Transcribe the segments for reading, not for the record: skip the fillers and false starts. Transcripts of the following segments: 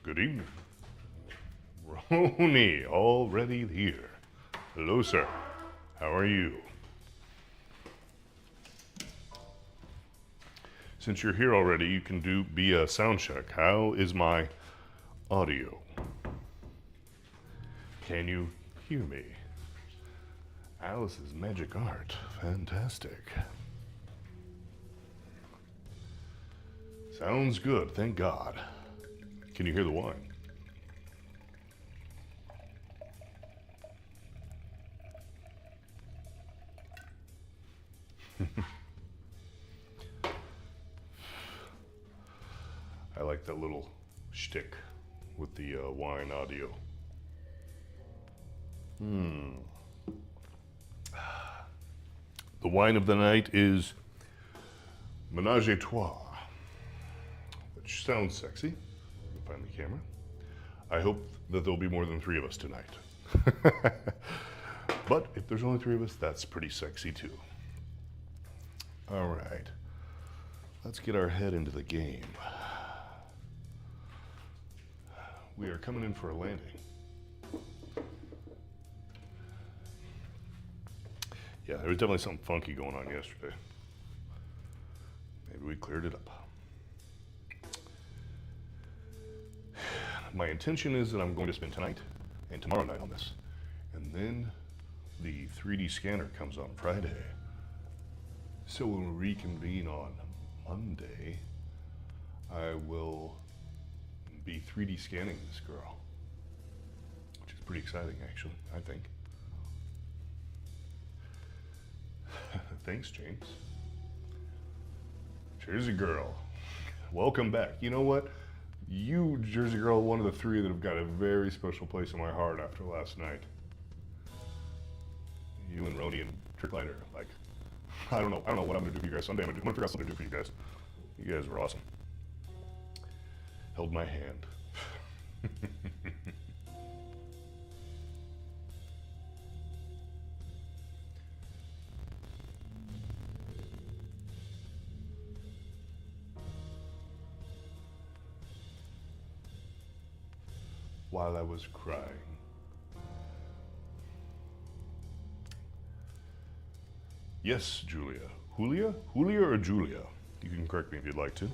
Good evening. Roni, already here. Hello, sir. How are you? Since you're here already, you can be a sound check. How is my audio? Can you hear me? Alice's magic art. Fantastic. Sounds good, thank God. Can you hear the wine? I like that little shtick with the wine audio. The wine of the night is Menage a Trois, which sounds sexy. Let me find the camera. I hope that there'll be more than 3 of us tonight. But if there's only 3 of us, that's pretty sexy too. All right, let's get our head into the game. We are coming in for a landing. Yeah, there was definitely something funky going on yesterday. Maybe we cleared it up. My intention is that I'm going to spend tonight and tomorrow night on this. And then the 3D scanner comes on Friday. So when we reconvene on Monday, I will be 3D scanning this girl, which is pretty exciting actually, I think. Thanks, James. Jersey girl, welcome back. You know what? You, Jersey girl, one of the 3 that have got a very special place in my heart after last night. You and Roni and Tricklighter, like, I don't know what I'm gonna do for you guys Sunday. I'm gonna figure out something to do for you guys. You guys were awesome. Held my hand. While I was crying. Yes, Julia. Julia or Julia? You can correct me if you'd like to.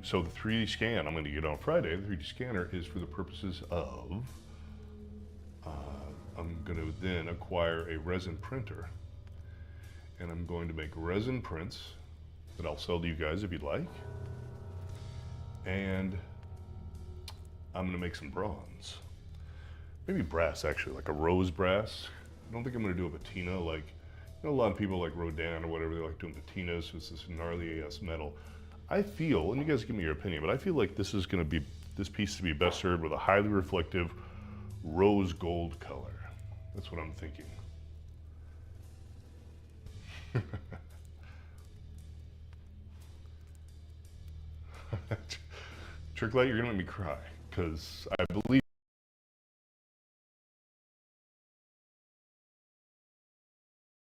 So the 3D scan I'm going to get on Friday, the 3D scanner is for the purposes of, I'm going to then acquire a resin printer, and I'm going to make resin prints that I'll sell to you guys if you'd like, and I'm going to make some bronze. Maybe brass actually, like a rose brass. I don't think I'm going to do a patina like, you know, a lot of people like Rodin or whatever, they like doing patinas, so it's this gnarly AS metal. I feel, and you guys give me your opinion, but I feel like this piece to be best served with a highly reflective rose gold color. That's what I'm thinking. Tricklight, you're gonna let me cry, because I believe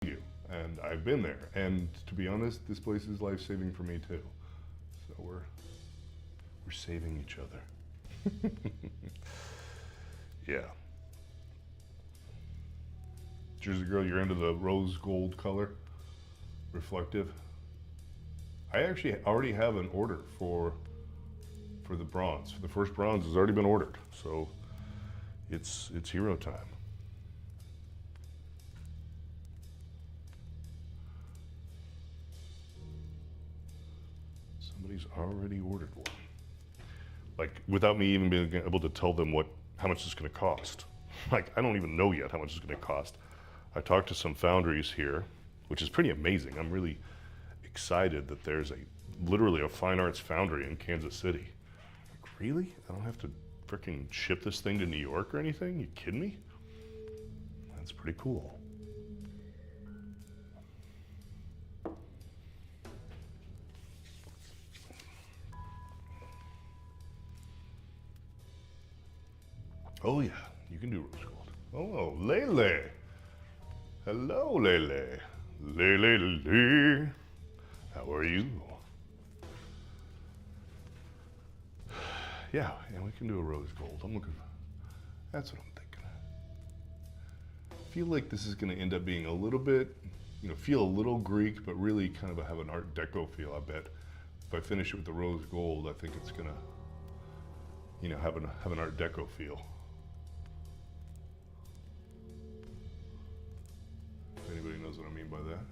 you, and I've been there, and to be honest, this place is life-saving for me too. So we're saving each other. Yeah. Jersey girl, you're into the rose gold color, reflective. I actually already have an order for the bronze. The first bronze has already been ordered, so it's hero time. Somebody's already ordered one. Like, without me even being able to tell them how much it's gonna cost. Like, I don't even know yet how much it's gonna cost. I talked to some foundries here, which is pretty amazing. I'm really excited that there's literally a fine arts foundry in Kansas City. Like, really? I don't have to frickin' ship this thing to New York or anything? You kidding me? That's pretty cool. Oh yeah, you can do rose gold. Oh, Lele. Hello, Lele. Lele. How are you? yeah, we can do a rose gold. I'm looking, that's what I'm thinking. I feel like this is gonna end up being a little bit, feel a little Greek, but really kind of have an Art Deco feel, I bet. If I finish it with the rose gold, I think it's gonna, have an Art Deco feel. If anybody knows what I mean by that.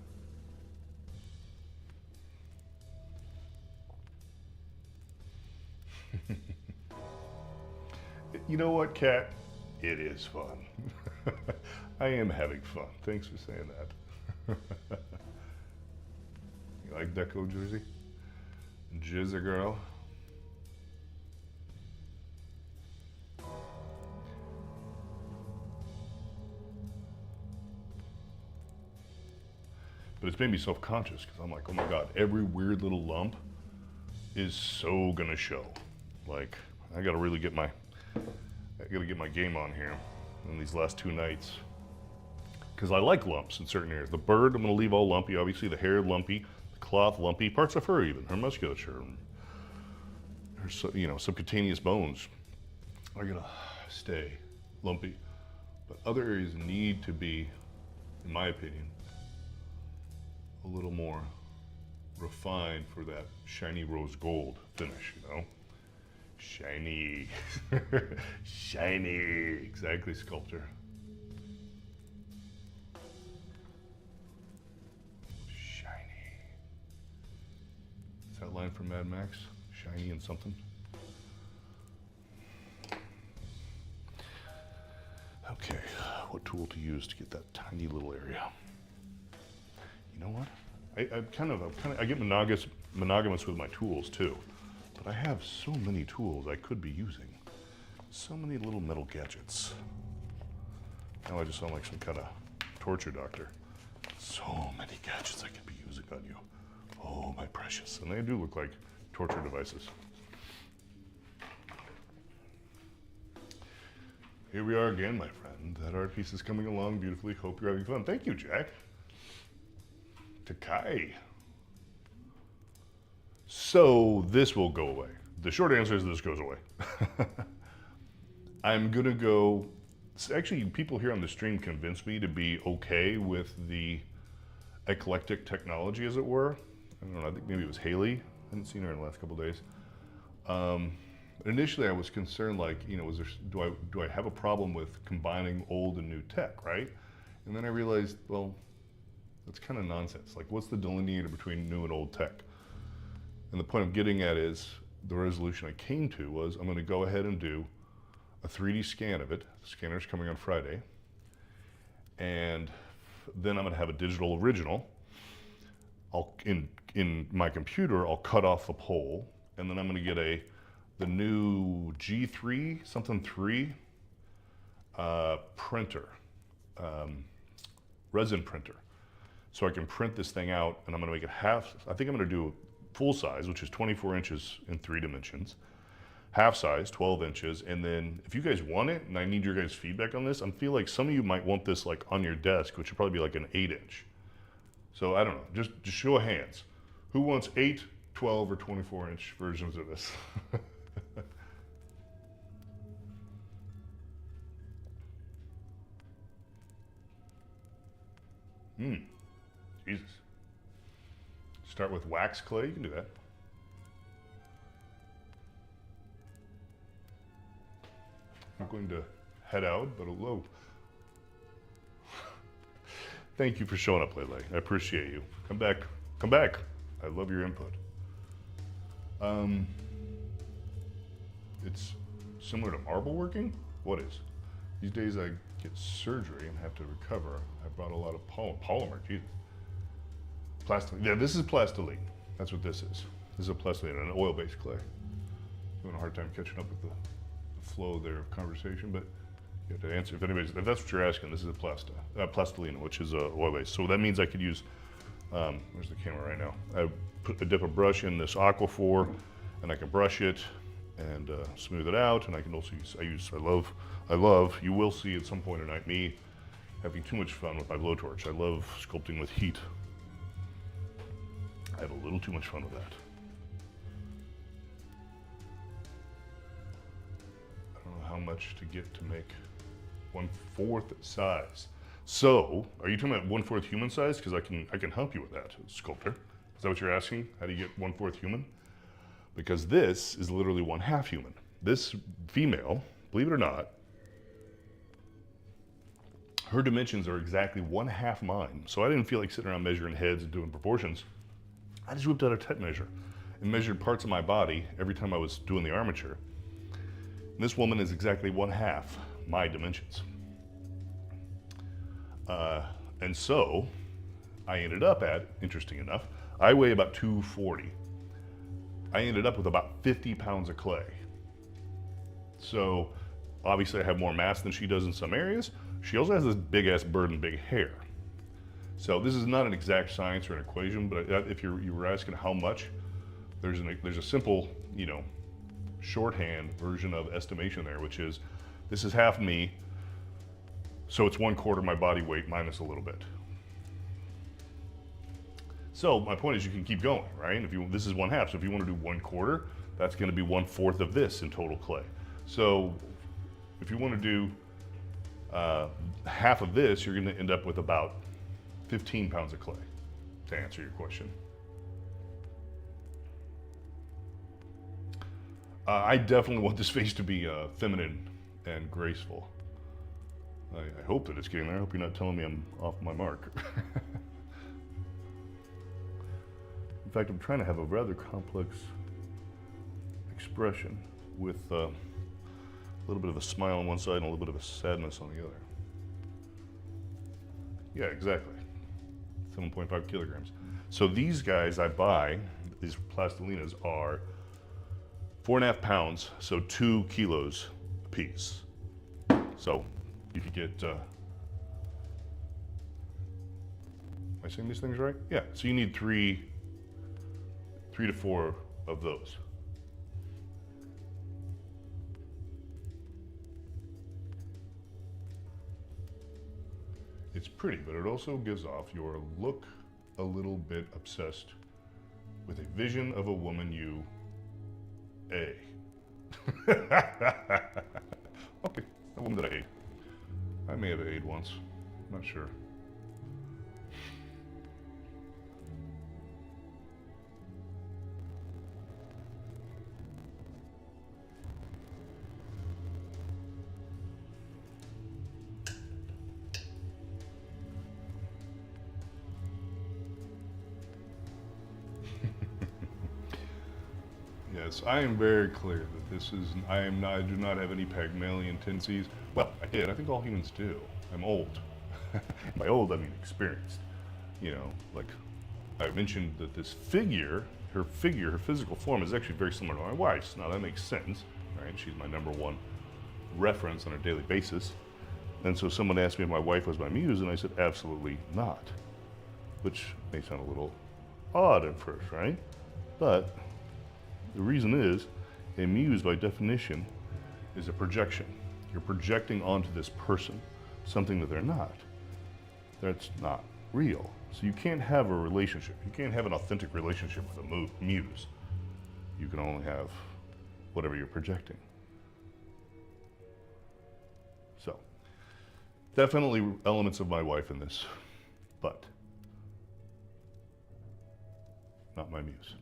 You know what, Kat? It is fun. I am having fun. Thanks for saying that. You like Deco Jersey? Jizza girl. But it's made me self-conscious because I'm like, oh my God, every weird little lump is so gonna show. Like, I gotta really get my game on here in these last 2 nights. Because I like lumps in certain areas. The bird, I'm gonna leave all lumpy. Obviously the hair lumpy, the cloth lumpy, parts of her even, her musculature, her subcutaneous bones are gonna stay lumpy. But other areas need to be, in my opinion, a little more refined for that shiny rose gold finish, Shiny. Shiny. Exactly, sculptor. Shiny. Is that line from Mad Max? Shiny and something? Okay, what tool to use to get that tiny little area? You know what? I get monogamous with my tools too. But I have so many tools I could be using. So many little metal gadgets. Now I just sound like some kind of torture doctor. So many gadgets I could be using on you. Oh, my precious. And they do look like torture devices. Here we are again, my friend. That art piece is coming along beautifully. Hope you're having fun. Thank you, Jack. Takai. So this will go away. The short answer is this goes away. I'm gonna go, actually people here on the stream convinced me to be okay with the eclectic technology, as it were. I don't know, I think maybe it was Haley. I hadn't seen her in the last couple of days. Initially I was concerned, like, do I have a problem with combining old and new tech, right? And then I realized, well, that's kind of nonsense. Like, what's the delineator between new and old tech? And the point I'm getting at is, the resolution I came to was, I'm gonna go ahead and do a 3D scan of it. The scanner's coming on Friday. And then I'm gonna have a digital original. In my computer, I'll cut off the pole, and then I'm gonna get the new G3, something 3 printer, resin printer. So I can print this thing out, and I'm gonna make it half, I think I'm gonna do full size, which is 24 inches in 3 dimensions, half size, 12 inches, and then if you guys want it, and I need your guys' feedback on this, I feel like some of you might want this like on your desk, which would probably be like an 8-inch. So I don't know, just show of hands. Who wants 8, 12, or 24-inch versions of this? Jesus. Start with wax clay, you can do that. I'm going to head out, but hello. Thank you for showing up, Lele. I appreciate you. Come back. Come back. I love your input. It's similar to marble working? What is? These days I get surgery and have to recover. I brought a lot of polymer, Jesus. Plastiline. Yeah, this is plastiline. That's what this is. This is a plastiline, an oil-based clay. Having a hard time catching up with the flow there of conversation, but you have to answer if that's what you're asking. This is a plastiline, which is oil-based. So that means I could use. Where's the camera right now? I dip a brush in this Aquaphor, and I can brush it and smooth it out. And I can also use. I love. You will see at some point tonight me having too much fun with my blowtorch. I love sculpting with heat. I have a little too much fun with that. how much to get to make 1/4 size. So, are you talking about 1/4 human size? Because I can help you with that, sculptor. Is that what you're asking? How do you get 1/4 human? Because this is literally 1/2 human. This female, believe it or not, her dimensions are exactly 1/2 mine. So I didn't feel like sitting around measuring heads and doing proportions. I just whipped out a tape measure and measured parts of my body every time I was doing the armature. And this woman is exactly 1/2 my dimensions. And so I ended up at, interesting enough, I weigh about 240. I ended up with about 50 pounds of clay. So obviously I have more mass than she does in some areas. She also has this big ass bird and big hair. So this is not an exact science or an equation, but if you were asking how much, there's a simple, you know, shorthand version of estimation there, which is this is half me, so it's 1/4 my body weight minus a little bit. So my point is you can keep going, right? This is 1/2, so if you want to do 1/4, that's going to be 1/4 of this in total clay. So if you want to do half of this, you're going to end up with about 15 pounds of clay, to answer your question. I definitely want this face to be feminine and graceful. I hope that it's getting there. I hope you're not telling me I'm off my mark. In fact, I'm trying to have a rather complex expression with a little bit of a smile on one side and a little bit of a sadness on the other. Yeah, exactly. 7.5 kilograms. So these guys I buy, these plastilinas, are 4.5 pounds, so 2 kilos a piece. So you could get, am I saying these things right? Yeah, so you need three to 4 of those. It's pretty, but it also gives off your look a little bit obsessed with a vision of a woman you A. Okay, a woman that I ate. I may have ate once, I'm not sure. Yes, I am very clear that this is, I do not have any Pygmalion tendencies. Well, I did, I think all humans do. I'm old. By old, I mean experienced. You know, like I mentioned that this figure, her physical form is actually very similar to my wife's. Now that makes sense, right? She's my #1 reference on a daily basis. And so someone asked me if my wife was my muse, and I said, absolutely not. Which may sound a little odd at first, right? But the reason is, a muse by definition is a projection. You're projecting onto this person something that they're not. That's not real. So you can't have a relationship. You can't have an authentic relationship with a muse. You can only have whatever you're projecting. So, definitely elements of my wife in this, but not my muse.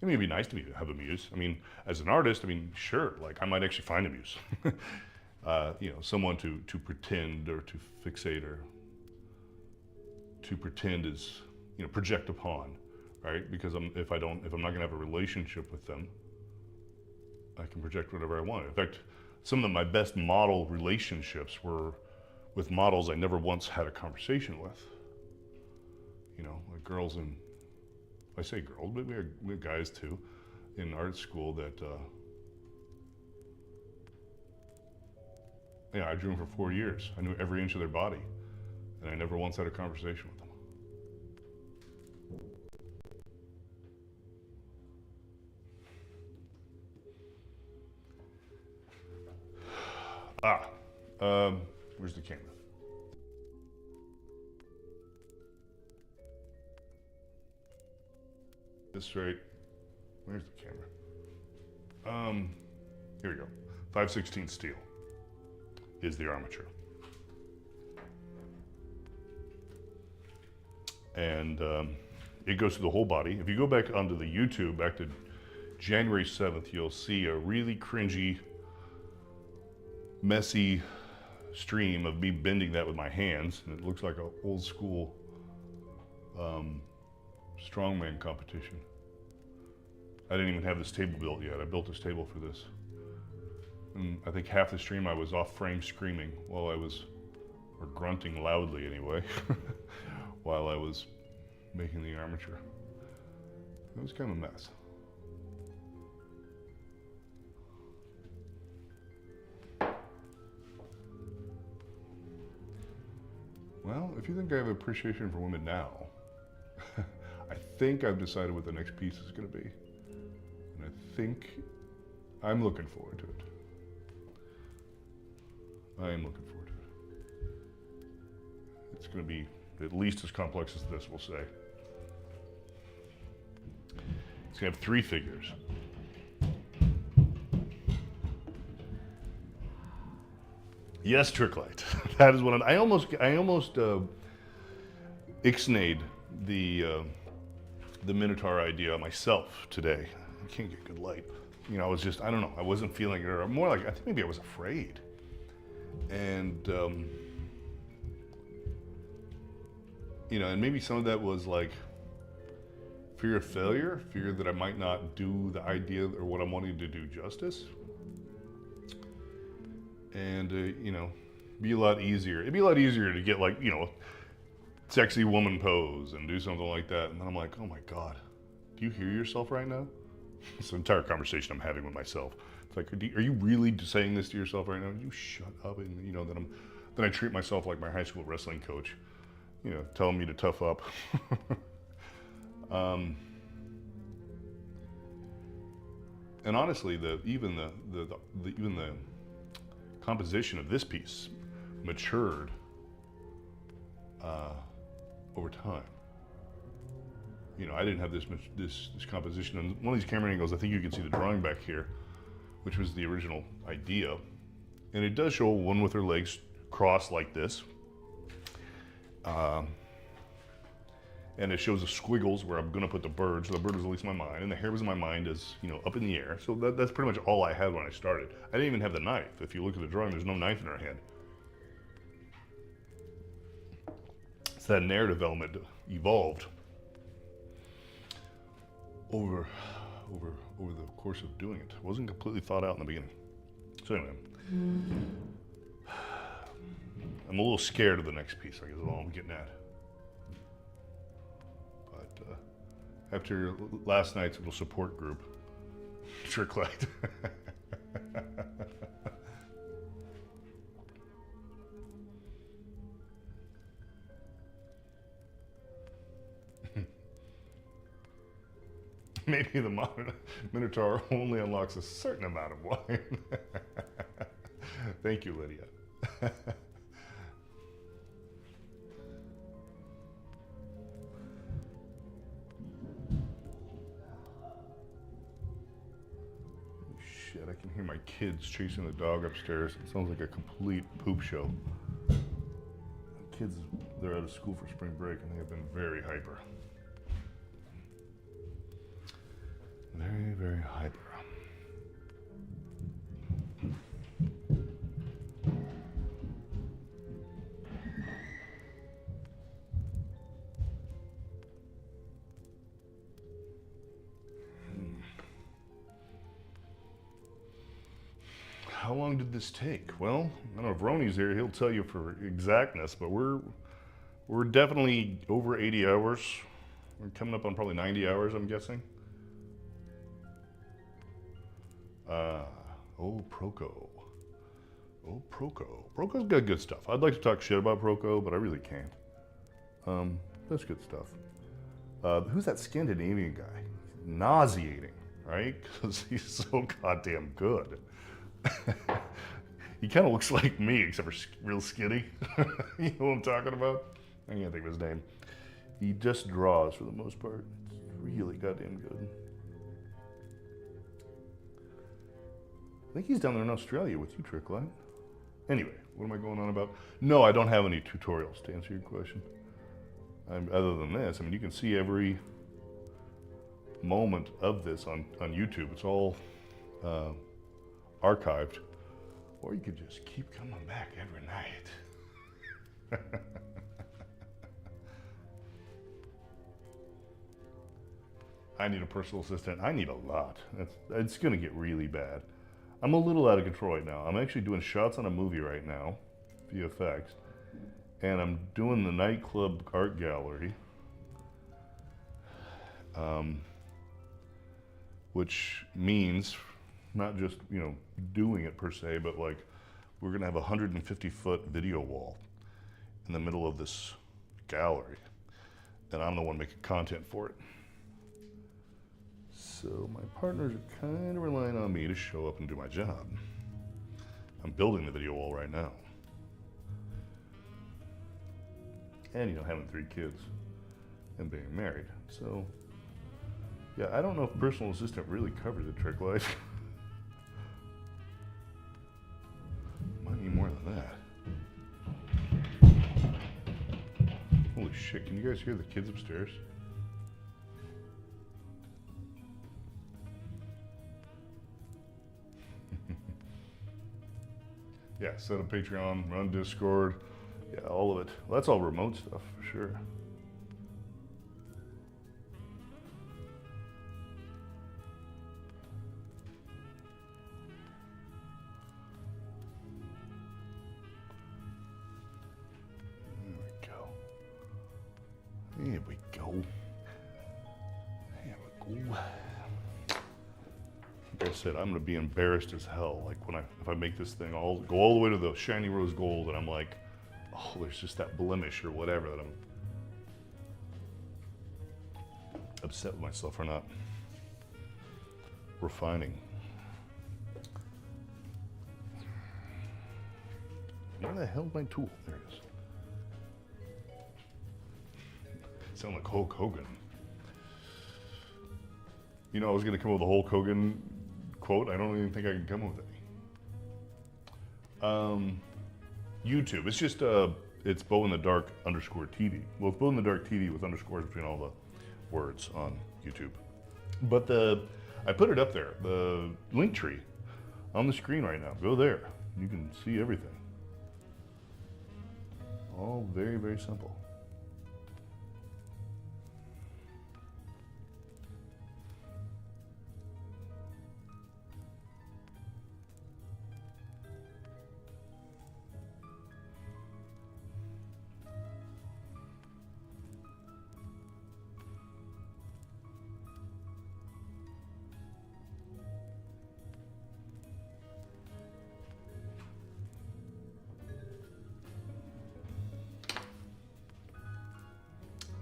I mean, it'd be nice to me to have a muse. I mean, as an artist, I mean, sure, like I might actually find a muse. You know, someone to pretend or to fixate or to pretend is, you know, project upon, right? Because if I'm not gonna have a relationship with them, I can project whatever I want. In fact, some of my best model relationships were with models I never once had a conversation with. You know, like girls in, I say girls, but we had guys too in art school that, yeah, I drew them for 4 years. I knew every inch of their body, and I never once had a conversation with them. Where's the camera? This right, where's the camera? Here we go. 5/16 steel is the armature. And it goes through the whole body. If you go back onto the YouTube, back to January 7th, you'll see a really cringy, messy stream of me bending that with my hands. And it looks like an old school strongman competition. I didn't even have this table built yet. I built this table for this. And I think half the stream I was off frame screaming while I was, or grunting loudly anyway, while I was making the armature. It was kind of a mess. Well, if you think I have appreciation for women now, I think I've decided what the next piece is going to be. And I think I'm looking forward to it. I am looking forward to it. It's going to be at least as complex as this, we'll say. It's going to have 3 figures. Yes, trick light. That is what I almost ixnayed the Minotaur idea myself today. I can't get good light. You know, I was just, I don't know, I wasn't feeling it, or more like, I think maybe I was afraid. And, you know, and maybe some of that was like fear of failure, fear that I might not do the idea or what I'm wanting to do justice. And, you know, be a lot easier. It'd be a lot easier to get like, you know, sexy woman pose and do something like that. And then I'm like, oh my God, do you hear yourself right now? It's an entire conversation I'm having with myself. It's like, are you really saying this to yourself right now? You shut up. And, you know, then I treat myself like my high school wrestling coach, you know, telling me to tough up. And honestly, even the composition of this piece matured over time. You know, I didn't have this composition. And one of these camera angles, I think you can see the drawing back here, which was the original idea. And it does show one with her legs crossed like this. And it shows the squiggles where I'm gonna put the bird. So the bird was at least in my mind, and the hair was in my mind as, you know, up in the air. So that's pretty much all I had when I started. I didn't even have the knife. If you look at the drawing, there's no knife in her hand. So that narrative element evolved over the course of doing it. It wasn't completely thought out in the beginning. So anyway, I'm a little scared of the next piece, I guess is all I'm getting at. But after last night's little support group, trick light. Maybe the Minotaur only unlocks a certain amount of wine. Thank you, Lydia. Shit, I can hear my kids chasing the dog upstairs. It sounds like a complete poop show. Kids, they're out of school for spring break and they have been very hyper. Very, very hyper. How long did this take? Well, I don't know if Ronnie's here, he'll tell you for exactness, but we're definitely over 80 hours. We're coming up on probably 90 hours, I'm guessing. Proco. Oh, Proco. Proco's got good stuff. I'd like to talk shit about Proco, but I really can't. That's good stuff. Who's that Scandinavian guy? Nauseating, right? Because he's so goddamn good. He kind of looks like me, except for real skinny. You know what I'm talking about? I can't think of his name. He just draws for the most part. It's really goddamn good. I think he's down there in Australia with you, Tricklight. Anyway, what am I going on about? No, I don't have any tutorials to answer your question. Other than this, I mean, you can see every moment of this on YouTube. It's all archived. Or you could just keep coming back every night. I need a personal assistant. I need a lot. It's gonna get really bad. I'm a little out of control right now. I'm actually doing shots on a movie right now, VFX, and I'm doing the nightclub art gallery, which means not just, you know, doing it per se, but like we're gonna have a 150-foot video wall in the middle of this gallery, and I'm the one making content for it. So my partners are kind of relying on me to show up and do my job. I'm building the video wall right now. And, you know, having 3 kids and being married. So, yeah, I don't know if personal assistant really covers the trick life. Might need more than that. Holy shit, can you guys hear the kids upstairs? Yeah, set up Patreon, run Discord, yeah, all of it. Well, that's all remote stuff for sure. There we go. There we go. Like I said, I'm gonna be embarrassed as hell. Like if I make this thing go all the way to the shiny rose gold, and I'm like, oh, there's just that blemish or whatever that I'm upset with myself for not refining. Where the hell's my tool? There it is. Sound like Hulk Hogan. You know, I was gonna come up with a Hulk Hogan quote. I don't even think I can come up with any. YouTube. It's just it's Beau in the Dark _TV. Well, it's Beau in the Dark TV with underscores between all the words on YouTube. But I put it up there. The link tree on the screen right now. Go there. You can see everything. All very, very simple.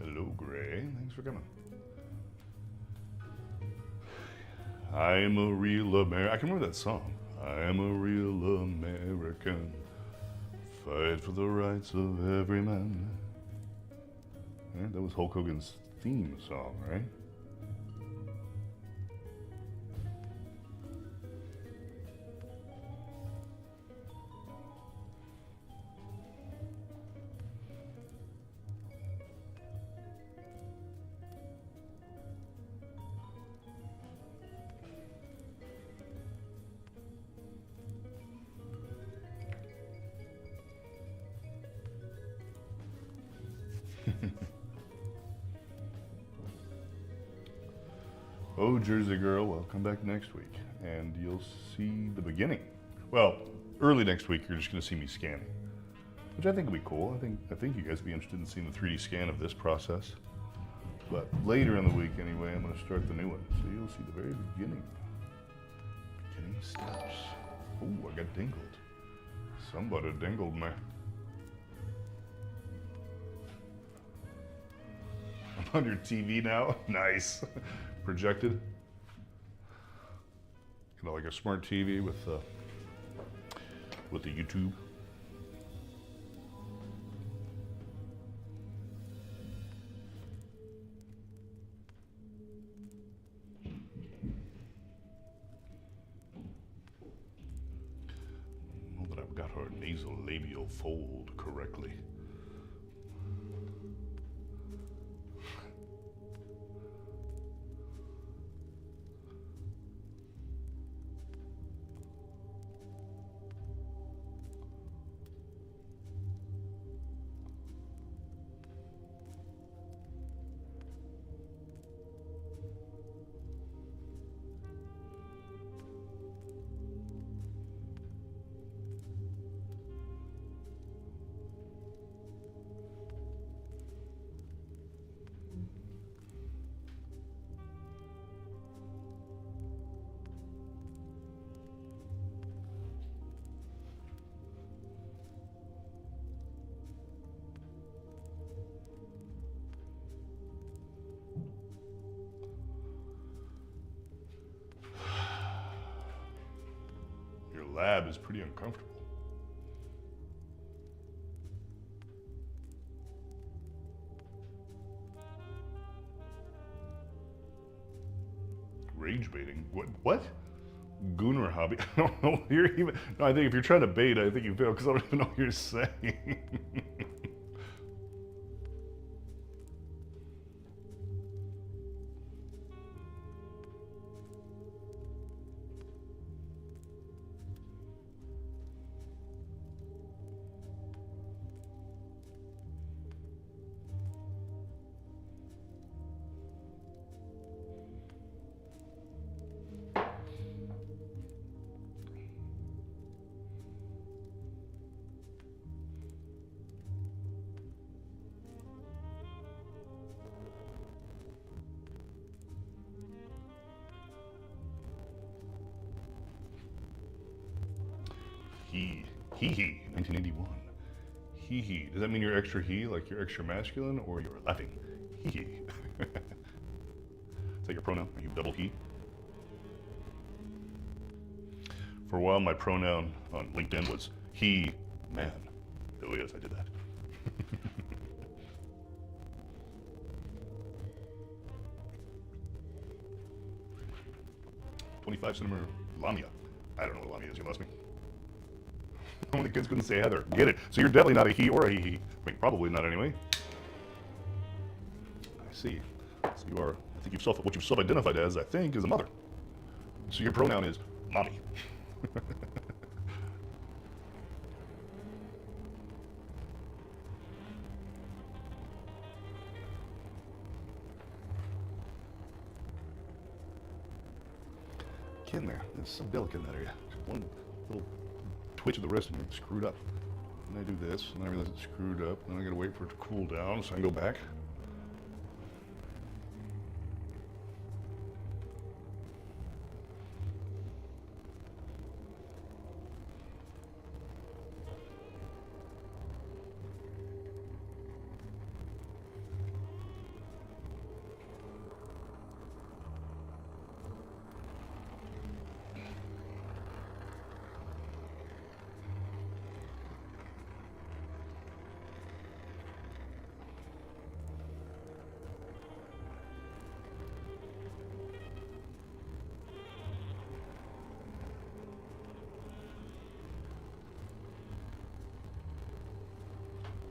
Hello, Gray. Thanks for coming. I am a real American. I can remember that song. I am a real American. Fight for the rights of every man. Yeah, that was Hulk Hogan's theme song, right? Oh, Jersey girl, well, come back next week and you'll see the beginning. Well, early next week, you're just gonna see me scanning, which I think will be cool. I think you guys will be interested in seeing the 3D scan of this process. But later in the week anyway, I'm gonna start the new one. So you'll see the very beginning steps. Oh, I got dingled. Somebody dingled me. I'm on your TV now, nice. Projected, you know, like a smart TV with the YouTube. labial fold correctly. Your lab is pretty uncomfortable. Rage baiting? What? Gooner hobby? I don't know what you're even. No, I think if you're trying to bait, I think you fail because I don't even know what you're saying. He, 1981. He. Does that mean you're extra he, like you're extra masculine, or you're laughing? He. Is that your pronoun? Are you double he? For a while, my pronoun on LinkedIn was he, man. Oh yes, I did that. 25-centimeter lamia. I don't know what lamia is, you lost me. Only kids couldn't say Heather. Get it. So you're definitely not a he or a he. I mean, probably not anyway. I see. So you are, I think what you've self-identified as, I think, is a mother. So your pronoun is mommy. Get in there. It's so delicate in that area. Just one little twitch of the wrist and you're screwed up. And I do this, and I realize it's screwed up, and I gotta wait for it to cool down so I can go back.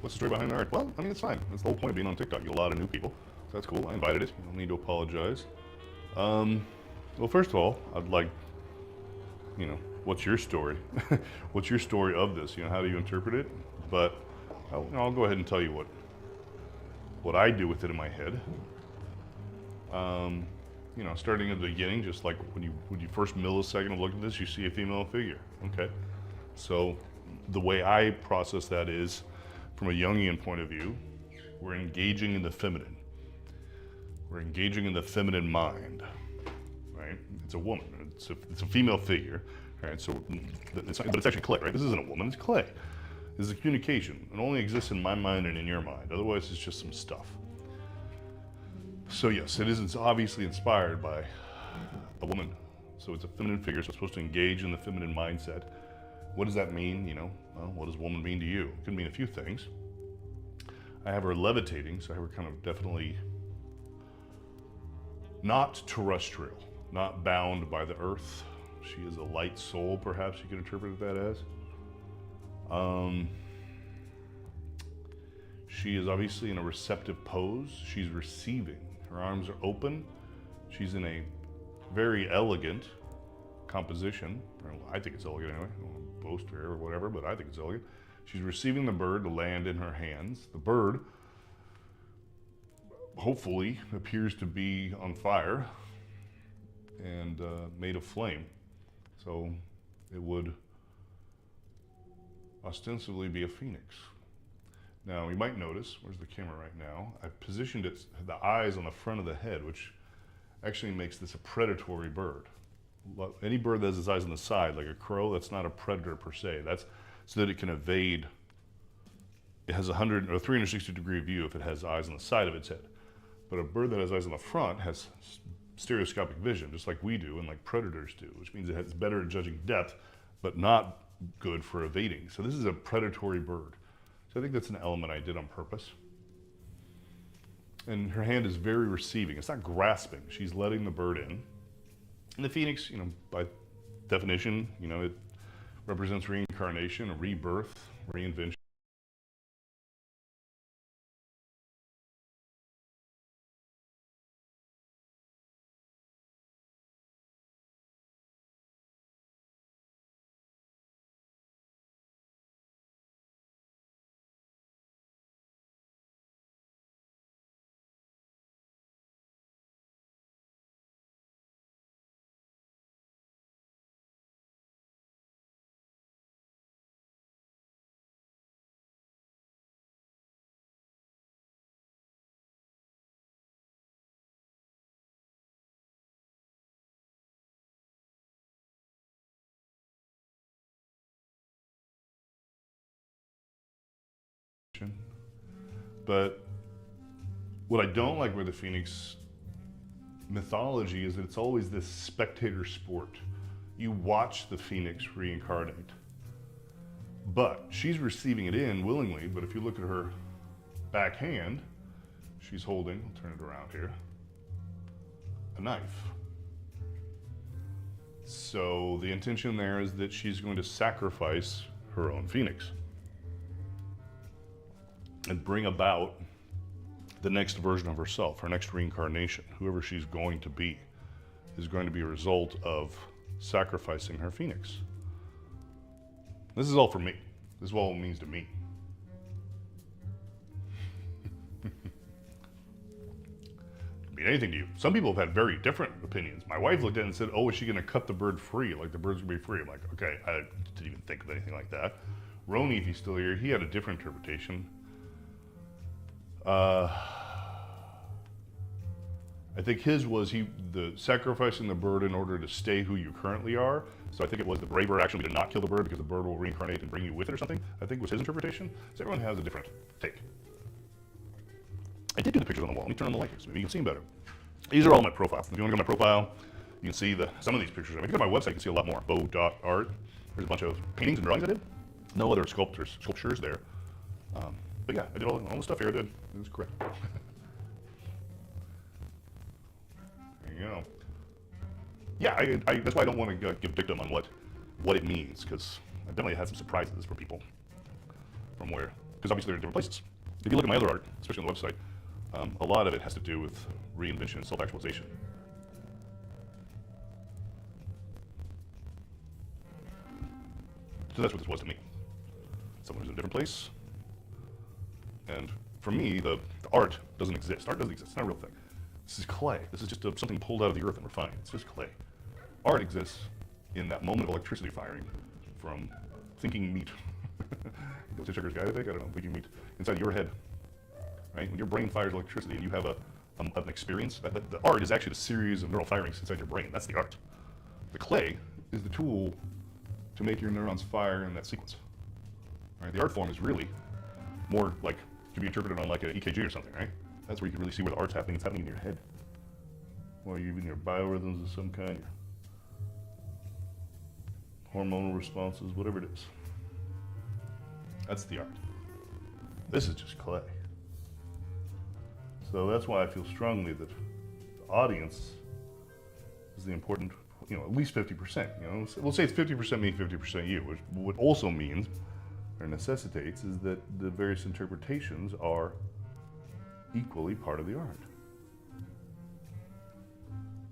What's the story behind the art? Well, I mean, it's fine. That's the whole point of being on TikTok. You get a lot of new people. So that's cool. I invited it. You don't need to apologize. Well, first of all, I'd like, what's your story? What's your story of this? How do you interpret it? But I'll go ahead and tell you what I do with it in my head. Starting at the beginning, just like when you first millisecond of looking at this, you see a female figure. Okay. So the way I process that is, from a Jungian point of view, we're engaging in the feminine. We're engaging in the feminine mind, right? It's a woman. It's a female figure, right? So, but it's actually clay, right? This isn't a woman. It's clay. This is a communication. It only exists in my mind and in your mind. Otherwise, it's just some stuff. So yes, it is obviously inspired by a woman. So it's a feminine figure. So it's supposed to engage in the feminine mindset. What does that mean? Well, what does woman mean to you? It could mean a few things. I have her levitating, so I have her kind of definitely not terrestrial, not bound by the earth. She is a light soul, perhaps you could interpret that as. Um, she is obviously in a receptive pose. She's receiving. Her arms are open. She's in a very elegant composition. Or I think it's elegant anyway. I don't want to boast here or whatever, but I think it's elegant. She's receiving the bird to land in her hands. The bird, hopefully, appears to be on fire and made of flame. So it would ostensibly be a phoenix. Now, you might notice, where's the camera right now? I've positioned it, the eyes on the front of the head, which actually makes this a predatory bird. Any bird that has its eyes on the side, like a crow, that's not a predator per se. That's so that it can evade. It has a 360-degree view if it has eyes on the side of its head. But a bird that has eyes on the front has stereoscopic vision, just like we do and like predators do, which means it's better at judging depth, but not good for evading. So this is a predatory bird. So I think that's an element I did on purpose. And her hand is very receiving. It's not grasping. She's letting the bird in. And the phoenix, by definition, it represents reincarnation, a rebirth, reinvention. But what I don't like with the phoenix mythology is that it's always this spectator sport. You watch the phoenix reincarnate, but she's receiving it in willingly. But if you look at her back hand, she's holding, I'll turn it around here, a knife. So the intention there is that she's going to sacrifice her own phoenix and bring about the next version of herself, her next reincarnation. Whoever she's going to be is going to be a result of sacrificing her phoenix. This is all for me. This is all it means to me. It can mean anything to you. Some people have had very different opinions. My wife looked at it and said, "Oh, is she gonna cut the bird free? Like the bird's gonna be free?" I'm like, okay, I didn't even think of anything like that. Roni, if he's still here, he had a different interpretation. I think his was the sacrificing the bird in order to stay who you currently are. So I think it was the braver action to not kill the bird because the bird will reincarnate and bring you with it or something. I think was his interpretation. So everyone has a different take. I did do the pictures on the wall. Let me turn on the light so maybe you can see them better. These are all my profiles. If you want to go to my profile, you can see some of these pictures. If you go to my website, you can see a lot more. Beau.art. There's a bunch of paintings and drawings I did. No other sculptures there. But yeah, I did all the stuff here I did. It was correct. Yeah, that's why I don't want to give dictum on what it means, because I definitely had some surprises for people because obviously they're in different places. If you look at my other art, especially on the website, a lot of it has to do with reinvention and self-actualization. So that's what this was to me. Someone who's in a different place. And for me, the art doesn't exist. Art doesn't exist. It's not a real thing. This is clay. This is just something pulled out of the earth and refined. It's just clay. Art exists in that moment of electricity firing from thinking meat. What's the sugars guy, I think? I don't know. Thinking meat inside your head. Right? When your brain fires electricity and you have an experience, the art is actually the series of neural firings inside your brain. That's the art. The clay is the tool to make your neurons fire in that sequence. Right? The art form is really more like, can be interpreted on like an EKG or something, right? That's where you can really see where the art's happening. It's happening in your head. Or even your biorhythms of some kind, your hormonal responses, whatever it is. That's the art. This is just clay. So that's why I feel strongly that the audience is the important, at least 50%. We'll say it's 50% me, 50% you, which also means or necessitates is that the various interpretations are equally part of the art.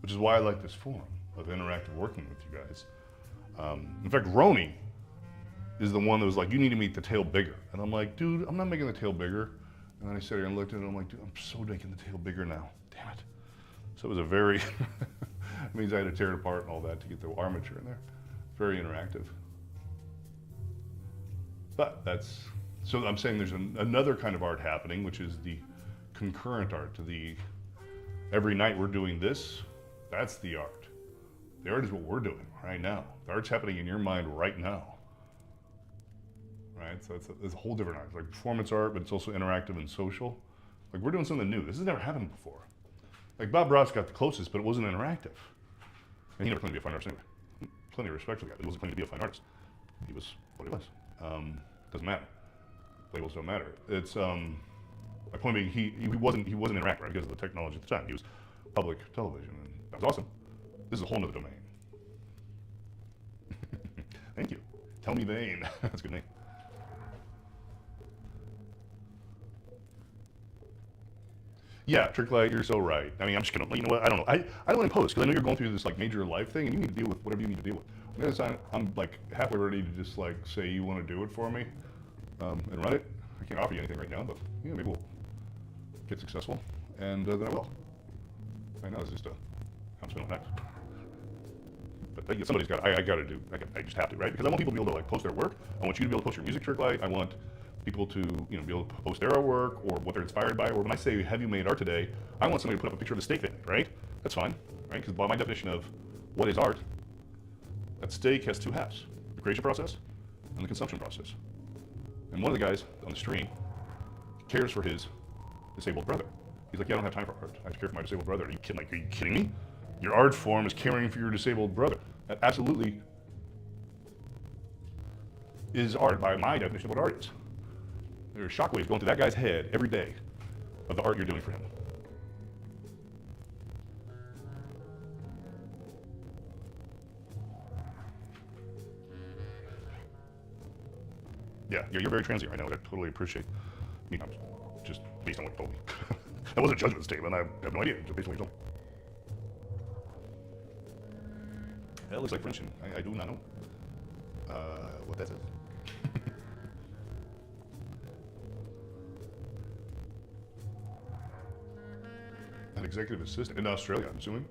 Which is why I like this forum of interactive working with you guys. In fact, Roni is the one that was like, you need to make the tail bigger. And I'm like, dude, I'm not making the tail bigger. And then I sat here and looked at it and I'm like, dude, I'm so making the tail bigger now. Damn it. So it was a very, it means I had to tear it apart and all that to get the armature in there. Very interactive. But that's, so I'm saying there's another kind of art happening, which is the concurrent art to the, every night we're doing this, that's the art. The art is what we're doing right now. The art's happening in your mind right now. Right, so it's a whole different art. It's like performance art, but it's also interactive and social. Like we're doing something new. This has never happened before. Like Bob Ross got the closest, but it wasn't interactive. And he never claimed to be a fine artist anyway. Plenty of respect for the guy. He wasn't claiming to be a fine artist. He was what he was. Doesn't matter. Labels don't matter. It's my point being he wasn't interactive, right? Because of the technology at the time. He was public television, and that was awesome. This is a whole nother domain. Thank you. Tell me Vane. That's a good name. Yeah, Trick Light, you're so right. I mean, I'm just gonna, you know what, I don't know. I don't want to post, because I know you're going through this like major life thing, and you need to deal with whatever you need to deal with. On the other side, I'm like halfway ready to just like say you want to do it for me, and run it. I can't offer you anything right now, but yeah, maybe we'll get successful, and then I will. I know, it's just I'm spinning next. But somebody's got, I gotta do, I just have to, right? Because I want people to be able to like post their work. I want you to be able to post your music, Trick Light. I want people to, you know, be able to post their artwork or what they're inspired by. Or when I say, have you made art today, I want somebody to put up a picture of a steak they made, right? That's fine, right? Because by my definition of what is art, that steak has two halves, the creation process and the consumption process. And one of the guys on the stream cares for his disabled brother. He's like, yeah, I don't have time for art. I have to care for my disabled brother. Are you kidding? Like, are you kidding me? Your art form is caring for your disabled brother. That absolutely is art by my definition of what art is. There are shockwaves going through that guy's head every day of the art you're doing for him. Yeah, you're very transient right now. I totally appreciate. I mean, I'm just based on what you told me. That wasn't a judgment statement. I have no idea. Just based on what you told me. That looks like French, and I do not know what that is. An executive assistant in Australia, I'm assuming.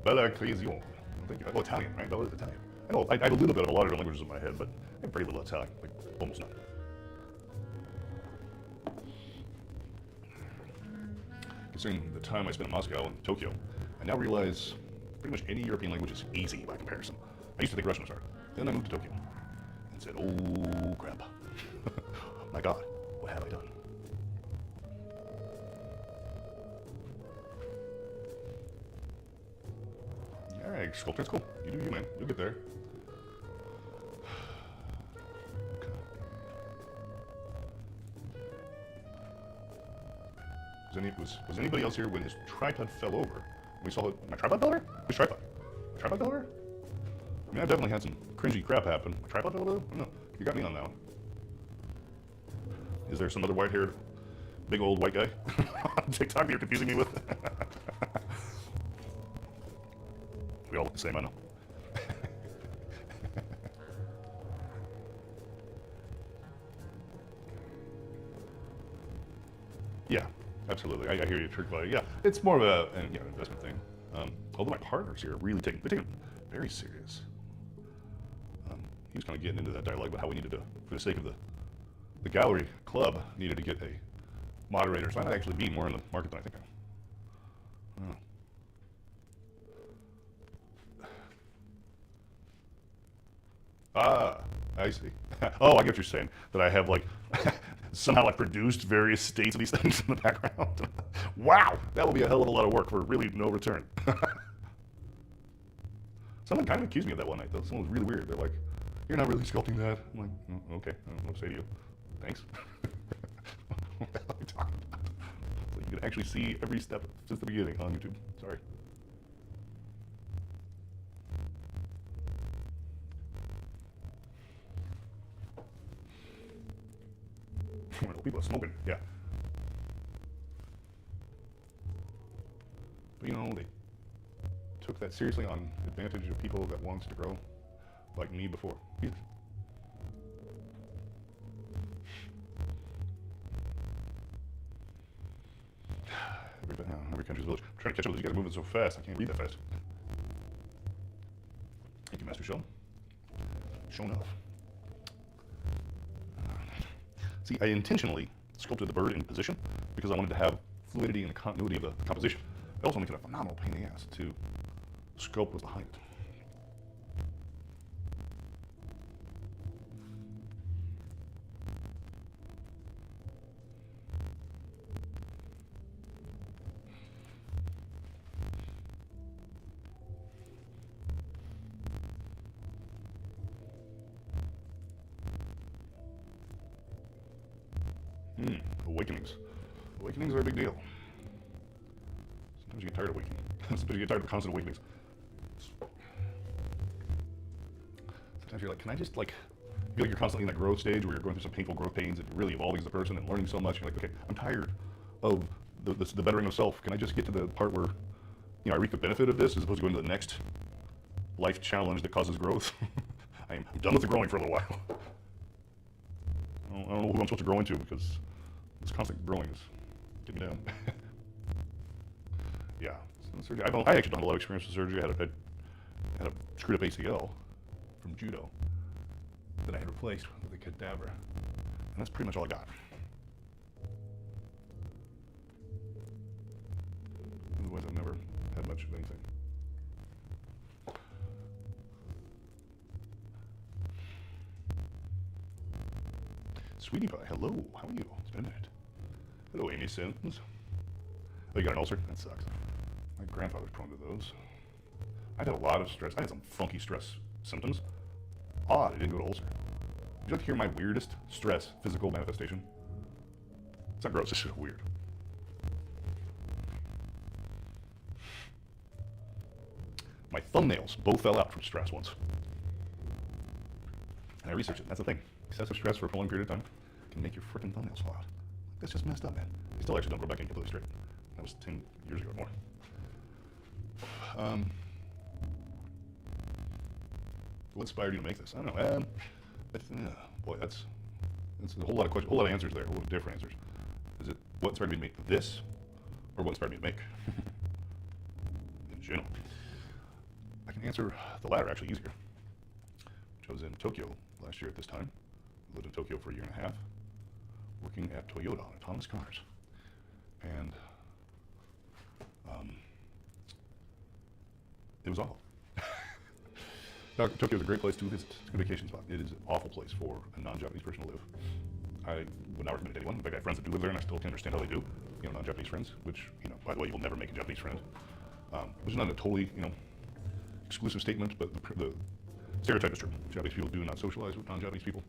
Bella Cresio. Thank you. Oh, Italian, right? Bella is Italian. I know I have a little bit of a lot of languages in my head, but I have very little Italian, like almost none. Considering the time I spent in Moscow and Tokyo, I now realize pretty much any European language is easy by comparison. I used to think Russian was hard. Then I moved to Tokyo and said, oh crap. My God, what have I done? All right, Sculpting's cool. You do you, man. You'll get there. Was anybody else here when his tripod fell over? We saw it. My tripod fell over? Which tripod? My tripod fell over? I mean, I've definitely had some cringy crap happen. My tripod fell over? I don't know. You got me on that one. Is there some other white-haired, big old white guy on TikTok that you're confusing me with? We all look the same, I know. Yeah, absolutely. I hear you, Trick Light. Yeah, it's more of an investment thing. Although my partners here are really taking it very serious. He was kind of getting into that dialogue about how we needed to, for the sake of the gallery club, needed to get a moderator. So I might actually be more in the market than I think I am. Ah, I see. Oh, I get what you're saying. That I have like, somehow I produced various states of these things in the background. Wow, that will be a hell of a lot of work for really no return. Someone kind of accused me of that one night though. Someone was really weird. They're like, you're not really sculpting that. I'm like, oh, okay, I don't know what to say to you. Thanks. What the hell are you talking about? So you can actually see every step since the beginning on YouTube. Sorry. people are smoking, yeah. But you know, they took that seriously on advantage of people that wanted to grow like me before. Either. Every country's village. I'm trying to catch up with you guys moving so fast. I can't read that fast. Thank you, Master Show. Shown off. See, I intentionally sculpted the bird in position because I wanted to have fluidity and continuity of the composition. It also makes it a phenomenal pain in the ass to sculpt what's behind it. Awakenings. Awakenings are a big deal. Sometimes you get tired of waking. Sometimes you get tired of constant awakenings. Sometimes you're like, can I just like, you feel like you're constantly in that growth stage where you're going through some painful growth pains and you're really evolving as a person and learning so much. You're like, okay, I'm tired of the bettering of self. Can I just get to the part where, you know, I reap the benefit of this as opposed to going to the next life challenge that causes growth? I'm done with the growing for a little while. I don't know who I'm supposed to grow into because this constant growing is getting me down. Yeah, surgery. I actually don't have a lot of experience with surgery. I had a screwed up ACL from judo that I had replaced with a cadaver, and that's pretty much all I got. Otherwise, I've never had much of anything. Sweetie pie, hello, how are you? It's been a minute. Hello, Amy Sims. Oh, you got an ulcer? That sucks. My grandfather's prone to those. I had a lot of stress. I had some funky stress symptoms. Odd, I didn't go to ulcer. Would you like to hear my weirdest stress physical manifestation? It's not gross, it's just weird. My thumbnails both fell out from stress once. And I researched it, that's the thing. Excessive stress for a prolonged period of time can make your freaking thumbnails fall out. That's just messed up, man. They still actually don't grow back in completely straight. That was 10 years ago or more. What inspired you to make this? I don't know. Boy, that's a whole lot of questions, a whole lot of answers there, a whole lot of different answers. Is it what inspired me to make this, or what inspired me to make? In general. I can answer the latter actually easier. I was in Tokyo last year at this time. I lived in Tokyo for a year and a half, working at Toyota on autonomous cars. And it was awful. Now, Tokyo is a great place to visit. It's a good vacation spot. It is an awful place for a non-Japanese person to live. I would not recommend it to anyone. In fact, I have friends that do live there, and I still can't understand how they do. You know, non-Japanese friends, which, you know, by the way, you will never make a Japanese friend. Which is not a totally, you know, exclusive statement, but the stereotype is true. Japanese people do not socialize with non-Japanese people.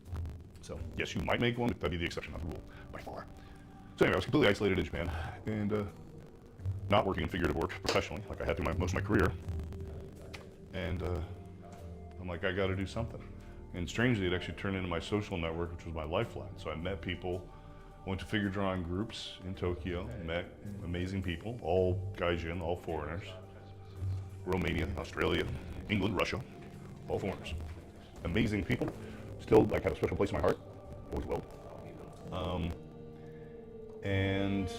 So, yes, you might make one, but that'd be the exception, not the rule, by far. So anyway, I was completely isolated in Japan, and not working in figurative work professionally, like I had through most of my career. And I'm like, I gotta do something. And strangely, it actually turned into my social network, which was my lifeline. So I met people, went to figure drawing groups in Tokyo, met amazing people, all gaijin, all foreigners. Romania, Australia, England, Russia, all foreigners. Amazing people. Still, like, have a special place in my heart. Always will. And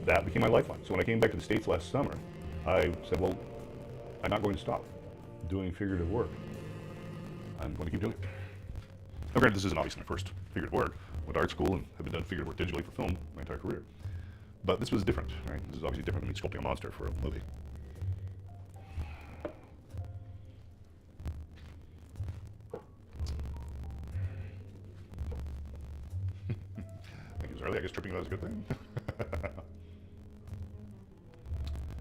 that became my lifeline. So when I came back to the States last summer, I said, well, I'm not going to stop doing figurative work. I'm going to keep doing it. Now, granted, this isn't obviously my first figurative work. I went to art school and have been doing figurative work digitally for film my entire career. But this was different, right? This is obviously different than me sculpting a monster for a movie. Thank you, Zarly. I guess tripping that was a good thing.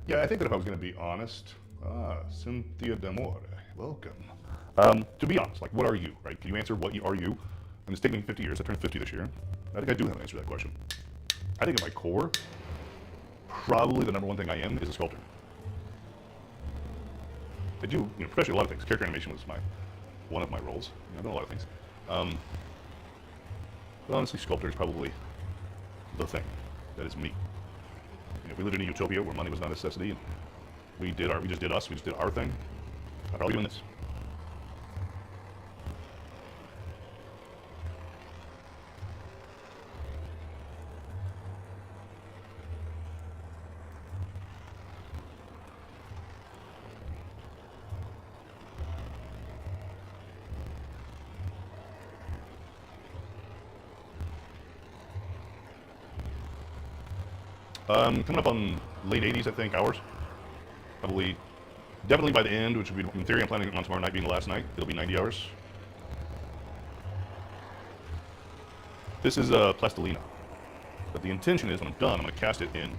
Yeah, I think that if I was going to be honest, Cynthia D'Amore, welcome. To be honest, like, what are you, right? Can you answer what are you? And it's taking me 50 years. I turned 50 this year. I think I do have an answer to that question. I think at my core, probably the number one thing I am is a sculptor. I do, you know, professionally a lot of things. Character animation was one of my roles. You know, I've done a lot of things. But honestly, sculptor is probably the thing. That is me. You know, if we lived in a utopia where money was not a necessity, and we just did us, we just did our thing, I'd probably be doing this. Coming up on late 80s, I think, hours. Probably, definitely by the end, which would be, in theory, I'm planning on tomorrow night being the last night. It'll be 90 hours. This is plastilina. But the intention is, when I'm done, I'm going to cast it in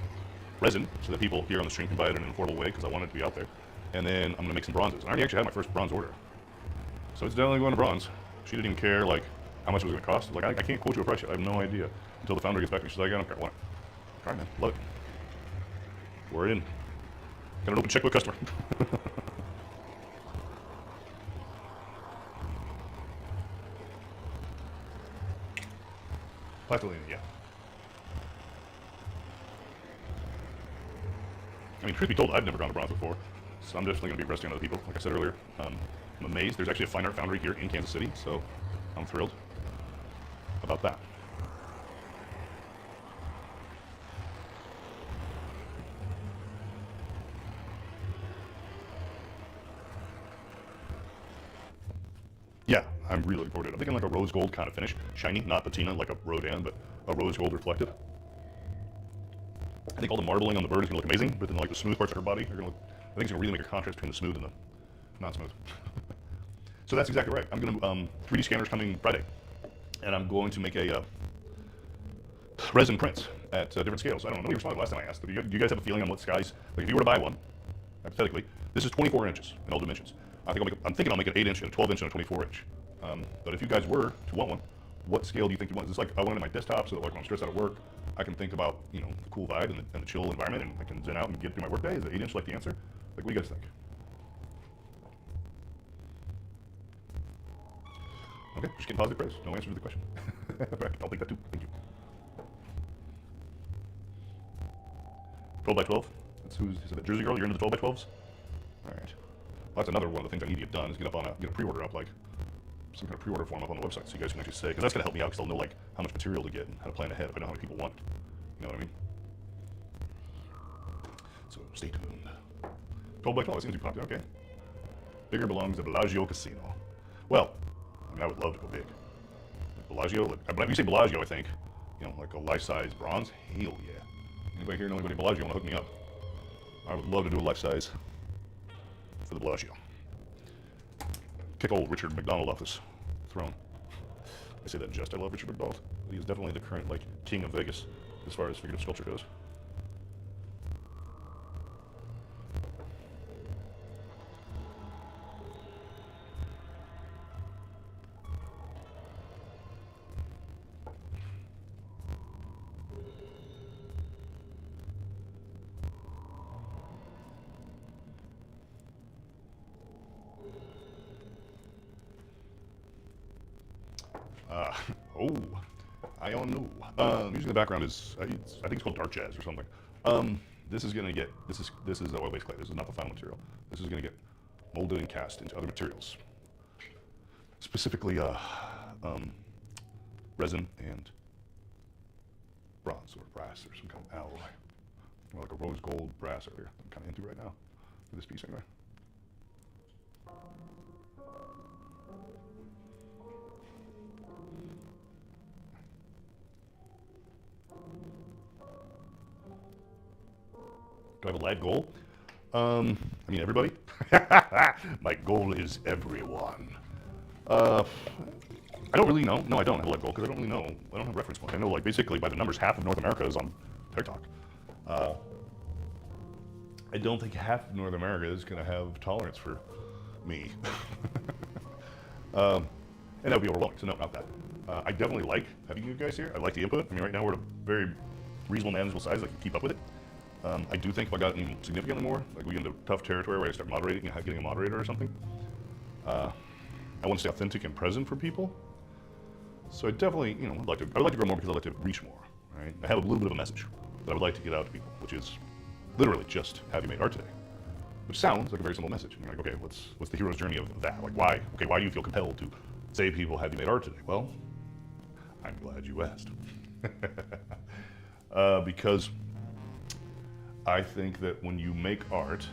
resin so that people here on the stream can buy it in an affordable way because I want it to be out there. And then I'm going to make some bronzes. And I already actually had my first bronze order. So it's definitely going to bronze. She didn't even care, like, how much it was going to cost. Like, I can't quote you a price yet. I have no idea until the founder gets back to me. She's like, I don't care. I want it. All right, man. Love it. We're in. Got an open checkbook customer. Plastilina, yeah. I mean, truth be told, I've never gone to bronze before, so I'm definitely going to be resting on other people. Like I said earlier, I'm amazed. There's actually a fine art foundry here in Kansas City, so I'm thrilled about that. Yeah, I'm really looking forward to it. I'm thinking like a rose gold kind of finish. Shiny, not patina like a Rodin, but a rose gold reflective. I think all the marbling on the bird is going to look amazing, but then like the smooth parts of her body are going to look, I think it's going to really make a contrast between the smooth and the not smooth. So that's exactly right. I'm going to, 3D scanner's coming Friday, and I'm going to make a resin prints at different scales. I don't know, nobody responded last time I asked. Do you guys have a feeling on what size, like if you were to buy one, hypothetically, this is 24 inches in all dimensions. I'm thinking I'll make an 8-inch and a 12-inch and a 24-inch. But if you guys were to want one, what scale do you think you want? Is this like I want it in my desktop so that like when I'm stressed out at work, I can think about, you know, the cool vibe and the chill environment, and I can zen out and get through my workday? Is it 8-inch like the answer? Like, what do you guys think? Okay, just getting positive praise. No answer to the question. Right, I'll take that too. Thank you. 12 by 12. Is it Jersey girl? You're into the 12 by 12s? All right. Well, that's another one of the things I need to get done is get a pre-order up, like some kind of pre-order form up on the website so you guys can actually say, because that's going to help me out because I'll know like how much material to get and how to plan ahead if I know how many people want it. You know what I mean? So stay tuned. 12 by 12 seems to be popular. Okay. Bigger belongs to Bellagio Casino. Well, I mean, I would love to go big. Bellagio, but when you say Bellagio, I think, you know, like a life-size bronze. Hell yeah. Anybody here know anybody Bellagio want to hook me up? I would love to do a life-size for the Bellagio. Kick old Richard McDonald off his throne. I say that in jest. I love Richard McDonald. He is definitely the current like king of Vegas as far as figurative sculpture goes. I don't know. Music in the background is, I think it's called dark jazz or something. This is oil-based clay. This is not the final material. This is gonna get molded and cast into other materials. Specifically, resin and bronze or brass or some kind of alloy. Or like a rose gold brass area I'm kind of into right now for this piece anyway. Do I have a lag goal? I mean, everybody. My goal is everyone. I don't really know. No, I don't have a lag goal because I don't really know. I don't have a reference point. I know, like, basically by the numbers, half of North America is on TikTok. I don't think half of North America is going to have tolerance for me. And that would be overwhelming, so no, not that. I definitely like having you guys here. I like the input. I mean, right now we're at a very reasonable, manageable size. I can keep up with it. I do think if I got significantly more, like we get into tough territory where I start moderating and getting a moderator or something, I want to stay authentic and present for people. So I definitely, I would like to grow more because I'd like to reach more, right? I have a little bit of a message that I would like to get out to people, which is literally just, have you made art today? Which sounds like a very simple message. And you're like, okay, what's the hero's journey of that? Like, why do you feel compelled to say to people, have you made art today? Well, I'm glad you asked. Because I think that when you make art,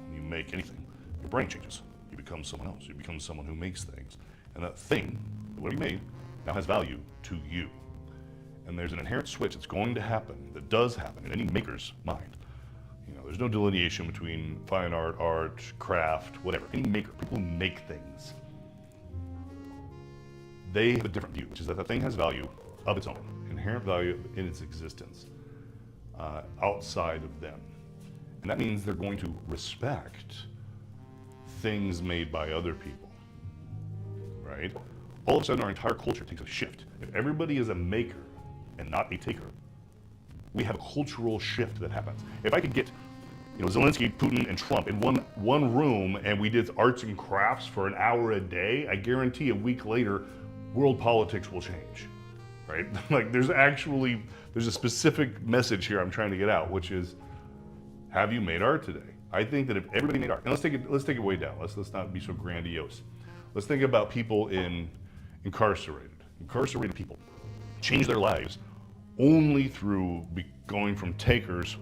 when you make anything, your brain changes. You become someone else. You become someone who makes things. And that thing, whatever you made, now has value to you. And there's an inherent switch that's going to happen, that does happen in any maker's mind. There's no delineation between fine art, craft, whatever. Any maker, people who make things, they have a different view, which is that the thing has value of its own, inherent value in its existence, outside of them. And that means they're going to respect things made by other people, right? All of a sudden, our entire culture takes a shift. If everybody is a maker and not a taker, we have a cultural shift that happens. If I could get Zelensky, Putin, and Trump in one room and we did arts and crafts for an hour a day, I guarantee a week later, world politics will change, right? Like there's a specific message here I'm trying to get out, which is, have you made art today? I think that if everybody made art, and let's take it way down. Let's not be so grandiose. Let's think about people incarcerated people change their lives only through going from takers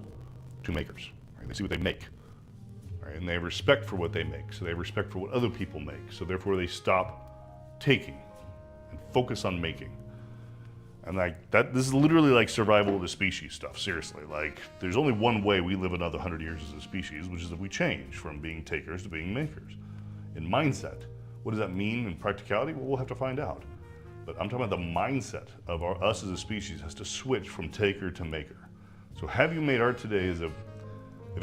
to makers. Right? They see what they make, right? And they have respect for what they make, so they have respect for what other people make, so therefore they stop taking and focus on making. And this is literally like survival of the species stuff, seriously. Like, there's only one way we live another 100 years as a species, which is if we change from being takers to being makers. In mindset, what does that mean in practicality? Well, we'll have to find out. But I'm talking about the mindset of us as a species has to switch from taker to maker. So have you made art today is, if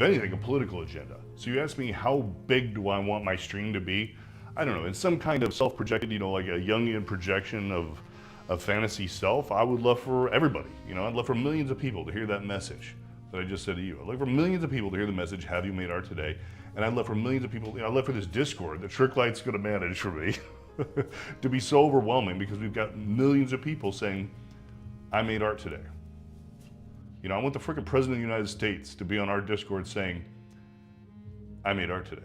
anything, a political agenda. So you ask me, how big do I want my stream to be? I don't know, in some kind of self-projected, like a Jungian projection of fantasy self, I would love for everybody, I'd love for millions of people to hear that message that I just said to you. I'd love for millions of people to hear the message, have you made art today? And I'd love for millions of people, I'd love for this Discord that Tricklight's gonna manage for me to be so overwhelming, because we've got millions of people saying, I made art today. I want the freaking President of the United States to be on our Discord saying, I made art today.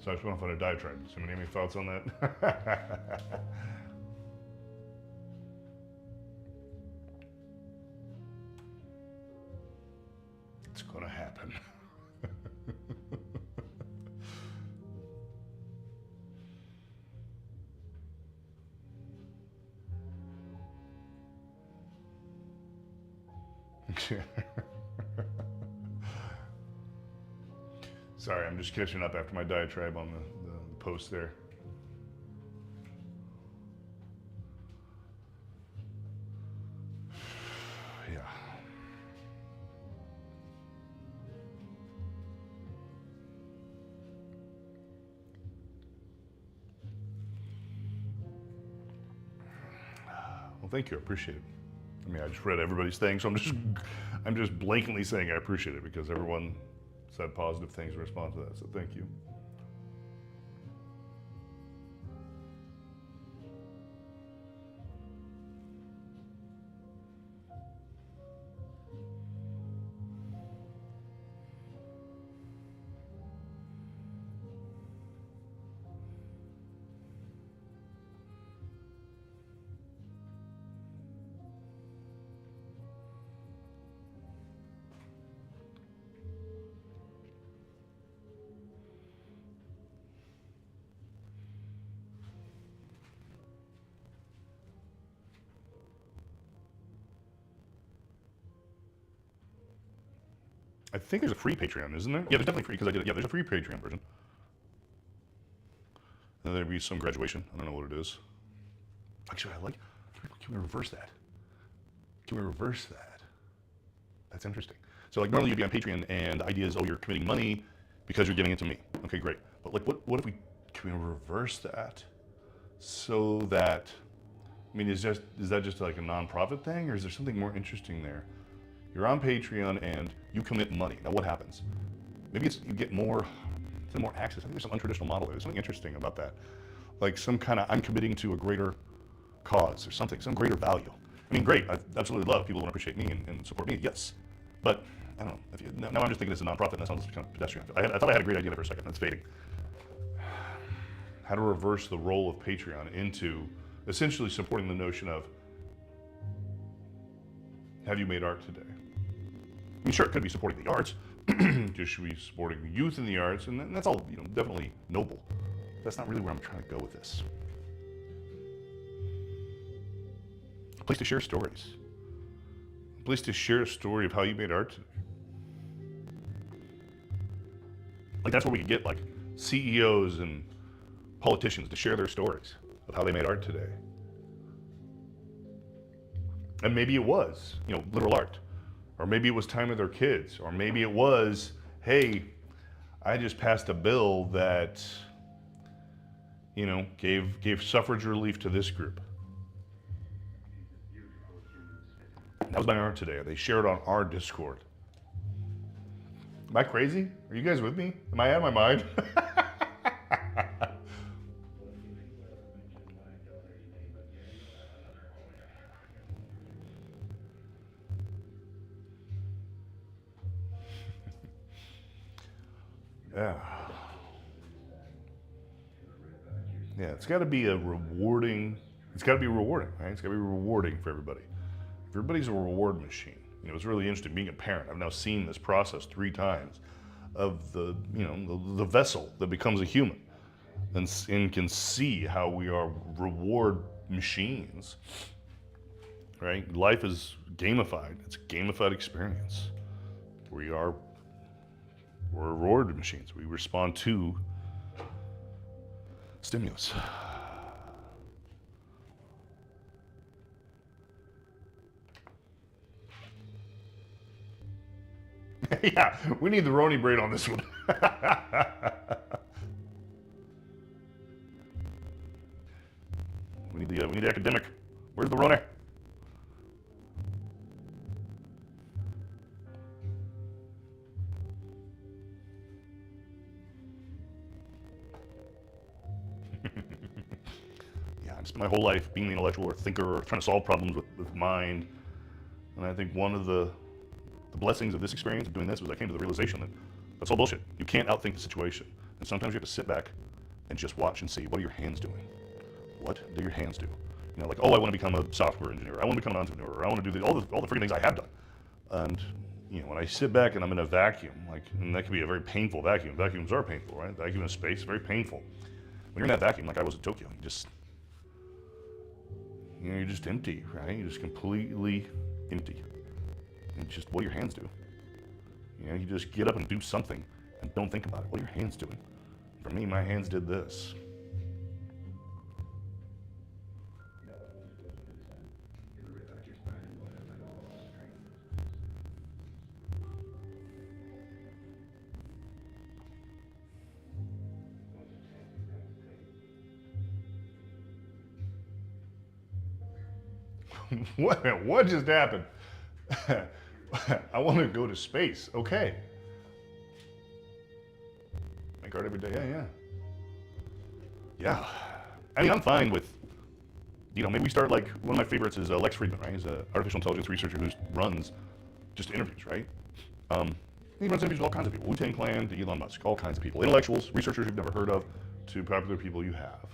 So I just want to find a diatribe. Does anybody have any thoughts on that? It's gonna happen. Sorry, I'm just catching up after my diatribe on the post there. Yeah. Well, thank you. I appreciate it. I mean, I just read everybody's thing, so I'm just blatantly saying I appreciate it because everyone said positive things in response to that. So thank you. I think there's a free Patreon, isn't there? Yeah, there's definitely free, because I did it. Yeah, there's a free Patreon version. And there'd be some graduation. I don't know what it is. Actually, can we reverse that? Can we reverse that? That's interesting. So like normally you'd be on Patreon and the idea is, oh, you're committing money because you're giving it to me. Okay, great. But like what if can we reverse that so that, I mean, is that just like a nonprofit thing, or is there something more interesting there? You're on Patreon and you commit money. Now what happens? Maybe it's you get more access. I think there's some untraditional model there. There's something interesting about that. Like some kind of, I'm committing to a greater cause or something, some greater value. I mean, great, I absolutely love people who appreciate me and support me, yes. But, I don't know, if you, now I'm just thinking it's a nonprofit and that sounds kind of pedestrian. I thought I had a great idea there for a second, that's fading. How to reverse the role of Patreon into essentially supporting the notion of, have you made art today? I mean, sure, it could be supporting the arts, just should be supporting the youth in the arts, and that's all, definitely noble. That's not really where I'm trying to go with this. A place to share stories. A place to share a story of how you made art today. Like that's where we could get like CEOs and politicians to share their stories of how they made art today. And maybe it was, literal art. Or maybe it was time with their kids. Or maybe it was, hey, I just passed a bill that, gave suffrage relief to this group. That was my art today. They shared on our Discord. Am I crazy? Are you guys with me? Am I out of my mind? Yeah, it's got to be a rewarding, right? It's got to be rewarding for everybody. Everybody's a reward machine. It's really interesting being a parent. I've now seen this process 3 times of the vessel that becomes a human and can see how we are reward machines, right? Life is gamified. It's a gamified experience. We're reward machines. We respond to stimulus. Yeah, we need the Roni brain on this one. we need the academic. Where's the Roni? Yeah, I spent my whole life being the intellectual or thinker or trying to solve problems with mind. And I think one of the blessings of this experience of doing this was I came to the realization that that's all bullshit. You can't outthink the situation. And sometimes you have to sit back and just watch and see, what are your hands doing? What do your hands do? Like, oh, I want to become a software engineer. I want to become an entrepreneur. I want to do all the freaking things I have done. And, when I sit back and I'm in a vacuum, and that can be a very painful vacuum. Vacuums are painful, right? Vacuum in space, very painful. When you're in that vacuum, like I was in Tokyo, you're just empty, right? You're just completely empty. And just what your hands do. You just get up and do something and don't think about it. What are your hands doing? For me, my hands did this. What just happened? I want to go to space. Okay. Make art every day. Yeah. I mean, I'm fine with, maybe we start like, one of my favorites is Lex Friedman, right? He's an artificial intelligence researcher who runs just interviews, right? He runs interviews with all kinds of people. Wu-Tang Clan to Elon Musk, all kinds of people. Intellectuals, researchers you've never heard of, to popular people you have.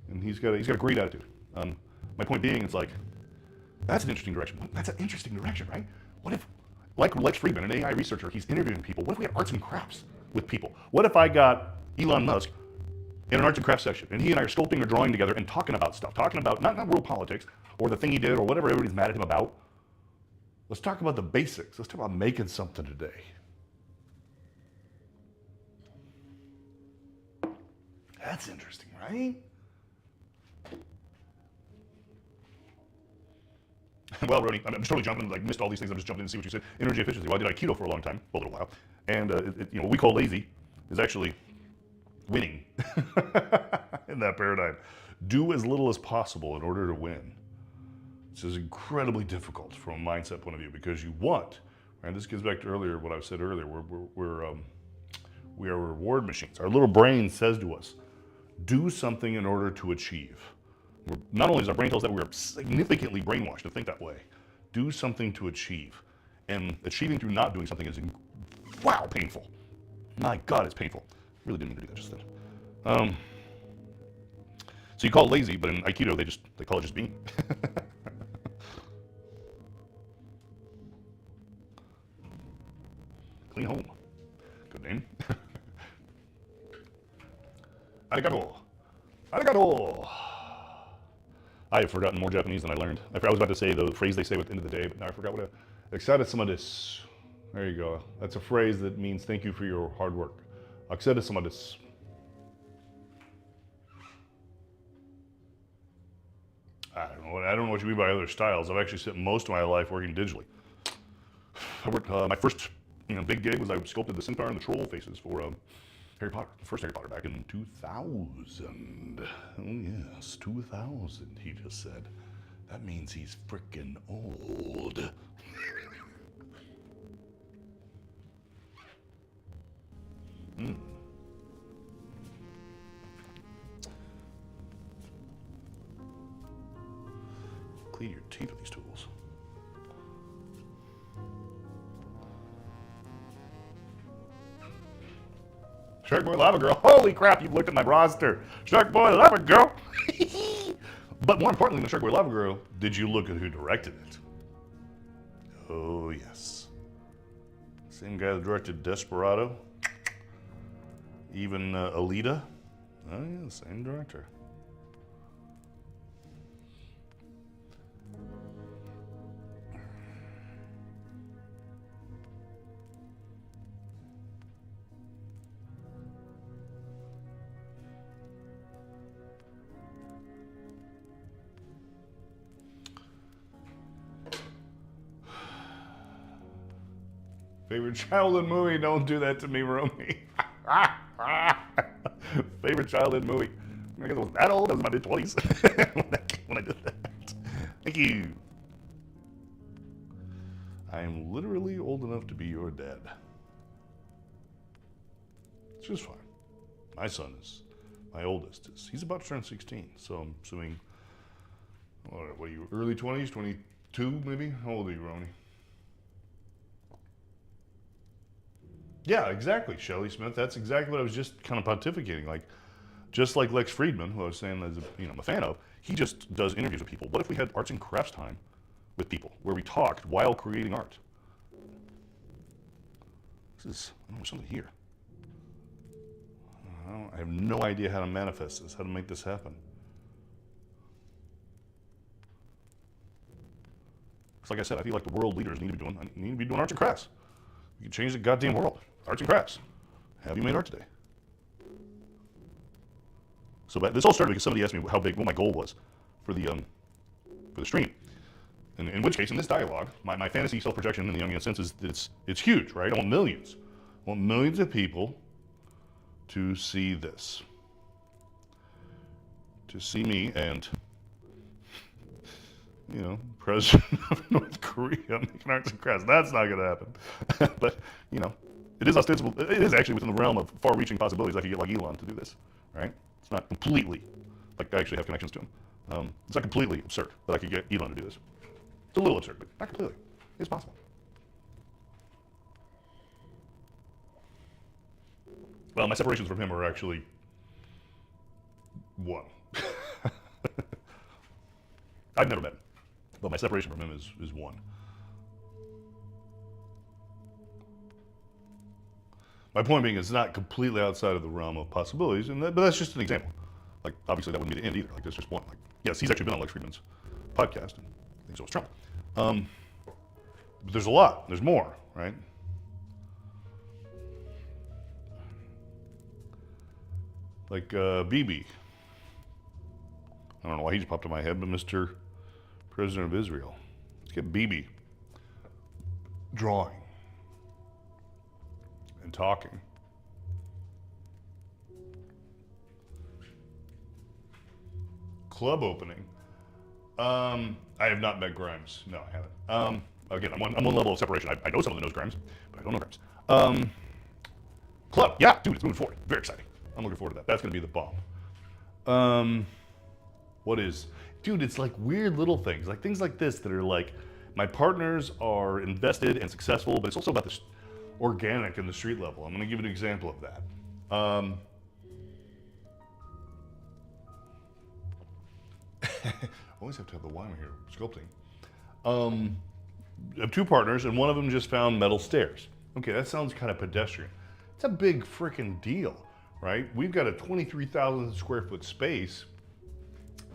And he's got a great attitude. My point being, it's like, that's an interesting direction. That's an interesting direction, right? What if, like Lex Friedman, an AI researcher, he's interviewing people. What if we had arts and crafts with people? What if I got Elon Musk in an arts and crafts section, and he and I are sculpting or drawing together and talking about stuff, talking about not world politics or the thing he did or whatever everybody's mad at him about. Let's talk about the basics. Let's talk about making something today. That's interesting, right? Well, Roni, I'm just totally jumping, missed all these things. I'm just jumping in to see what you said. Energy efficiency. Well, I did Aikido for a long time, a little while. And, what we call lazy is actually winning in that paradigm. Do as little as possible in order to win. This is incredibly difficult from a mindset point of view because you want, And this gets back to earlier, what I said earlier. We are reward machines. Our little brain says to us, do something in order to achieve. Not only does our brain tell us that, we're significantly brainwashed to think that way. Do something to achieve. And achieving through not doing something is, wow, painful. My God, it's painful. I really didn't mean to do that just then. So you call it lazy, but in Aikido, they call it just being. Clean home. Good name. Arigato. Arigato. I have forgotten more Japanese than I learned. I was about to say the phrase they say at the end of the day, but now I forgot what Aksaru-sama desu. There you go. That's a phrase that means thank you for your hard work. Aksaru-sama desu. I don't know what you mean by other styles. I've actually spent most of my life working digitally. I worked, my first big gig was I sculpted the centaur and the troll faces for Harry Potter, the first Harry Potter, back in 2000. Oh yes, 2000, he just said. That means he's frickin' old. Clean your teeth with these tools. Shark Boy Lava Girl. Holy crap, you've looked at my roster. Shark Boy Lava Girl. But more importantly than Shark Boy Lava Girl, did you look at who directed it? Oh, yes. Same guy that directed Desperado. Even Alita. Oh, yeah, same director. Favorite childhood movie? Don't do that to me, Romy. Favorite childhood movie? I guess I was that old. I was in my mid-20s when I did that. Thank you. I am literally old enough to be your dad. It's just fine. My son is, my oldest is, he's about to turn 16. So I'm assuming, what are you, early 20s, 22 maybe? How old are you, Ronnie? Yeah, exactly, Shelley Smith. That's exactly what I was just kind of pontificating. Like, just like Lex Friedman, who I was saying I'm a fan of, he just does interviews with people. What if we had arts and crafts time with people where we talked while creating art? There's something here. I have no idea how to manifest this, how to make this happen. It's like I said, I feel like the world leaders need to be doing arts and crafts. We can change the goddamn world. Arts and crafts. Have you made art today? So this all started because somebody asked me what my goal was for the stream. And in which case, in this dialogue, my fantasy self-projection in the Jungian sense is that it's huge, right? I want millions. I want millions of people to see this. To see me and, President of North Korea making arts and crafts. That's not going to happen. But, it is ostensible. It is actually within the realm of far-reaching possibilities. I could get like Elon to do this, right? It's not completely, like I actually have connections to him. It's not completely absurd that I could get Elon to do this. It's a little absurd, but not completely. It's possible. Well, my separations from him are actually one. I've never met him, but my separation from him is one. My point being, it's not completely outside of the realm of possibilities, but that's just an example. Like, obviously, that wouldn't be the end either. Like, that's just one. Like, yes, he's actually been on Lex Friedman's podcast, and I think so was Trump. But there's a lot. There's more, right? Like Bibi. I don't know why he just popped in my head, but Mr. President of Israel. Let's get Bibi drawing and talking. Club opening. I have not met Grimes. No, I haven't. Again, I'm one level of separation. I know some of the nose grinds, but I don't know grinds. Club, yeah, dude, it's moving forward. Very exciting. I'm looking forward to that. That's gonna be the bomb. What is, dude? It's like weird little things, like things like this that are like, my partners are invested and successful, but it's also about this organic in the street level. I'm gonna give you an example of that. Always have to have the wine here, sculpting. I have two partners, and one of them just found metal stairs. Okay, that sounds kind of pedestrian. It's a big freaking deal, right? We've got a 23,000 square foot space,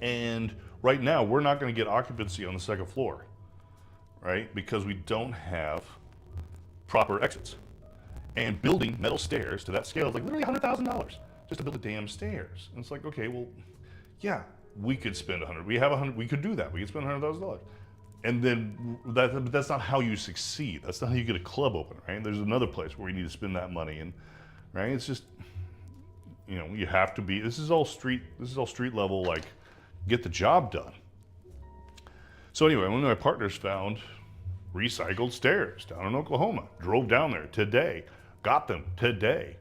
and right now we're not going to get occupancy on the second floor, right? Because we don't have proper exits. And building metal stairs to that scale is like literally $100,000 just to build the damn stairs. And it's like, okay, well, yeah, we could spend 100. We have 100. We could do that. We could spend $100,000. And then that's not how you succeed. That's not how you get a club open, right? There's another place where you need to spend that money, and right, it's just, you know, you have to be. This is all street level. Like, get the job done. So anyway, one of my partners found recycled stairs down in Oklahoma. Drove down there today. Got them today.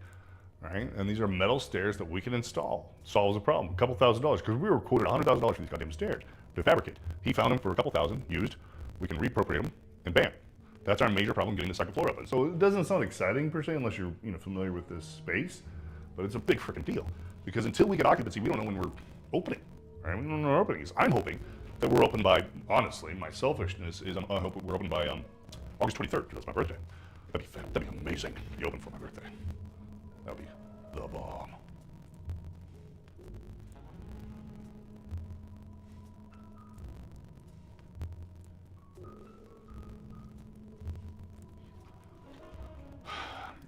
Right? And these are metal stairs that we can install. Solves the problem. A couple $1,000s, because we were quoted $100,000 for these goddamn stairs to fabricate. He found them for a couple thousand used. We can reappropriate them, and bam. That's our major problem, getting the second floor open. So it doesn't sound exciting per se, unless you're familiar with this space, but it's a big freaking deal. Because until we get occupancy, we don't know when we're opening. Right? We don't know our openings. I'm hoping that we're open by, honestly, my selfishness is I hope we're open by August 23rd, because that's my birthday. That'd be amazing to be open for my birthday. That'd be the bomb.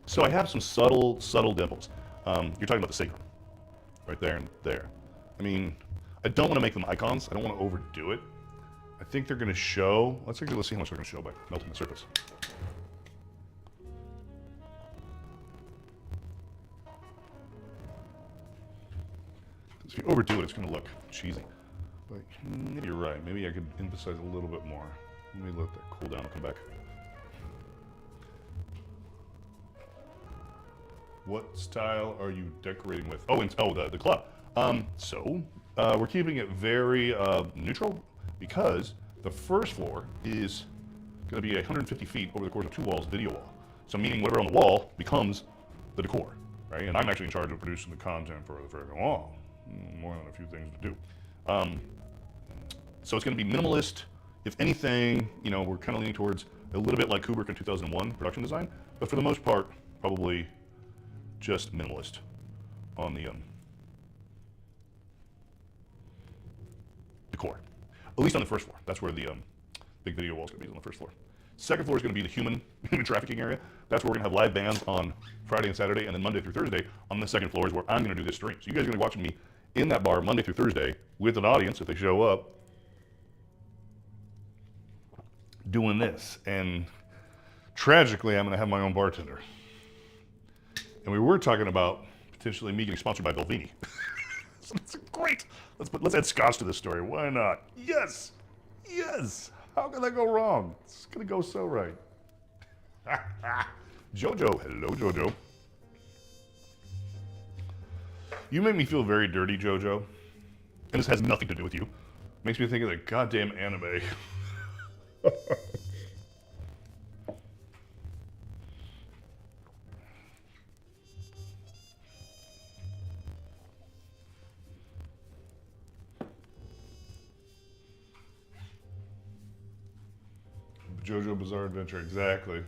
So I have some subtle dimples. You're talking about the sacrum, right there and there. I mean, I don't want to make them icons. I don't want to overdo it. I think they're going to show. Let's see how much they're going to show by melting the surface. If you overdo it, it's going to look cheesy. But maybe you're right. Maybe I could emphasize a little bit more. Let me let that cool down and come back. What style are you decorating with? The club. We're keeping it very neutral, because the first floor is going to be 150 feet over the course of 2 walls, video wall. So meaning whatever on the wall becomes the decor, right? And I'm actually in charge of producing the content for the wall. More than a few things to do. So it's going to be minimalist. If anything, we're kind of leaning towards a little bit like Kubrick in 2001 production design, but for the most part, probably just minimalist on the decor. At least on the first floor. That's where the big video wall is going to be, on the first floor. Second floor is going to be the human trafficking area. That's where we're going to have live bands on Friday and Saturday, and then Monday through Thursday on the second floor is where I'm going to do this stream. So you guys are going to be watching me in that bar Monday through Thursday with an audience if they show up doing this. And tragically, I'm going to have my own bartender. And we were talking about potentially me getting sponsored by Belvini. So that's great. Let's add scotch to this story. Why not? Yes. How can that go wrong? It's going to go so right. Jojo. Hello, Jojo. You make me feel very dirty, Jojo. And this has nothing to do with you. Makes me think of the goddamn anime. JoJo Bizarre Adventure, exactly.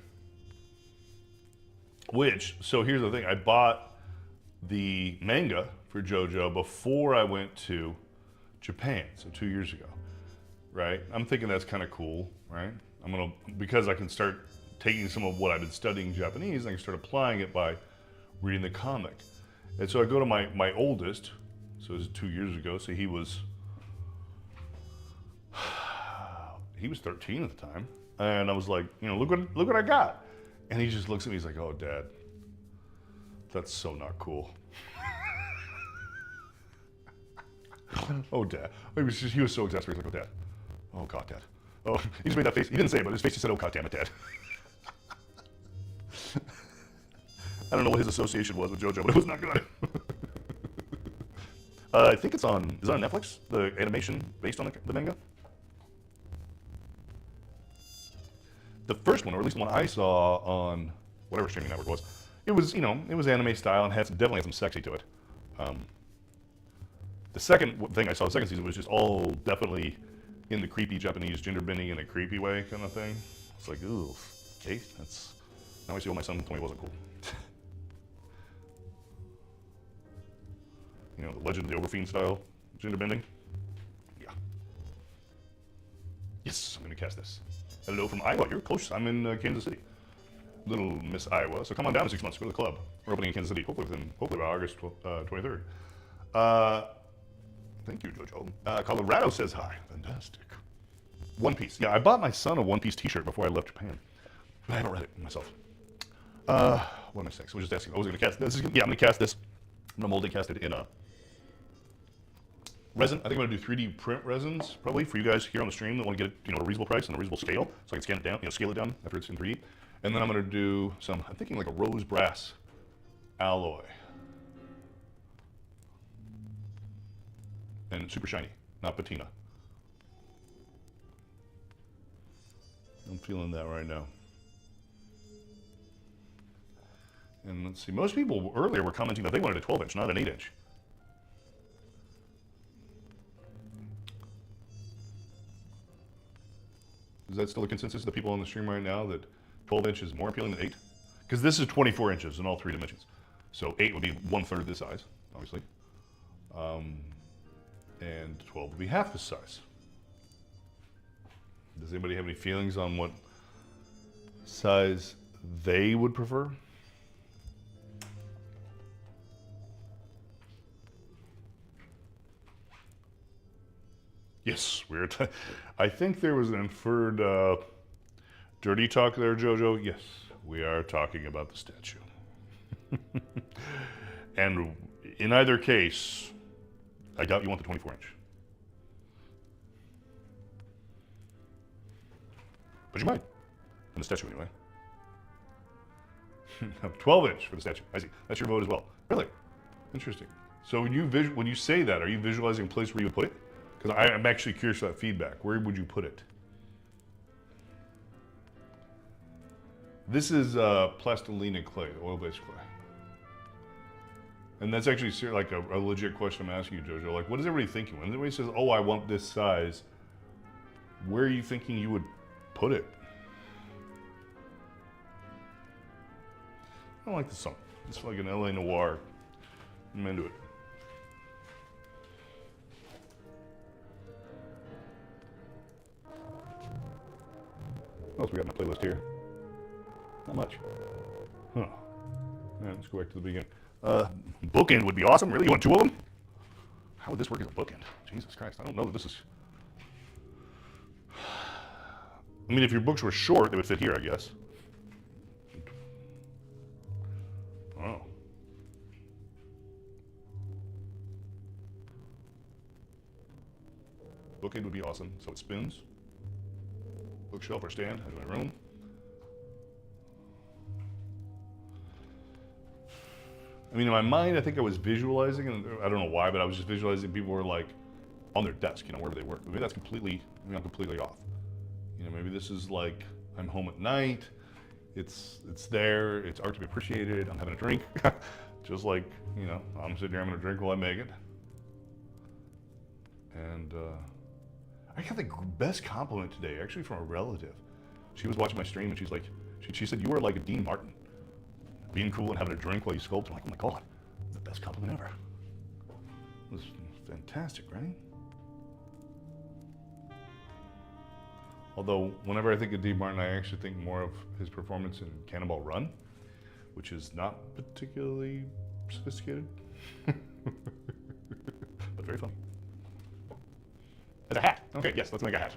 So here's the thing. I bought the manga for JoJo before I went to Japan, so 2 years ago, right? I'm thinking that's kind of cool, right? Because I can start taking some of what I've been studying Japanese, and I can start applying it by reading the comic. And so I go to my oldest, so it was 2 years ago, so he was 13 at the time. And I was like, look what I got. And he just looks at me, he's like, oh, Dad, that's so not cool. Oh, Dad. He was so exasperated. He's like, oh, Dad. Oh, God, Dad. Oh, he just made that face. He didn't say it, but his face just said, "Oh, God damn it, Dad." I don't know what his association was with JoJo, but it was not good. I think it's on, is it on Netflix? The animation based on the manga? The first one, or at least the one I saw on whatever streaming network it was, it was, you know, it was anime style and definitely had some sexy to it. The second thing I saw, the second season, was just all definitely in the creepy Japanese gender bending in a creepy way kind of thing. It's like, ooh, okay, that's, now I see why my son told me it wasn't cool. You know, the Legend of the Overfiend style gender bending. Yeah. Yes, I'm gonna cast this. Hello from Iowa, you're close, I'm in Kansas City. Little Miss Iowa, so come on down in 6 months, go to the club. We're opening in Kansas City, hopefully by August 23rd. Thank you, JoJo. Colorado says hi, fantastic. One Piece, yeah, I bought my son a One Piece t-shirt before I left Japan. I haven't read it myself. What am I saying? So we're just asking, I was gonna cast this, yeah, I'm gonna cast this. I'm gonna multicast it in a resin. I think I'm gonna do 3D print resins, probably, for you guys here on the stream that want to get it, you know, at a reasonable price and a reasonable scale, so I can scan it down, you know, scale it down after it's in 3D. And then I'm gonna do some, I'm thinking like a rose brass alloy. And super shiny, not patina. I'm feeling that right now. And let's see, most people earlier were commenting that they wanted a 12-inch, not an 8-inch. Is that still a consensus of the people on the stream right now that 12-inch is more appealing than 8? Because this is 24 inches in all 3 dimensions. So 8 would be 1/3 this size, obviously. And 12 would be half this size. Does anybody have any feelings on what size they would prefer? Yes, I think there was an inferred dirty talk there, JoJo. Yes, we are talking about the statue. And in either case, I doubt you want the 24-inch. But you might. In the statue, anyway. 12-inch for the statue. I see. That's your vote as well. Really? Interesting. So when you say that, are you visualizing a place where you would put it? Because I'm actually curious for that feedback. Where would you put it? This is plastilina clay, oil-based clay. And that's actually like a legit question I'm asking you, JoJo. Like, what is everybody thinking? When everybody says, oh, I want this size, where are you thinking you would put it? I don't like this song. It's like an LA Noir. I'm into it. What else we got in the playlist here? Not much. Huh. Alright, let's go back to the beginning. Bookend would be awesome. Really? You want 2 of them? How would this work as a bookend? Jesus Christ, I don't know that this is... I mean, if your books were short, they would fit here, I guess. Oh. Bookend would be awesome. So it spins. Bookshelf or stand, has my room. I mean, in my mind, I think I was visualizing, and I don't know why, but I was just visualizing people were like on their desk, you know, wherever they work. Maybe that's completely, maybe I'm completely off. You know, maybe this is like, I'm home at night, it's there, it's art to be appreciated, I'm having a drink. Just like, you know, I'm sitting here having a drink while I make it. And I got the best compliment today, actually from a relative. She was watching my stream and she's like, she said, you are like a Dean Martin. Being cool and having a drink while you sculpt. I'm like, oh my God, the best compliment ever. It was fantastic, right? Although, whenever I think of Dean Martin, I actually think more of his performance in Cannonball Run, which is not particularly sophisticated, but very funny. It's a hat. Okay, yes, let's make a hat.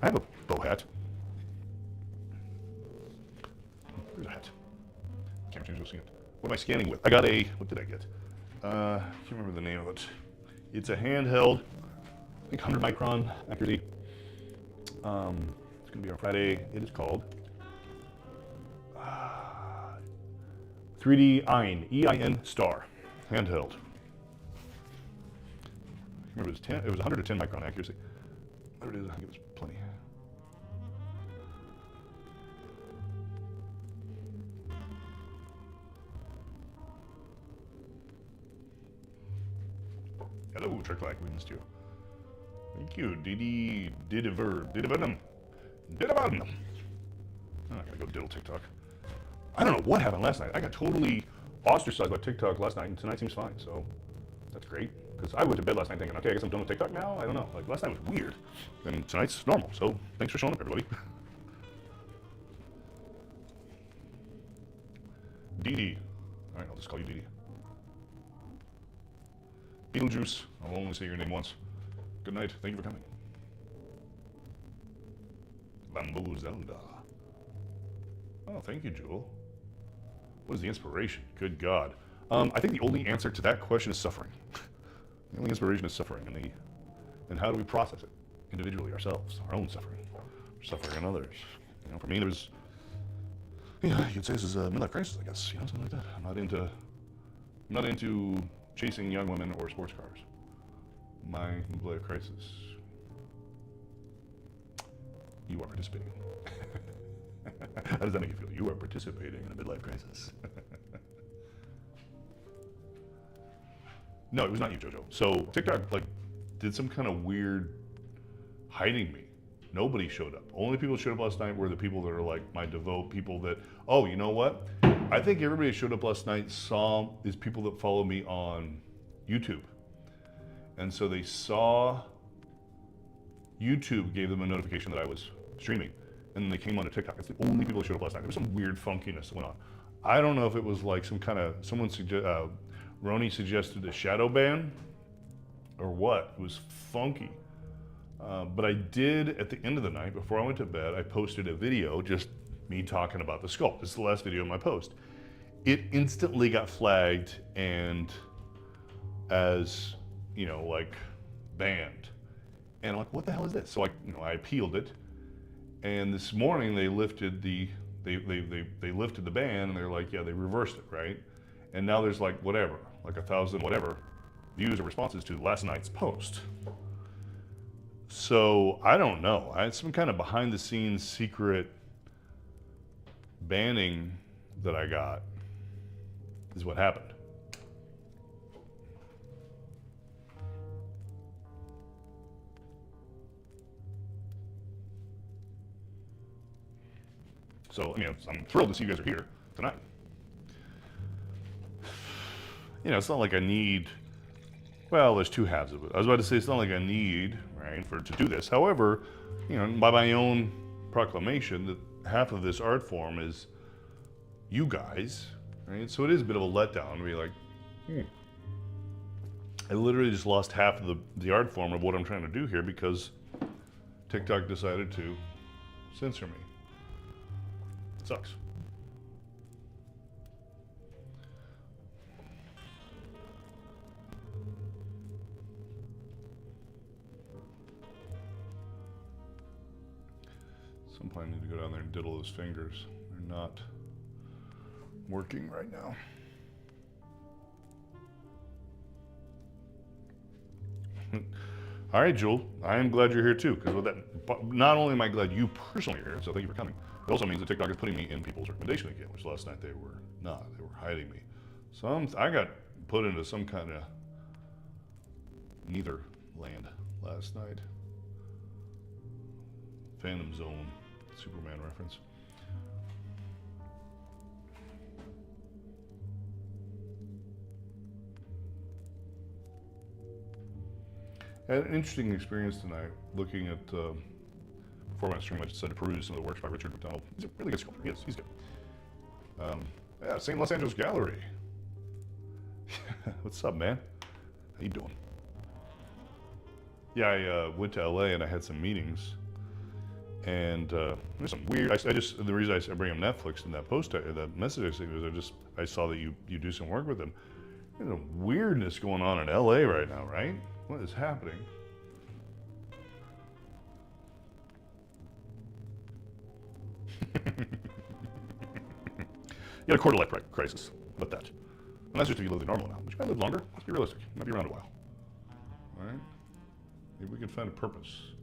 I have a bow hat. Where's a hat? Can't change, you'll see it. What am I scanning with? I got a, what did I get? I can't remember the name of it. It's a handheld, I think 100 micron accuracy It's gonna be on Friday. It is called 3D Ein, E-I-N star, handheld. Remember, it was 10. It was 110 micron accuracy. There it is. I think it was plenty. Hello, Trick-like, we missed you. Thank you, Didiverum. Oh, I gotta go diddle TikTok. I don't know what happened last night. I got totally ostracized by TikTok last night, and tonight seems fine, so that's great. Because I went to bed last night thinking, okay, I guess I'm done with TikTok now. I don't know. Like, last night was weird. And tonight's normal, so thanks for showing up, everybody. Dee. All right, I'll just call you Dee. Beetlejuice. I'll only say your name once. Good night. Thank you for coming. Bamboo Zelda. Oh, thank you, Jewel. What is the inspiration? Good God. I think the only answer to that question is suffering. The only inspiration is suffering, and how do we process it individually ourselves, our own suffering, suffering in others. You know, for me, there was, you could say this is a midlife crisis, I guess. Something like that. I'm not into chasing young women or sports cars. My midlife crisis. You are participating. How does that make you feel? You are participating in a midlife crisis. No, it was not you, JoJo. So TikTok did some kind of weird hiding me. Nobody showed up. Only people that showed up last night were the people that are like my devout people that, oh, you know what? I think everybody that showed up last night is people that follow me on YouTube. And so they saw YouTube gave them a notification that I was streaming. And then they came onto TikTok. It's the only people that showed up last night. There was some weird funkiness that went on. I don't know if it was like some kind of, Roni suggested a shadow ban or what. It was funky. But I did, at the end of the night, before I went to bed, I posted a video, just me talking about the sculpt. This is the last video of my post. It instantly got flagged and as, banned. And I'm like, what the hell is this? So I appealed it. And this morning they lifted they lifted the ban, and they're like, yeah, they reversed it, right? And now there's like 1,000 whatever views or responses to last night's post. So I don't know. I had some kind of behind the scenes secret banning that I got is what happened. So, I'm thrilled to see you guys are here tonight. It's not like I need, well, there's two halves of it. I was about to say it's not like I need, right, to do this. However, by my own proclamation, that half of this art form is you guys, right? So it is a bit of a letdown to be like, I literally just lost half of the art form of what I'm trying to do here because TikTok decided to censor me. It sucks. Some point I need to go down there and diddle those fingers. They're not working right now. All right, Jewel, I am glad you're here too, because with that, not only am I glad you personally are here, so thank you for coming, it also means that TikTok is putting me in people's recommendation again, which last night they were not. They were hiding me. So I got put into some kind of neither land last night. Phantom Zone, Superman reference. I had an interesting experience tonight looking at, before my stream I just decided to peruse some of the works by Richard McDonald. He's a really good sculptor, he's good. Yeah, St. Los Angeles Gallery. What's up, man? How you doing? Yeah, I went to LA and I had some meetings. And there's some weird, the reason I bring up Netflix in that post, that message I sent was I saw that you do some work with them. There's a weirdness going on in LA right now, right? What is happening? You got a quarter life crisis. About that. And that's just if you live the normal now. But you might live longer. Let's be realistic. You might be around a while. All right? Maybe we can find a purpose.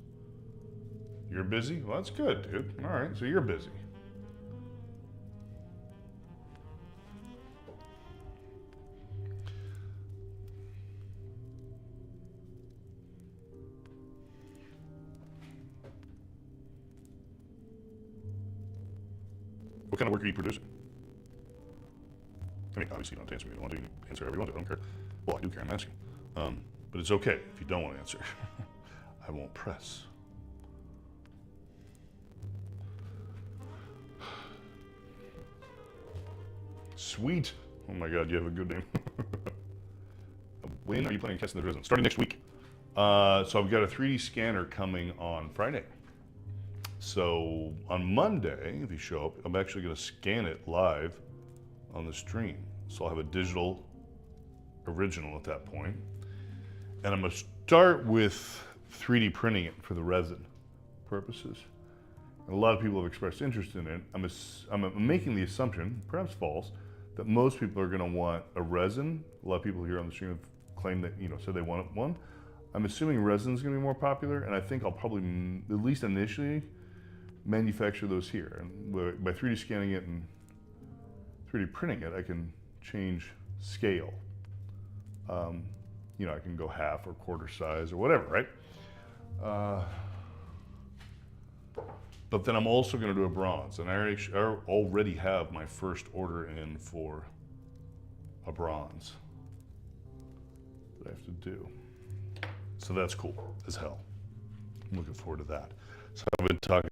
You're busy? Well, that's good, dude. All right, so you're busy. What kind of work are you producing? I mean, obviously you don't have to answer me. You don't want to answer whatever you want to. I don't care. Well, I do care. I'm asking. But it's okay if you don't want to answer. I won't press. Sweet. Oh my God, you have a good name. When are you planning Casting the Risen? Starting next week. So I've got a 3D scanner coming on Friday. So on Monday, if you show up, I'm actually going to scan it live on the stream. So I'll have a digital original at that point. And I'm going to start with 3D printing it for the resin purposes. And a lot of people have expressed interest in it. I'm making the assumption, perhaps false, that most people are going to want a resin. A lot of people here on the stream have claimed that, said they want one. I'm assuming resin is going to be more popular, and I think I'll probably, at least initially, manufacture those here. And by 3D scanning it and 3D printing it, I can change scale. I can go half or quarter size or whatever, right? But then I'm also going to do a bronze, and I already have my first order in for a bronze that I have to do. So that's cool as hell. I'm looking forward to that. So I've been talking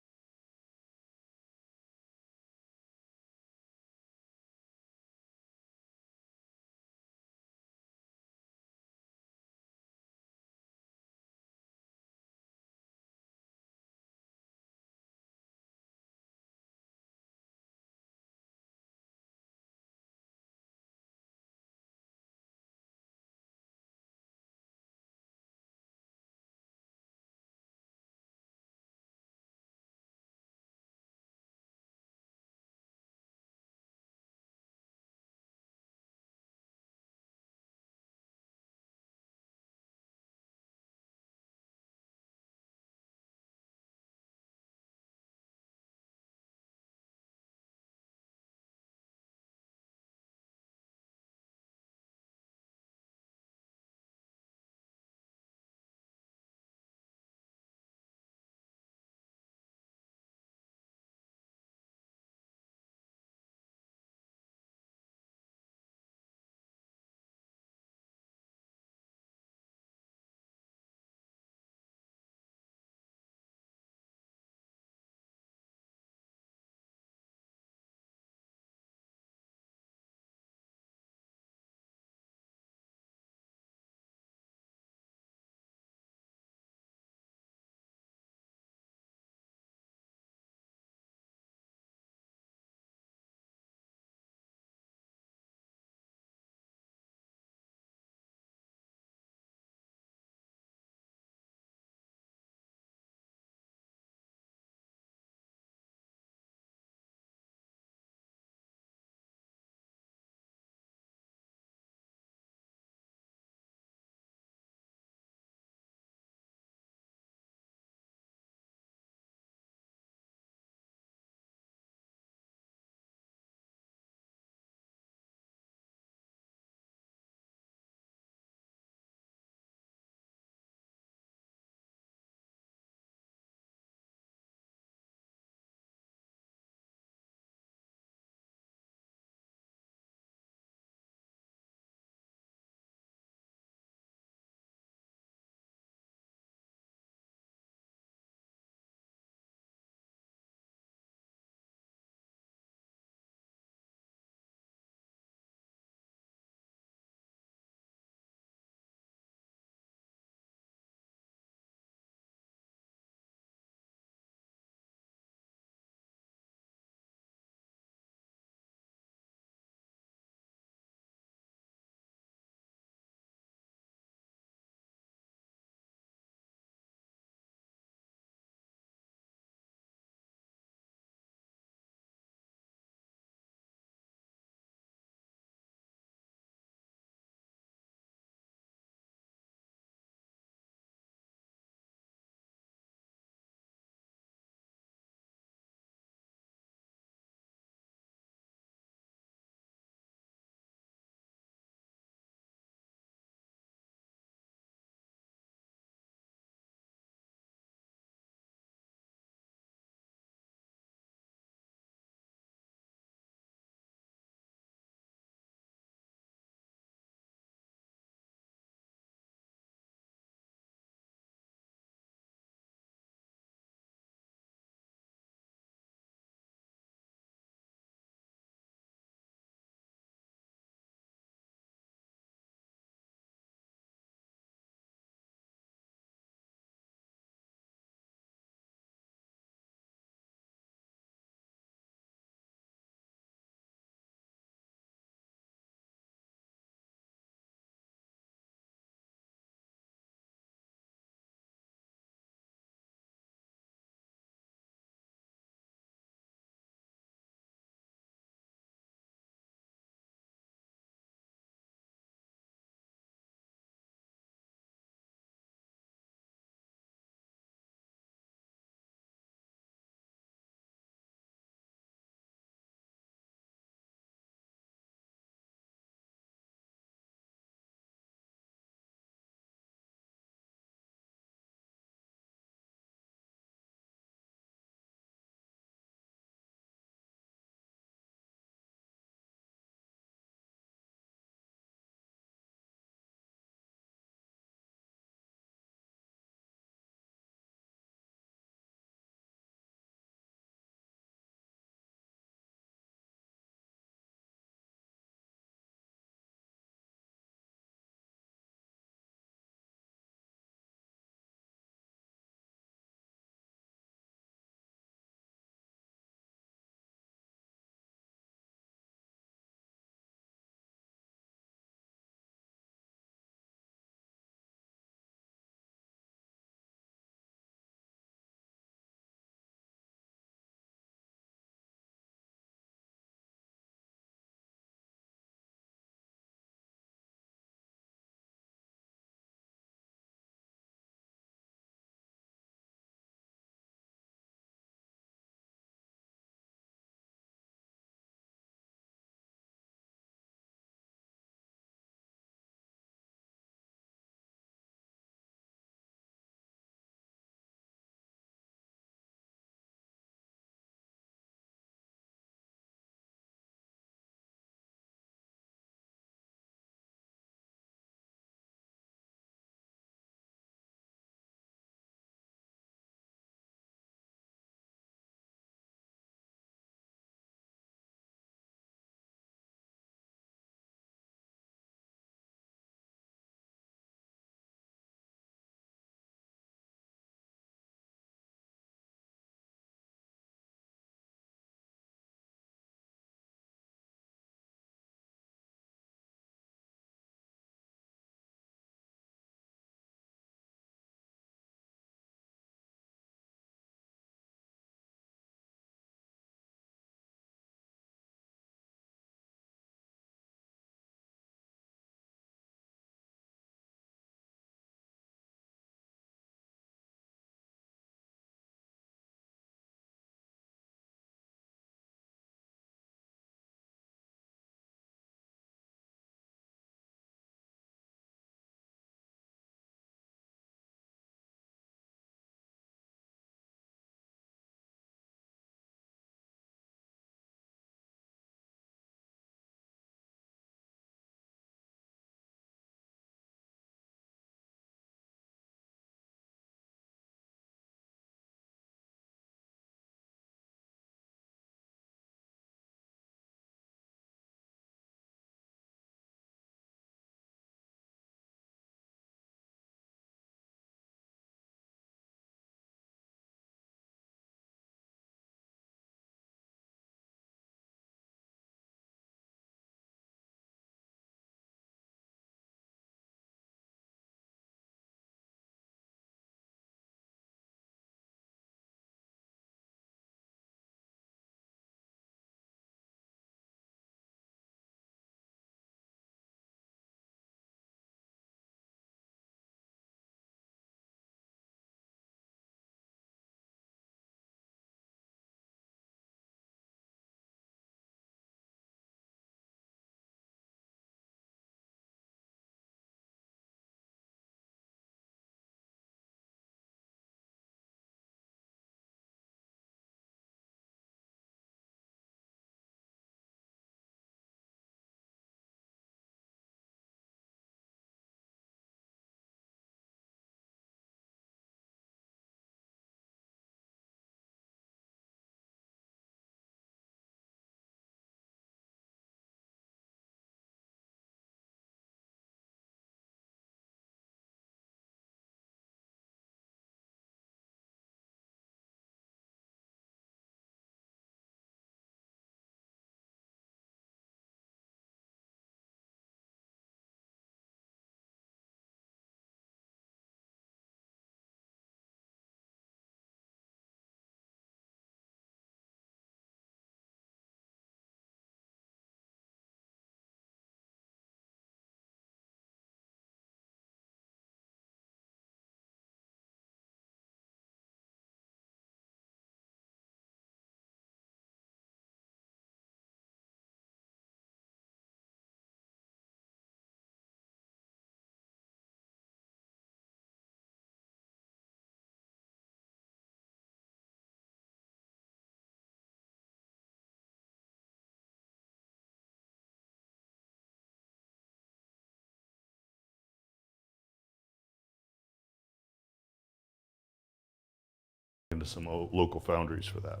talking to some local foundries for that.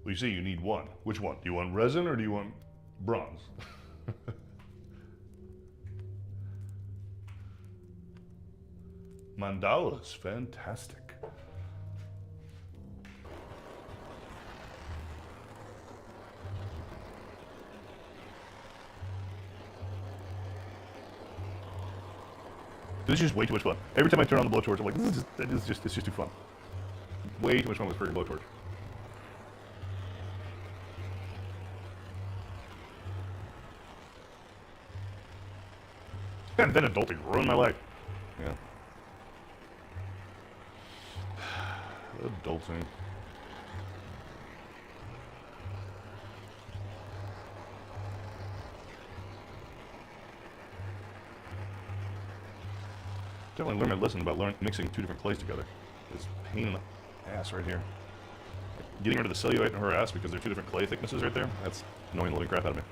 Well, you see, you need one. Which one? Do you want resin or do you want bronze? Mandalas, fantastic. This is just way too much fun. Every time I turn on the blowtorch, I'm like, it's just too fun. Way too much fun with freaking blowtorch. And then adulting ruined my life. Yeah. Adulting. Definitely learned my lesson about mixing two different clays together. It's a pain in the ass right here. Getting rid of the cellulite and her ass because they're two different clay thicknesses right there, that's annoying the living crap out of me.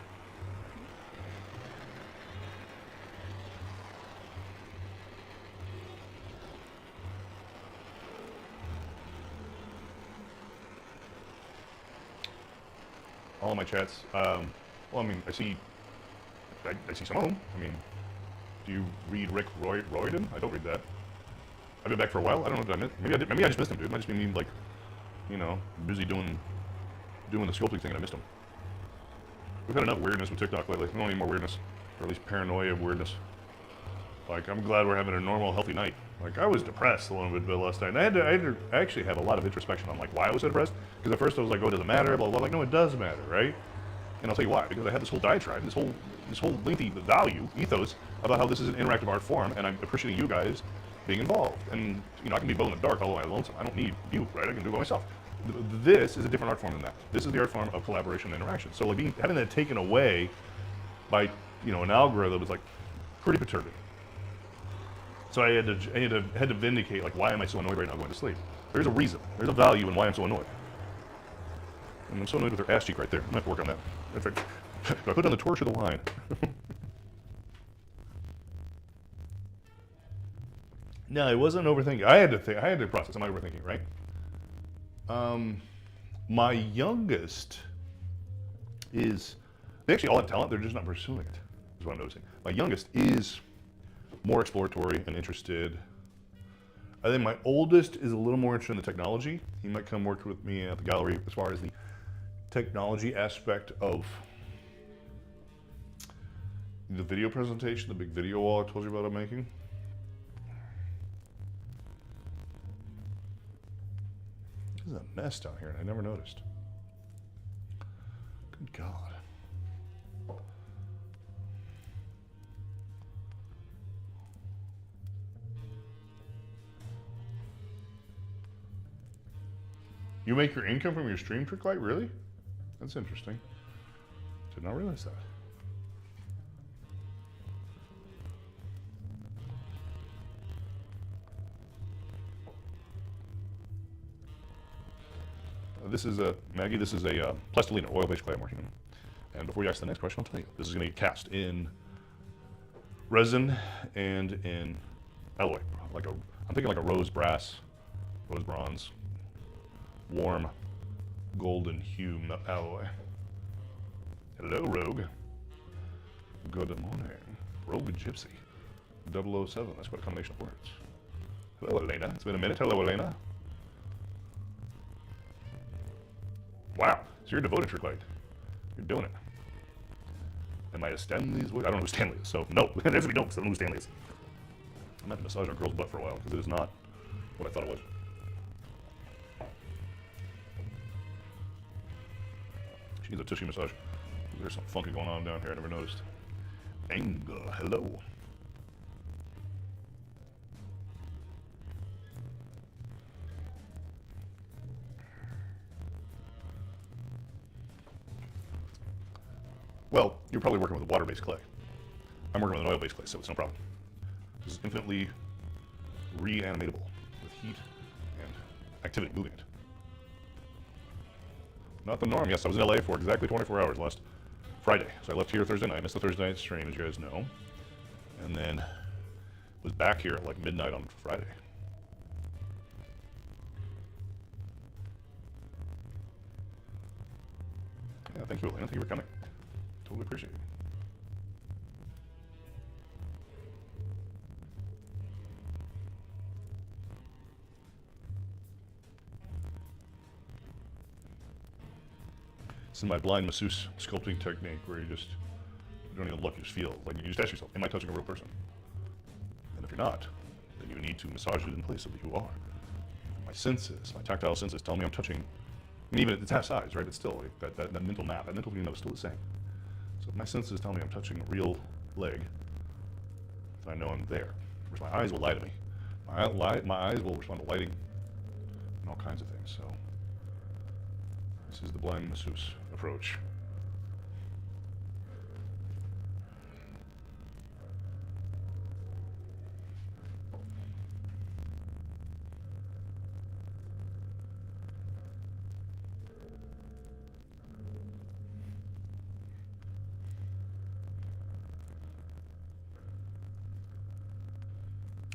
All of my chats, well, I mean, I see some of them. I mean, do you read Rick Royden? I don't read that. I've been back for a while. I don't know if I missed. Maybe I did. Maybe I just missed him, dude. Might just be me, like, you know, busy doing the sculpting thing, and I missed him. We've had enough weirdness with TikTok lately. We don't need more weirdness, or at least paranoia of weirdness. Like, I'm glad we're having a normal, healthy night. Like, I was depressed a little bit last night. And I actually have a lot of introspection on, like, why I was so depressed. Because at first I was like, oh, it doesn't matter, blah, blah, blah. Like, no, it does matter, right? And I'll tell you why. Because I had this whole diatribe, this whole lengthy value, ethos, about how this is an interactive art form, and I'm appreciating you guys being involved. And, you know, I can be Beau in the dark all the way lonesome. I don't need you, right? I can do it by myself. This is a different art form than that. This is the art form of collaboration and interaction. So, like, having that taken away by, you know, an algorithm was, like, pretty perturbing. So I had to vindicate, like, why am I so annoyed right now going to sleep? There's a reason. There's a value in why I'm so annoyed. And I'm so annoyed with her ass cheek right there. I'm gonna have to work on that. In fact, do I put on the torch or the wine? No, it wasn't overthinking. I had to process. I'm not overthinking, right? My youngest is, they actually all have talent, they're just not pursuing it, is what I'm noticing. My youngest is more exploratory and interested. I think my oldest is a little more interested in the technology. He might come work with me at the gallery as far as the technology aspect of the video presentation, the big video wall I told you about I'm making. There's a nest down here and I never noticed. Good God. You make your income from your stream trick light? Really? That's interesting. Did not realize that. This is a, Maggie, this is a plastilina, oil-based clay I'm working on. And before you ask the next question, I'll tell you. This is going to get cast in resin and in alloy. I'm thinking like a rose brass, rose bronze, warm golden hue alloy. Hello, Rogue. Good morning. Rogue Gypsy. 007. That's quite a combination of words. Hello, Elena. It's been a minute. Hello, Elena. Wow. So you're a devoted trick light. You're doing it. Am I a Stanley's voice? I don't know who Stanley is, so no. That's what we don't, because I don't know who Stanley is. I'm going to massage a girl's butt for a while, because it is not what I thought it was. She needs a tissue massage. There's something funky going on down here I never noticed. Angle, hello. Well, you're probably working with a water-based clay. I'm working with an oil-based clay, so it's no problem. This is infinitely reanimatable with heat and activity moving it. Not the norm. Yes, I was in LA for exactly 24 hours last Friday. So I left here Thursday night. I missed the Thursday night stream, as you guys know. And then was back here at like midnight on Friday. Yeah, thank you, Elena. Thank you for coming. Totally appreciate it. This is my blind masseuse sculpting technique where you don't even look, you just feel. Like you just ask yourself, am I touching a real person? And if you're not, then you need to massage it in place of who you are. My senses, my tactile senses tell me I'm touching, and even if it's half size, right? It's still like that mental map, that mental view is still the same. So if my senses tell me I'm touching a real leg, then I know I'm there. Which my eyes will lie to me. My eyes will respond to lighting and all kinds of things. So this is the blind masseuse approach.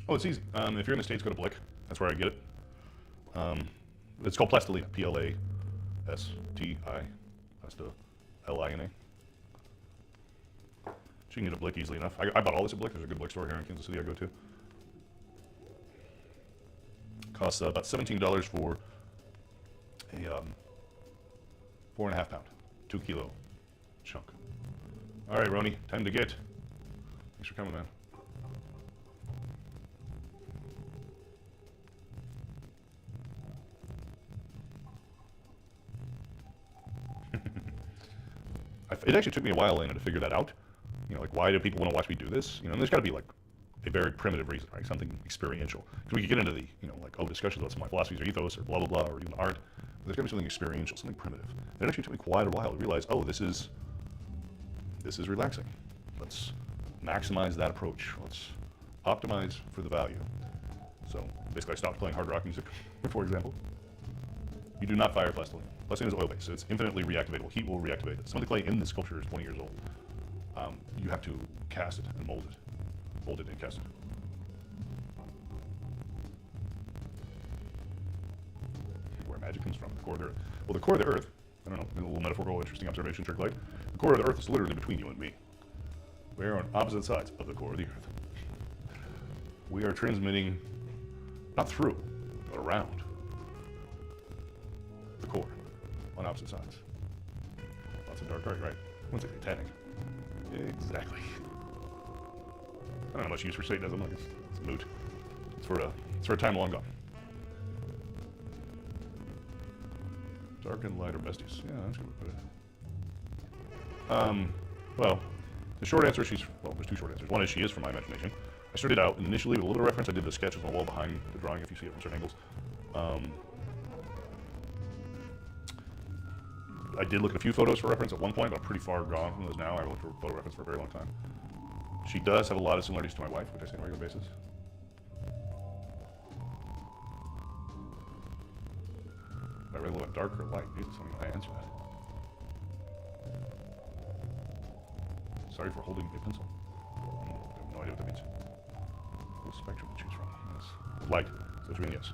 Oh, it's easy. If you're in the States, go to Blick. That's where I get it. It's called Plastilina. Plastina. Plastilina. So you can get a Blick easily enough. I bought all this at Blick. There's a good Blick store here in Kansas City I go to. Costs about $17 for a 4.5 pound, 2 kilo chunk. All right, Roni, time to get. Thanks for coming, man. It actually took me a while, Lena, to figure that out. You know, like, why do people want to watch me do this? You know, and there's got to be, like, a very primitive reason, right? Something experiential. Because we could get into the, you know, like, discussions about some of my philosophies or ethos or blah, blah, blah, or even art. But there's got to be something experiential, something primitive. And it actually took me quite a while to realize, oh, this is relaxing. Let's maximize that approach. Let's optimize for the value. So, basically, I stopped playing hard rock music, for example. You do not fire plastilina. Plastilina is oil-based, so it's infinitely reactivatable. Heat will reactivate it. Some of the clay in this sculpture is 20 years old. You have to cast it and mold it. Mold it and cast it. Where magic comes from, the core of the earth. Well, the core of the earth, I don't know, a little metaphorical, interesting observation, trick light. The core of the earth is literally between you and me. We are on opposite sides of the core of the earth. We are transmitting, not through, but around the core on opposite sides. Lots of dark art, right? What's it, Titanic? Exactly. I don't know much use for Satanism. Like it's moot. It's for a time long gone. Dark and light are besties. Yeah, that's a good way to put it. Well, the short answer, there's two short answers. One is she is from my imagination. I started out initially with a little reference. I did the sketches on the wall behind the drawing, if you see it from certain angles. I did look at a few photos for reference at one point, but I'm pretty far gone from those now. I looked for photo reference for a very long time. She does have a lot of similarities to my wife, which I see on a regular basis. I really want dark or light. Jesus, I mean, I answer that. Sorry for holding a pencil. I have no idea what that means. Full spectrum to choose from. Yes. Light. So what you mean, yes.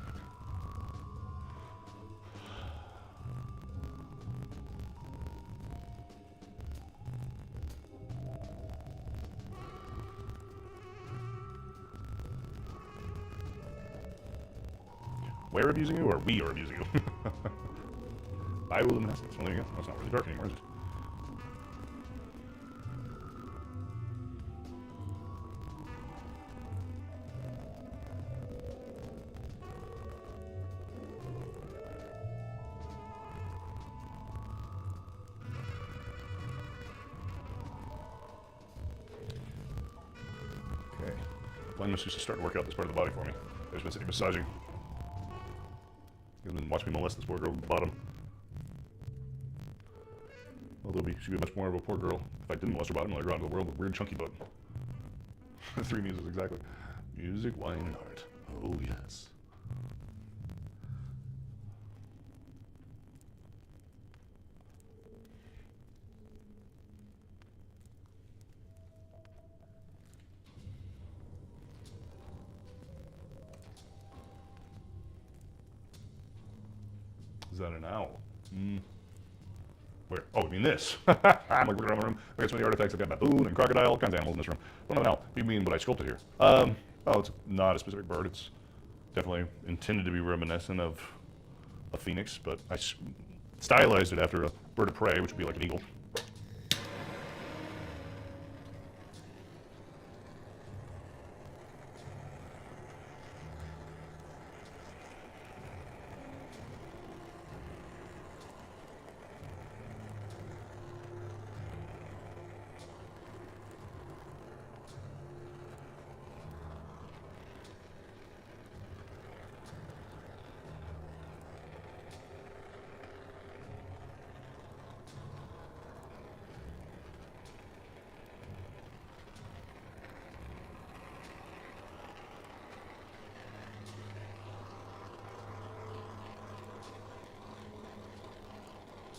We're abusing you, or we are abusing you? Bioluminescence. Well, there you go. Well, it's not really dark anymore, is it? Okay. Blind masseuse is starting to work out this part of the body for me. There's been sitting massaging. And then watch me molest this poor girl at the bottom. Although she'd be much more of a poor girl if I didn't molest her bottom and let her out into the world with weird chunky butt. Three muses, exactly. Music, wine, and art. Oh, yes. Is that an owl? Where? Oh, I mean this. I'm like looking around the room. I got so many artifacts. I've got baboon and crocodile, all kinds of animals in this room. I don't know an owl. What do you mean what I sculpted here? Oh, it's not a specific bird. It's definitely intended to be reminiscent of a phoenix, but I stylized it after a bird of prey, which would be like an eagle.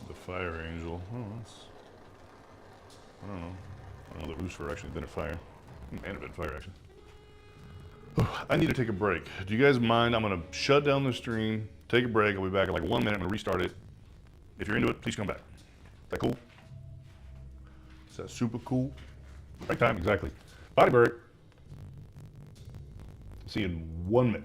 The fire angel. Oh, that's. I don't know. I don't know that Lucifer actually invented fire. Man invented fire, actually. Oh, I need to take a break. Do you guys mind? I'm going to shut down the stream, take a break. I'll be back in like 1 minute. I'm going to restart it. If you're into it, please come back. Is that cool? Is that super cool? Right time, exactly. Body bird. See you in 1 minute.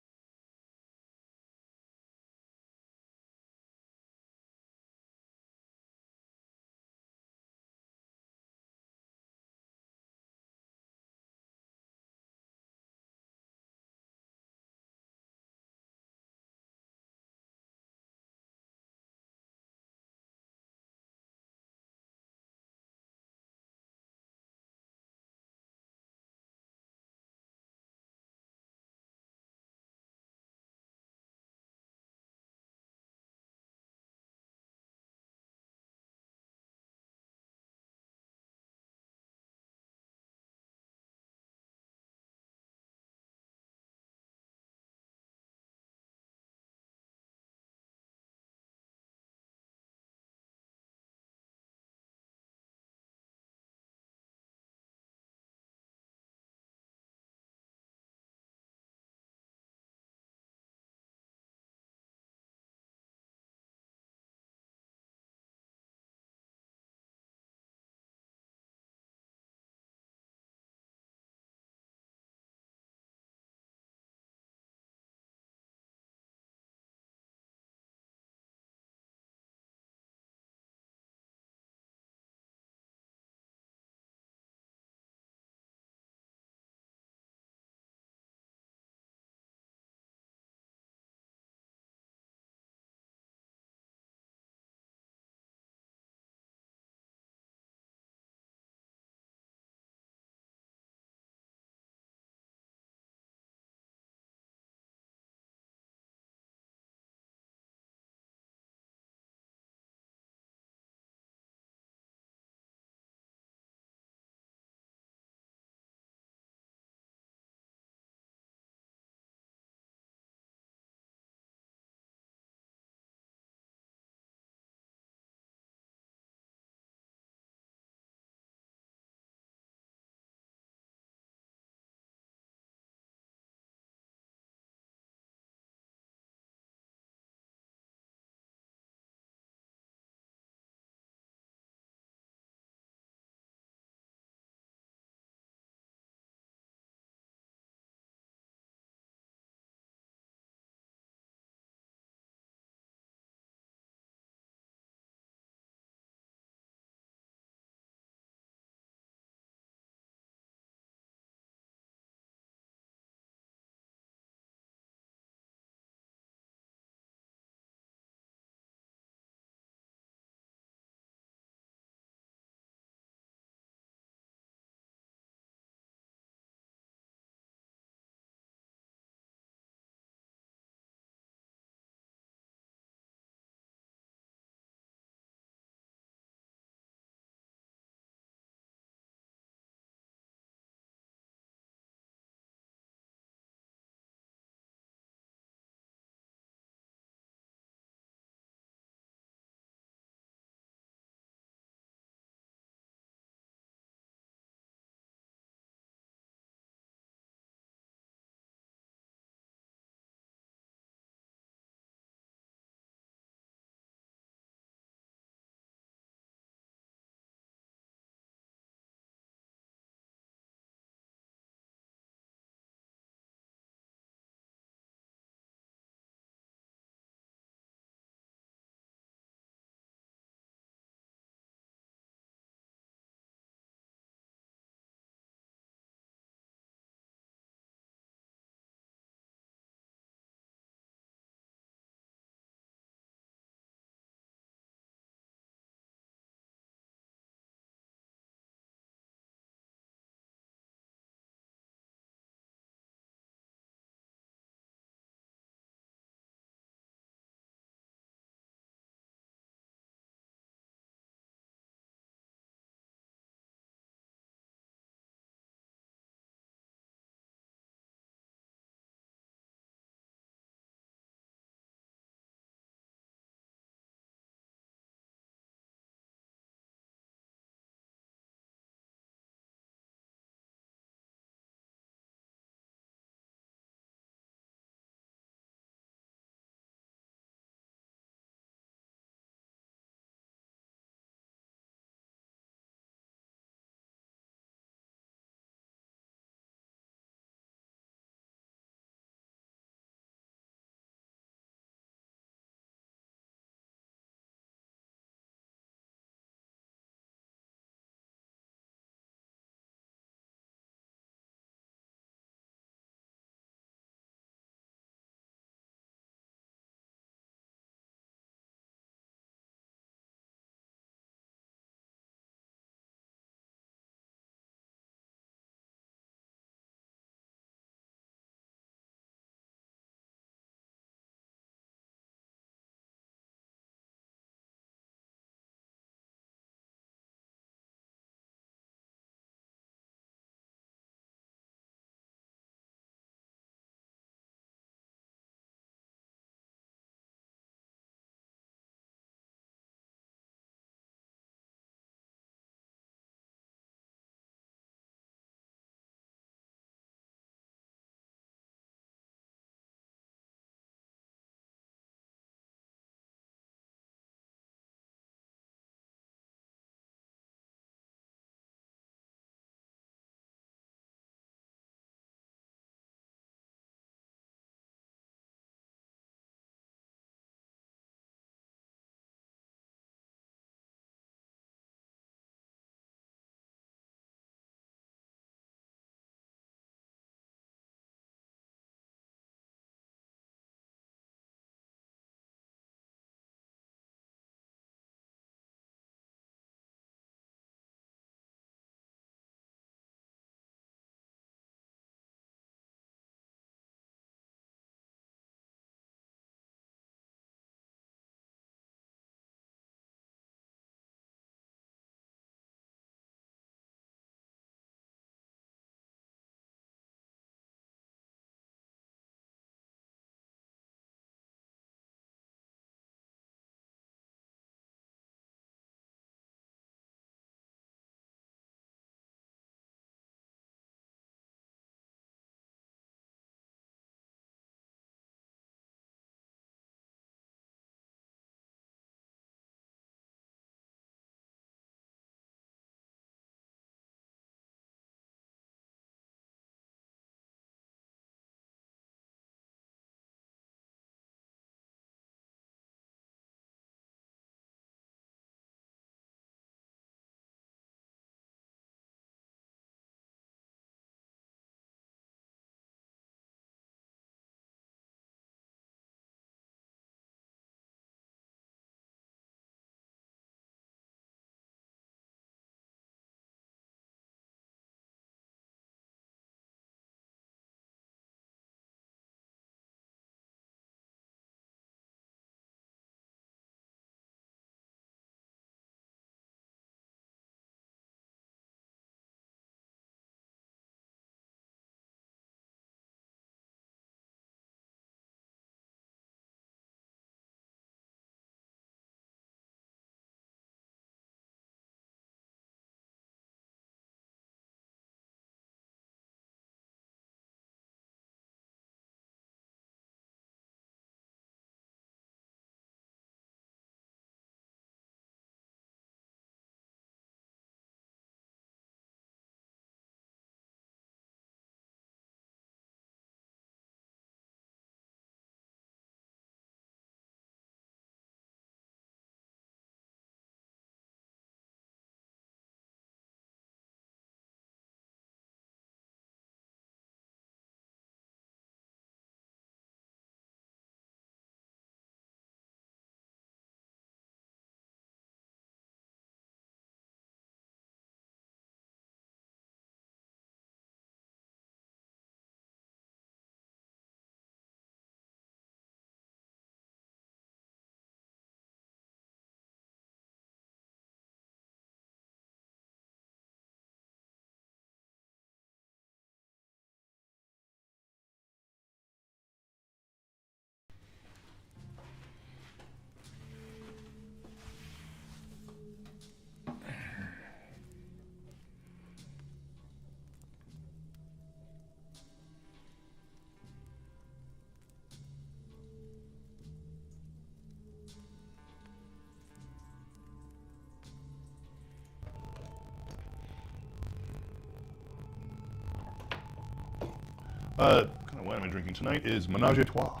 What kind of wine am I drinking tonight is Ménage à Trois.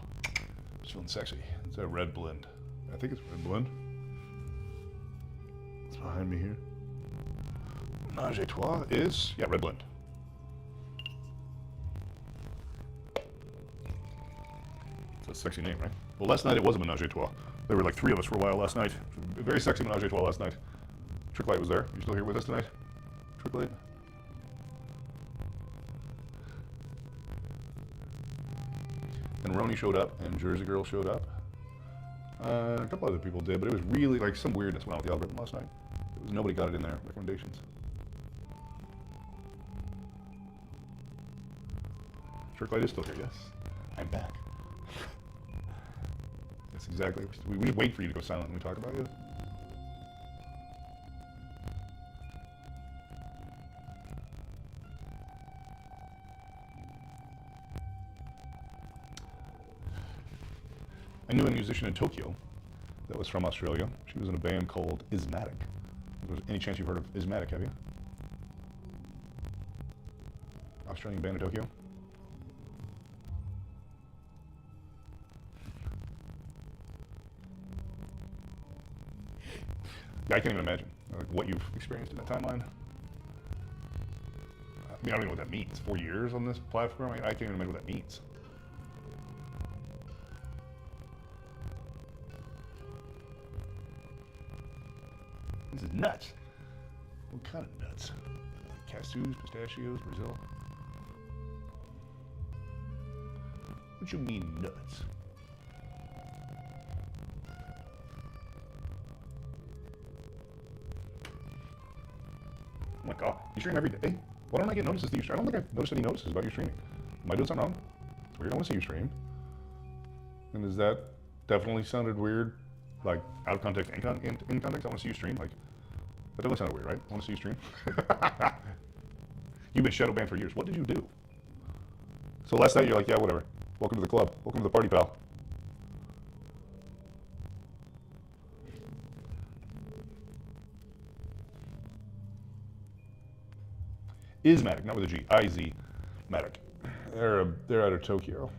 It's feeling sexy. It's a red blend. I think it's red blend. It's behind me here. Ménage à Trois is, yeah, red blend. It's a sexy name, right? Well, last night it was a Ménage à Trois. There were like 3 of us for a while last night. A very sexy Ménage à Trois last night. Trick Light was there. You still here with us tonight? Trick Light? And Roni showed up, and Jersey Girl showed up. A couple other people did, but it was really like some weirdness went on with the algorithm last night. It was nobody got it in their recommendations. Trick Light is still here, yes. I'm back. That's exactly. We wait for you to go silent when we talk about you. I knew a musician in Tokyo that was from Australia. She was in a band called Ismatic. Any chance you've heard of Ismatic, have you? Australian band in Tokyo? Yeah, I can't even imagine what you've experienced in that timeline. I mean, I don't even know what that means. 4 years on this platform? I can't even imagine what that means. This is nuts. What kind of nuts? Cashews, pistachios, Brazil? What you mean nuts? Oh my god, you stream every day? Why don't I get notices that you stream? I don't think I've noticed any notices about you streaming. Am I doing something wrong? It's weird, I want to see you stream. And does that definitely sounded weird? Like, out of context and in context, I want to see you stream? Like, that doesn't sound weird, right? I want to see you stream. You've been shadow banned for years. What did you do? So last night you're like, yeah, whatever. Welcome to the club. Welcome to the party, pal. Ismatic, not with a G. I-Z. Matic. They're out of Tokyo.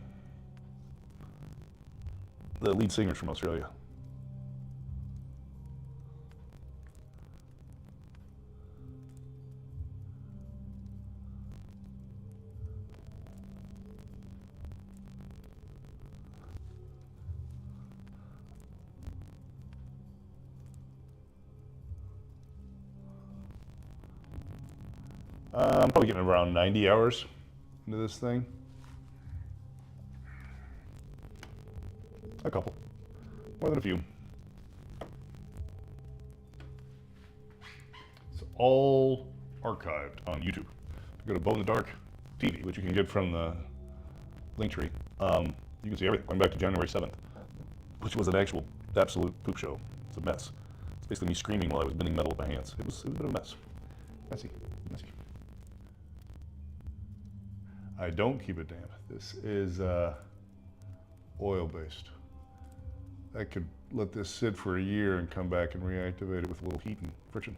The lead singer's from Australia. I'm probably getting around 90 hours into this thing. A couple. More than a few. It's all archived on YouTube. Go to Beau in the Dark TV, which you can get from the link tree. You can see everything going back to January 7th, which was an actual absolute poop show. It's a mess. It's basically me screaming while I was bending metal with my hands. It was a bit of a mess. Messy. I don't keep it damp. This is oil-based. I could let this sit for a year and come back and reactivate it with a little heat and friction.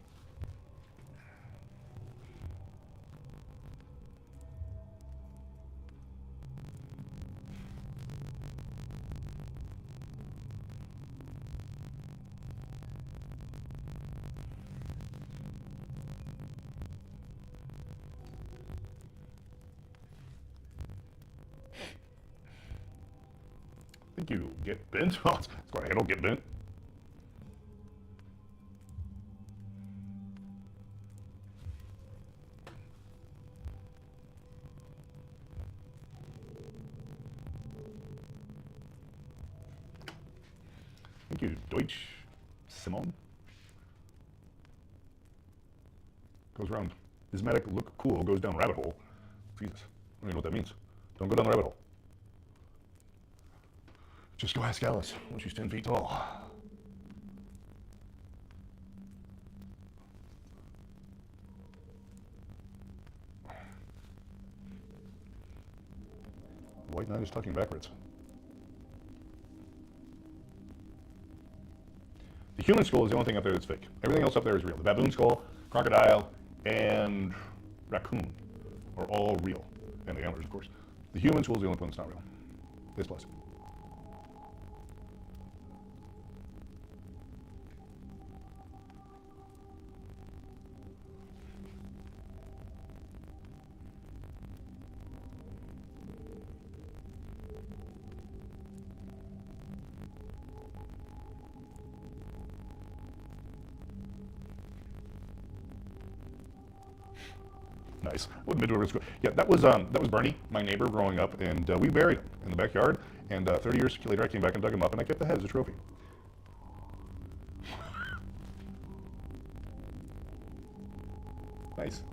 Think you get bent? Oh, it's going to handle get bent. Thank you, Deutsch Simon. Goes around. Ismatic look cool, goes down rabbit hole. Jesus, I don't even know what that means. Don't go down the rabbit hole. Just go ask Alice when she's 10 feet tall. White Knight is talking backwards. The human skull is the only thing up there that's fake. Everything else up there is real. The baboon skull, crocodile, and raccoon are all real. And the antlers, of course. The human tool is the only one that's not real. It's plastic. Nice. What midway was good. Yeah, that was Bernie, my neighbor growing up, and we buried him in the backyard. And 30 years later, I came back and dug him up, and I kept the head as a trophy. Nice.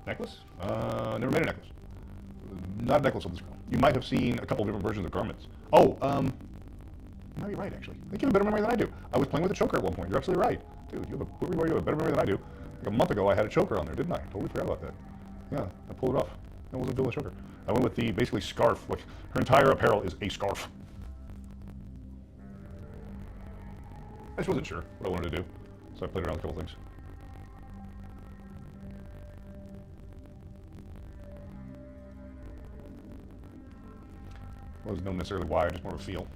Necklace? Never made a necklace. Not a necklace of this girl. You might have seen a couple different versions of garments. Oh, you might be right, actually. I think you have a better memory than I do. I was playing with a choker at one point. You're absolutely right. Dude, you have a better memory than I do. Like a month ago, I had a choker on there, didn't I? Totally forgot about that. Yeah, I pulled it off. That wasn't a choker. I went with the basically scarf. Like, her entire apparel is a scarf. I just wasn't sure what I wanted to do, so I played around with a couple things. Wasn't known necessarily why, just more of a feel.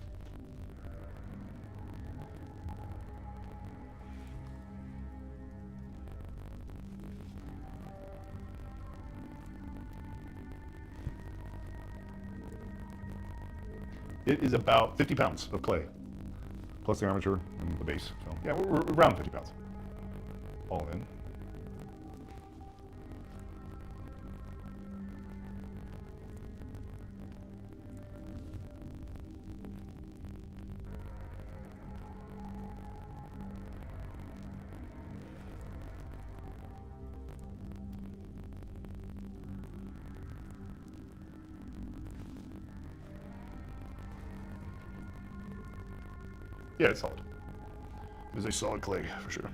It is about 50 pounds of clay, plus the armature and the base. So yeah, we're around 50 pounds, all in. Yeah, it's solid. It is a solid clay, for sure.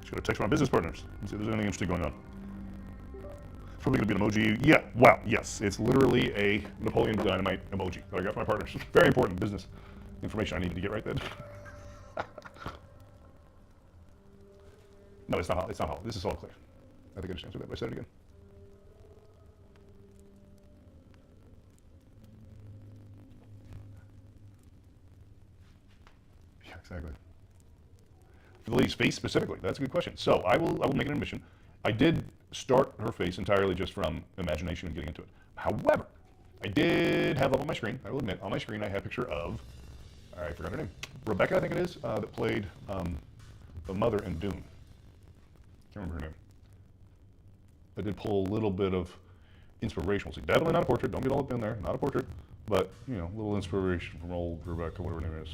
Just gotta text my business partners and see if there's anything interesting going on. It's probably gonna be an emoji. Yeah, wow, yes. It's literally a Napoleon Dynamite emoji that I got from my partners. Very important business information I needed to get right then. No, it's not hollow. It's not hollow. This is solid clay. I think I just answered that, but I said it again. Yeah, exactly. For the lady's face specifically, that's a good question. So I will make an admission. I did start her face entirely just from imagination and getting into it. However, I did have up on my screen, I will admit, on my screen I had a picture of, I forgot her name, Rebecca I think it is, that played the mother in Dune. Can't remember her name. I did pull a little bit of inspiration. We'll see. Definitely not a portrait. Don't get all up in there. Not a portrait. But, you know, a little inspiration from old Rebecca, whatever her name is.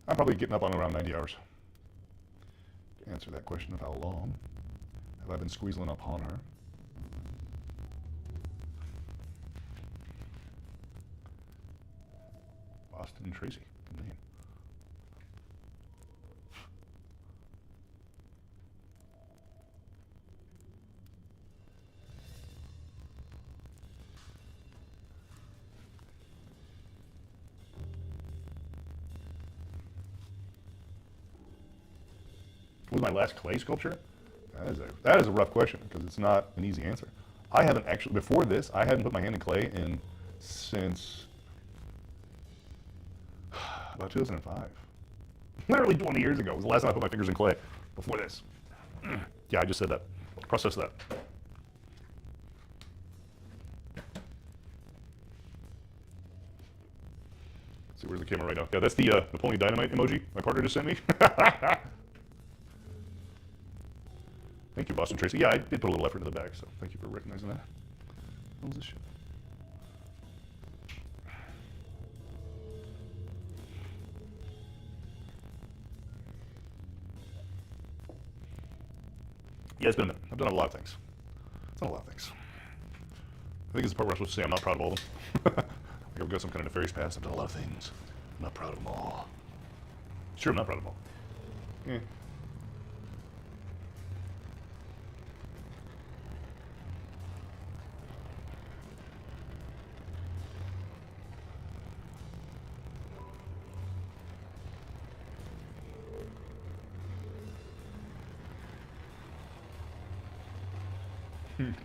I'm probably getting up on around 90 hours. To answer that question of how long have I been squeezing up on her. Boston Tracy, good name. What was my last clay sculpture? That is a rough question because it's not an easy answer. I haven't actually, before this, I hadn't put my hand in clay in since about 2005. Literally 20 years ago was the last time I put my fingers in clay. Before this. Yeah, I just said that. Process that. Let's see, where's the camera right now? Yeah, that's the Napoleon Dynamite emoji my partner just sent me. Thank you, Boston Tracy. Yeah, I did put a little effort into the bag, so thank you for recognizing that. What was this shit? Yeah, it's been a minute. I've done a lot of things. I've done a lot of things. I think it's the part where I'm supposed to say I'm not proud of all of them. Like I've got some kind of nefarious past. I've done a lot of things. I'm not proud of them all. Sure, I'm not proud of them all. Yeah.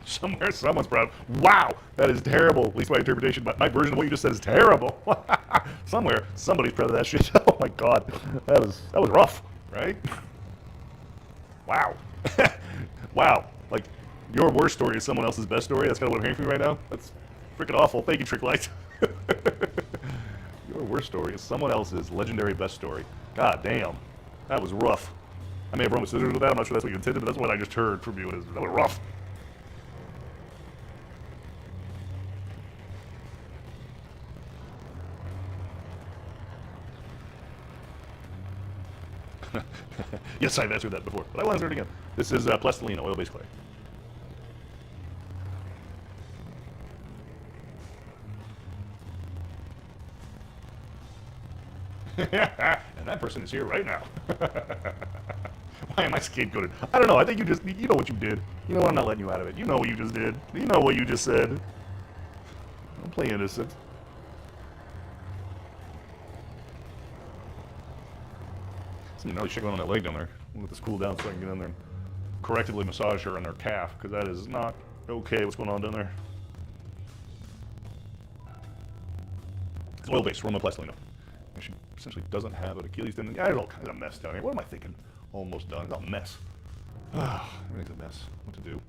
Somewhere, someone's proud. Wow, that is terrible. At least my interpretation, my version of what you just said is terrible. Somewhere, somebody's proud of that shit. Oh my god, that was rough, right? Wow, wow. Like your worst story is someone else's best story. That's kind of what I'm hearing from you right now. That's freaking awful. Thank you, Trick Light. Your worst story is someone else's legendary best story. God damn, that was rough. I may have run with scissors with that. I'm not sure that's what you intended, but that's what I just heard from you. That was rough. Yes, I've answered that before, but I will answer it again. This is plastilina, oil-based clay. And that person is here right now. Why am I scapegoated? I don't know. I think you know what you did. You know what? I'm not letting you out of it. You know what you just did. You know what you just said. Don't play innocent. Something really shit going on that leg down there. I'll let this cool down so I can get in there and correctively massage her on her calf, because that is not okay what's going on down there. It's oil-based, Roma plastilina. And she essentially doesn't have an Achilles tendon. Yeah, there's all kinds of mess down here. What am I thinking? Almost done. It's all a mess. Everything's a mess. What to do?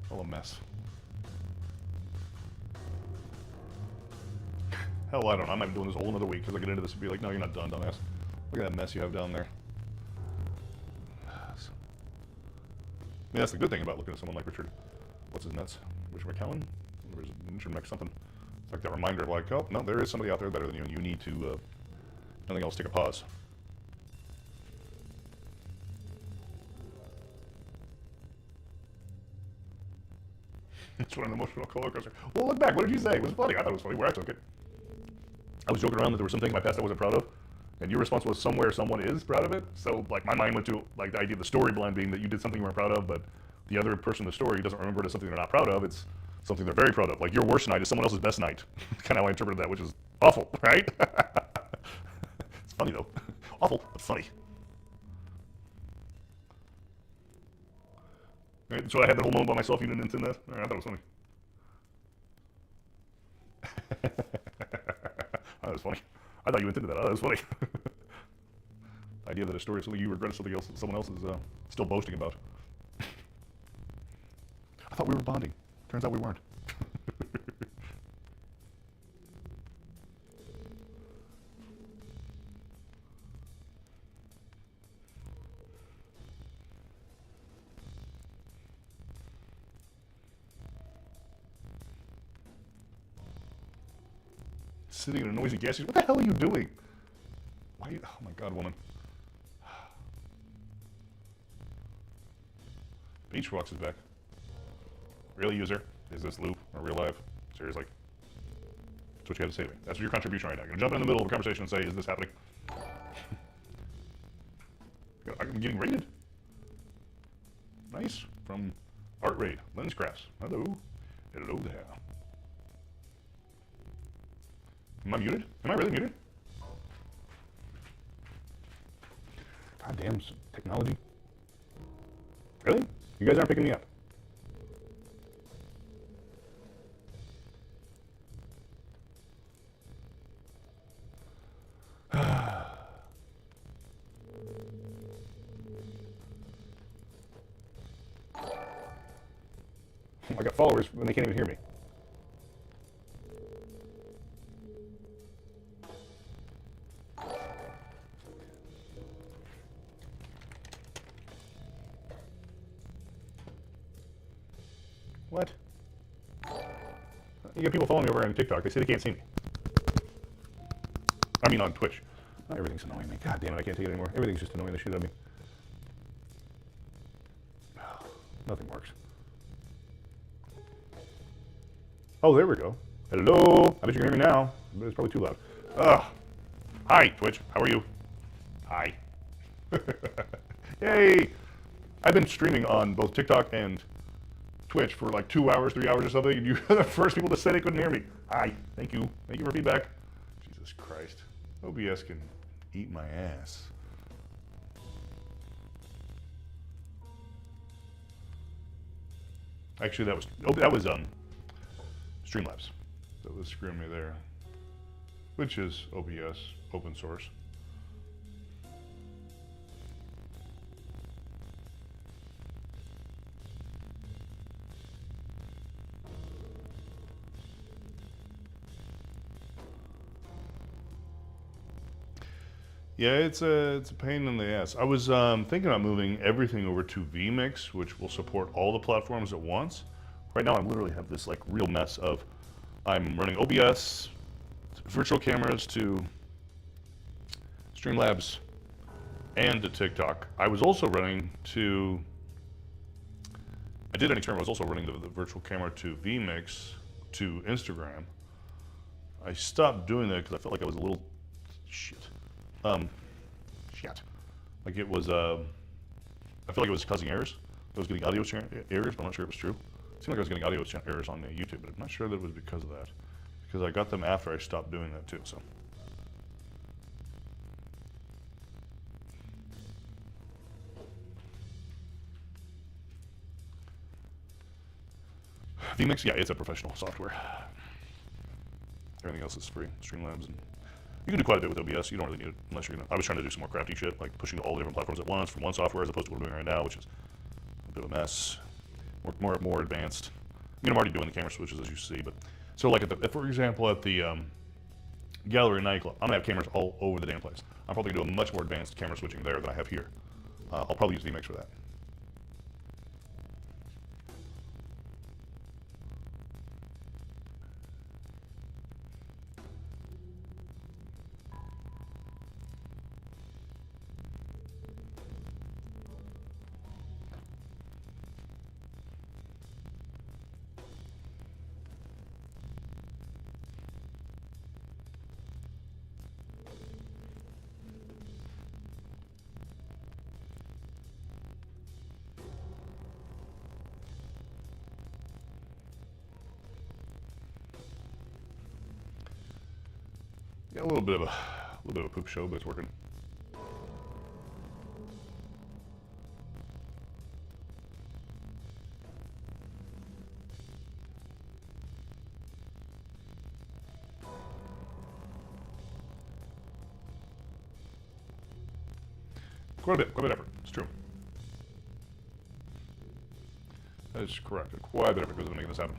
All a mess. Hell, I don't know. I might be doing this a whole another week because I'll get into this and be like, no, you're not done, dumbass. Look at that mess you have down there. I mean, that's the good thing about looking at someone like Richard. What's his nuts? Richard McCallum? Richard Mc something. It's like that reminder of like, oh, no, there is somebody out there better than you, and you need to, nothing else, take a pause. It's what an emotional roller coaster. Well, look back. What did you say? It was funny. I thought it was funny where I took it. I was joking around that there was something in my past I wasn't proud of, and your response was somewhere someone is proud of it. So, like, my mind went to, like, the idea of the story blind being that you did something you weren't proud of, but the other person in the story doesn't remember it as something they're not proud of. It's something they're very proud of. Like, your worst night is someone else's best night. Kind of how I interpreted that, which is awful, right? It's funny, though. Awful, but funny. Right, so I had the whole moment by myself. You didn't intend that? I thought it was funny. That was funny. I thought you intended that. That was funny. The idea that a story is something you regret is something else that someone else is still boasting about. I thought we were bonding. Turns out we weren't. Sitting in a noisy gas station. What the hell are you doing? Why? Oh my God, woman. Beach Rocks is back. Real user. Is this loop or real life? Seriously. That's what you had to say to me. That's your contribution right now. You're gonna jump in the middle of a conversation and say, "Is this happening?" I'm getting rated. Nice. From Art Raid. Lens Crafts. Hello. Hello there. Am I muted? Am I really muted? Goddamn technology. Really? You guys aren't picking me up. I got followers when they can't even hear me. What? You got people following me over on TikTok. They say they can't see me. I mean on Twitch. Not everything's annoying me. God damn it, I can't take it anymore. Everything's just annoying the shit out of me. Nothing works. Oh, there we go. Hello. I bet you can hear me now. But it's probably too loud. Ugh. Hi, Twitch. How are you? Hi. Yay. I've been streaming on both TikTok and Twitch for like 2 hours, 3 hours or something, and you were the first people to say they couldn't hear me. Hi. Thank you. Thank you for feedback. Jesus Christ. OBS can eat my ass. Actually, that was Streamlabs. That was screwing me there, which is OBS, open source. Yeah, it's a pain in the ass. I was thinking about moving everything over to vMix, which will support all the platforms at once. Right now, I literally have this like real mess of I'm running OBS, virtual cameras to Streamlabs, and to TikTok. I was also running to. I did an experiment. I was also running the virtual camera to vMix to Instagram. I stopped doing that because I felt like I was a little shit. Like it was, I feel like it was causing errors. I was getting audio errors, but I'm not sure it was true. It seemed like I was getting audio errors on YouTube, but I'm not sure that it was because of that. Because I got them after I stopped doing that too, so. vMix, yeah, it's a professional software. Everything else is free, Streamlabs, and you can do quite a bit with OBS. You don't really need it unless you're gonna. I was trying to do some more crafty shit, like pushing to all the different platforms at once from one software as opposed to what I'm doing right now, which is a bit of a mess. More advanced. I mean, I'm already doing the camera switches as you see, but so like for example, at the gallery nightclub, I'm gonna have cameras all over the damn place. I'm probably gonna do a much more advanced camera switching there than I have here. I'll probably use vMix for that. Yeah, a little bit of a poop show, but it's working. Quite a bit of effort. It's true. That is correct. Quite a bit of effort goes into making this happen.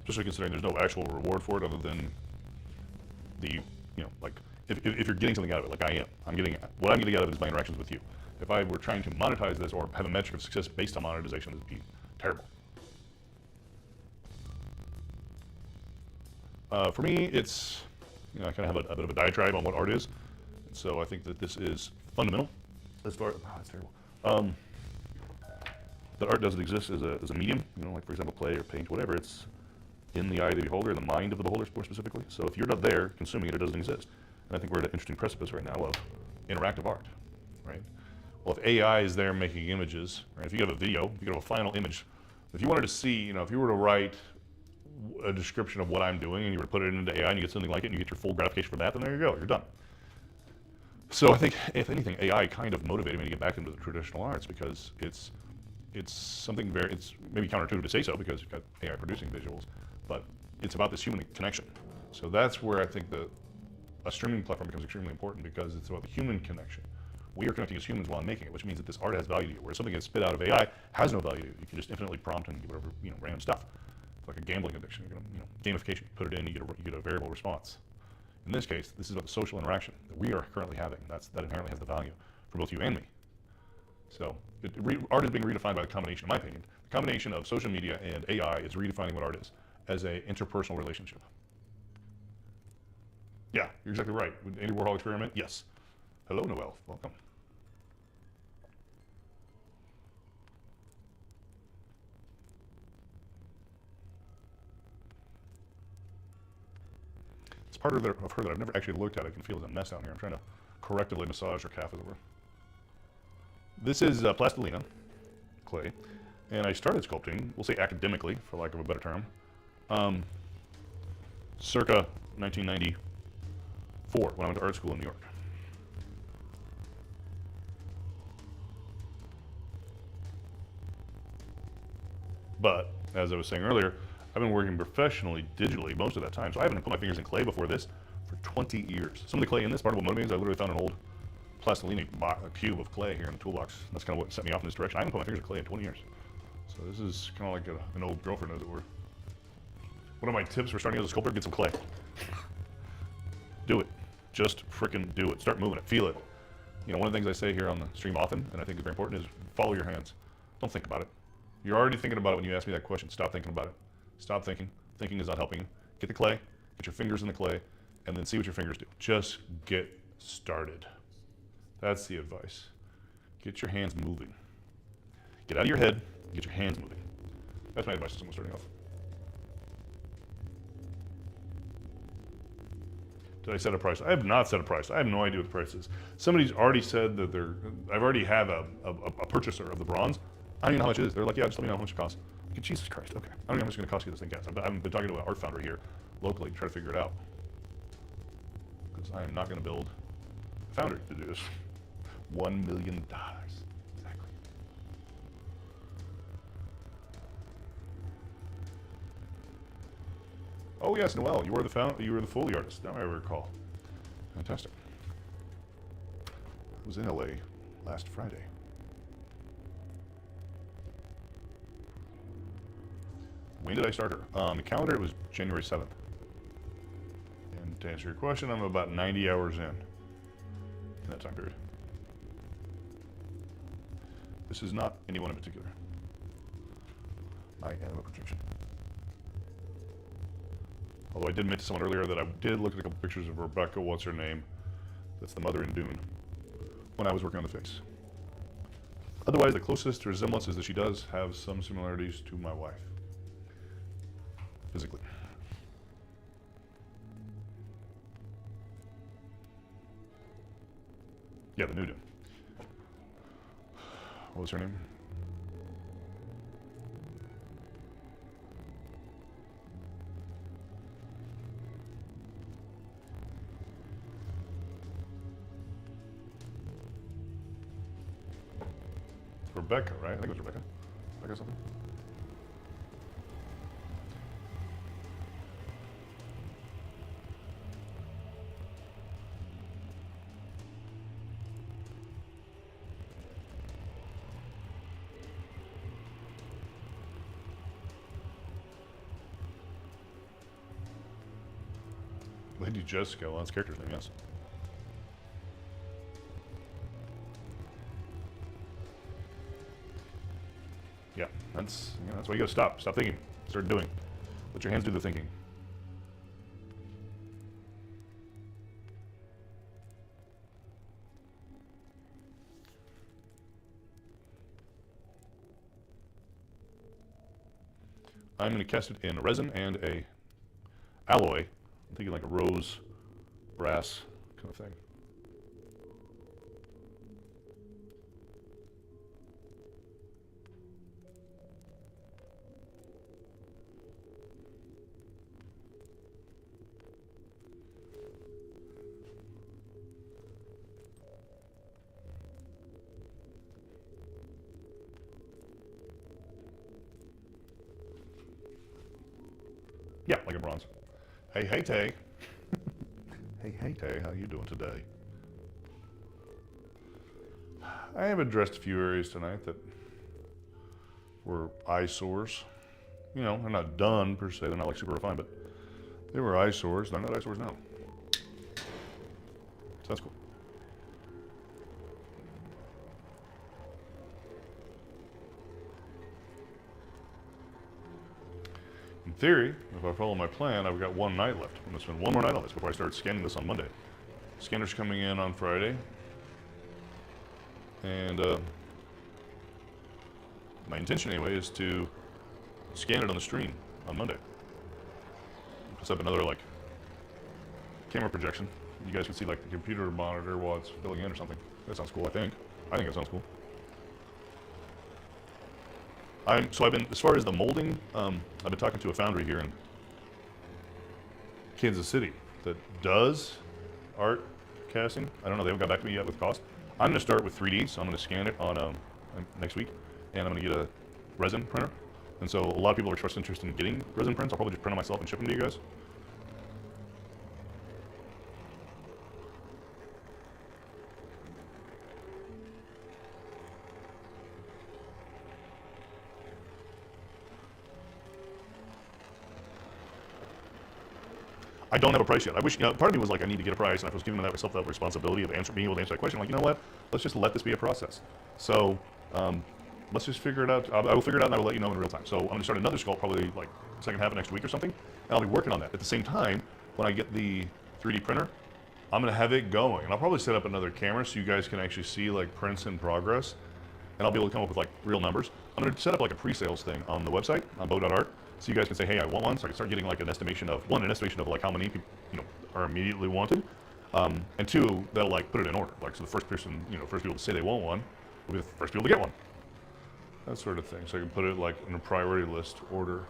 Especially considering there's no actual reward for it other than the, like, if you're getting something out of it, like I am. What I'm getting out of it is my interactions with you. If I were trying to monetize this or have a metric of success based on monetization, it would be terrible. For me, it's, I kind of have a bit of a diatribe on what art is. So I think that this is fundamental as far as, that's terrible. That art doesn't exist as a medium, like for example clay or paint, whatever. It's in the eye of the beholder, in the mind of the beholder more specifically. So if you're not there consuming it, it doesn't exist. And I think we're at an interesting precipice right now of interactive art, right? Well, if AI is there making images, right? If you have a video, you have a final image. If you wanted to see, if you were to write a description of what I'm doing and you were to put it into AI and you get something like it and you get your full gratification for that, then there you go, you're done. So I think, if anything, AI kind of motivated me to get back into the traditional arts because it's something it's maybe counterintuitive to say so because you've got AI producing visuals, but it's about this human connection. So that's where I think a streaming platform becomes extremely important because it's about the human connection. We are connecting as humans while I'm making it, which means that this art has value to you, whereas something that's spit out of AI has no value to you. You can just infinitely prompt and give whatever, random stuff. It's like a gambling addiction, gamification. You put it in, you get a variable response. In this case, this is about the social interaction that we are currently having. That inherently has the value for both you and me. So art is being redefined by the combination, in my opinion, the combination of social media and AI is redefining what art is as an interpersonal relationship. Yeah, you're exactly right. Would Andy Warhol experiment? Yes. Hello, Noel. Welcome. part of her that I've never actually looked at. I can feel there's a mess down here. I'm trying to correctively massage her calf, as it were. This is plastilina clay, and I started sculpting, we'll say academically, for lack of a better term, circa 1994 when I went to art school in New York. But, as I was saying earlier, I've been working professionally, digitally, most of that time. So I haven't put my fingers in clay before this for 20 years. Some of the clay in this, part of what motivated me is I literally found an old plastilina cube of clay here in the toolbox. That's kind of what set me off in this direction. I haven't put my fingers in clay in 20 years. So this is kind of like an old girlfriend, as it were. One of my tips for starting as a sculptor, get some clay. Do it. Just frickin' do it. Start moving it. Feel it. You know, one of the things I say here on the stream often, and I think is very important, is follow your hands. Don't think about it. You're already thinking about it when you ask me that question. Stop thinking about it. Stop thinking. Thinking is not helping you. Get the clay, get your fingers in the clay, and then see what your fingers do. Just get started. That's the advice. Get your hands moving. Get out of your head, get your hands moving. That's my advice to someone starting off. Did I set a price? I have not set a price. I have no idea what the price is. Somebody's already said that I've already have a purchaser of the bronze. I don't even know how much it is. They're like, yeah, just let me know how much it costs. Like, Jesus Christ, okay. I don't know how much it's going to cost you this thing, guys. I've been talking to an art foundry here locally to try to figure it out. Because I am not going to build a foundry to do this. $1 million. Exactly. Oh yes, Noel, you were the Foley artist. Now I recall. Fantastic. I was in LA last Friday. When did I start her? The calendar, it was January 7th. And to answer your question, I'm about 90 hours in that time period. This is not anyone in particular. I am a projection. Although I did admit to someone earlier that I did look at a couple pictures of Rebecca, what's her name? That's the mother in Dune, when I was working on the face. Otherwise, the closest resemblance is that she does have some similarities to my wife. Physically. Yeah, the new Dune. What was her name? Rebecca, right? I think it was Rebecca. Rebecca something? Lady Jessica, well, that's character's name, yes. Yeah, that's why you gotta stop. Stop thinking. Start doing. Let your hands do the thinking. I'm gonna cast it in a resin and a alloy. I'm thinking like a rose, brass kind of thing. Yeah, like a bronze. Hey, hey, Tay. Hey, hey, Tay, how you doing today? I have addressed a few areas tonight that were eyesores. You know, they're not done per se, they're not like super refined, but they were eyesores. They're not eyesores now. So that's cool. In theory, if I follow my plan, I've got one night left. I'm going to spend one more night on this before I start scanning this on Monday. Scanner's coming in on Friday. And my intention anyway is to scan it on the stream on Monday. Just up another like camera projection. You guys can see like the computer monitor while it's filling in or something. That sounds cool, I think. I think it sounds cool. So I've been, as far as the molding, I've been talking to a foundry here in Kansas City that does art casting. I don't know, they haven't got back to me yet with cost. I'm going to start with 3D, so I'm going to scan it on next week, and I'm going to get a resin printer. And so a lot of people are expressed interest in getting resin prints. I'll probably just print them myself and ship them to you guys. I don't have a price yet. I wish, part of me was like, I need to get a price, and I was giving myself that responsibility of being able to answer that question. Like, you know what? Let's just let this be a process. So, let's just figure it out. I will figure it out, and I will let you know in real time. So I'm going to start another sculpt probably like second half of next week or something, and I'll be working on that. At the same time, when I get the 3D printer, I'm gonna have it going, and I'll probably set up another camera so you guys can actually see like prints in progress, and I'll be able to come up with like real numbers. I'm going to set up like a pre-sales thing on the website, on Beau.art, so you guys can say, hey, I want one, so I can start getting like an estimation of like how many people, are immediately wanted. and two, they'll like put it in order. Like, so the first person, first people to say they want one will be the first people to get one. That sort of thing. So I can put it like in a priority list order.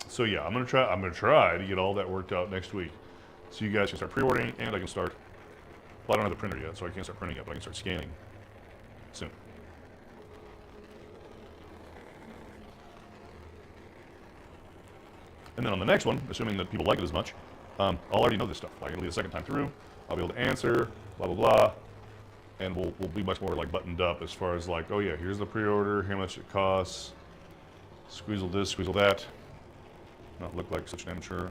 So yeah, I'm gonna try to get all that worked out next week, so you guys can start pre-ordering, and I can start. Well, I don't have the printer yet, so I can't start printing yet, but I can start scanning soon. And then on the next one, assuming that people like it as much, I'll already know this stuff. Like, it'll be the second time through. I'll be able to answer, blah, blah, blah. And we'll be much more like buttoned up as far as like, oh yeah, here's the pre-order, how much it costs. Squeezle this, squeezle that. Not look like such an amateur.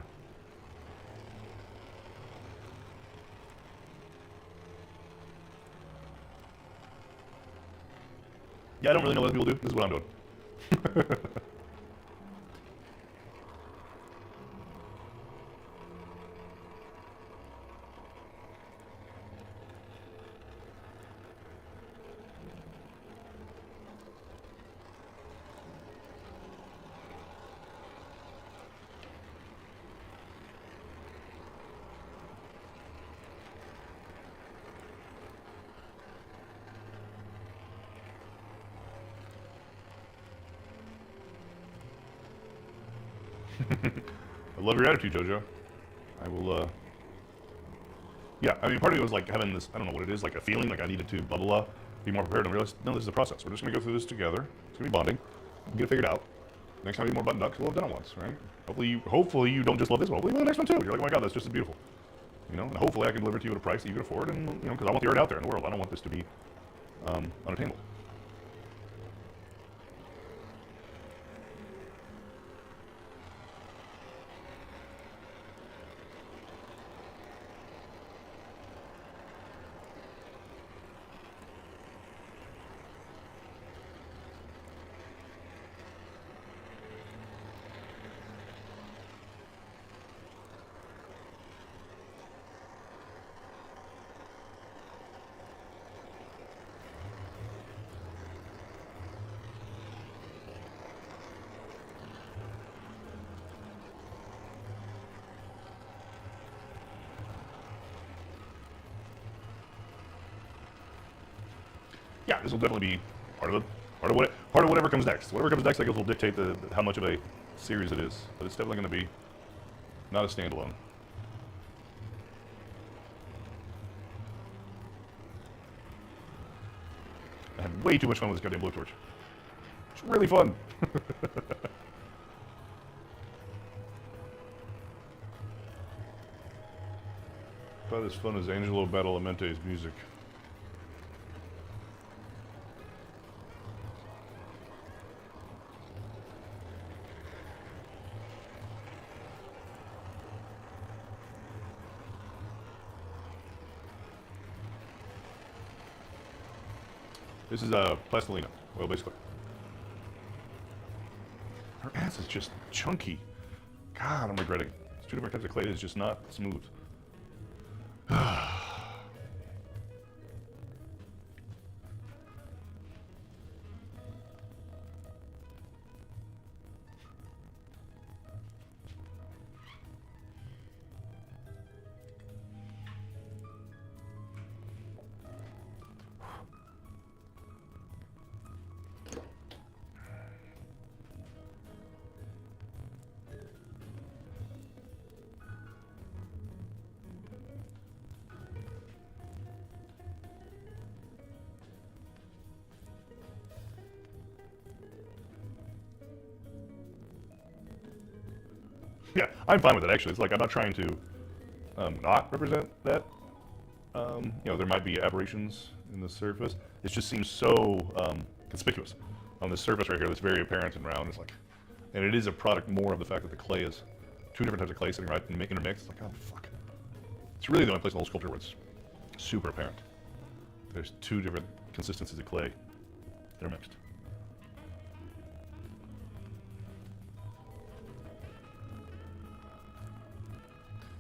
Yeah, I don't really know what other people do. This is what I'm doing. I love your attitude, Jojo. I will, yeah, I mean, part of it was like having this, I don't know what it is, like a feeling, like I needed to blah, blah, blah, be more prepared, and realize, no, this is a process. We're just going to go through this together. It's going to be bonding. We'll get it figured out. Next time, be more buttoned up, because we'll have done it once, right? Hopefully you don't just love this one. Hopefully you love the next one, too. You're like, oh my God, that's just as beautiful. And hopefully I can deliver to you at a price that you can afford, and, because I want the art out there in the world. I don't want this to be unattainable. Yeah, this will definitely be part of whatever comes next. Whatever comes next, I guess, will dictate how much of a series it is. But it's definitely going to be not a standalone. I had way too much fun with this goddamn blowtorch. It's really fun. About as fun as Angelo Badalamente's music. This is plastilina oil, basically. Her ass is just chunky. God, I'm regretting. It's two different types of clay. It's just not smooth. Yeah, I'm fine with it actually. It's like I'm not trying to not represent that. You know, there might be aberrations in the surface. It just seems so conspicuous on the surface right here. That's very apparent and round. It's like, and it is a product more of the fact that the clay is two different types of clay sitting right intermixed. It's like, oh fuck. It's really the only place in the whole sculpture where it's super apparent. There's two different consistencies of clay that are mixed.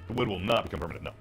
The wood will not become permanent, no.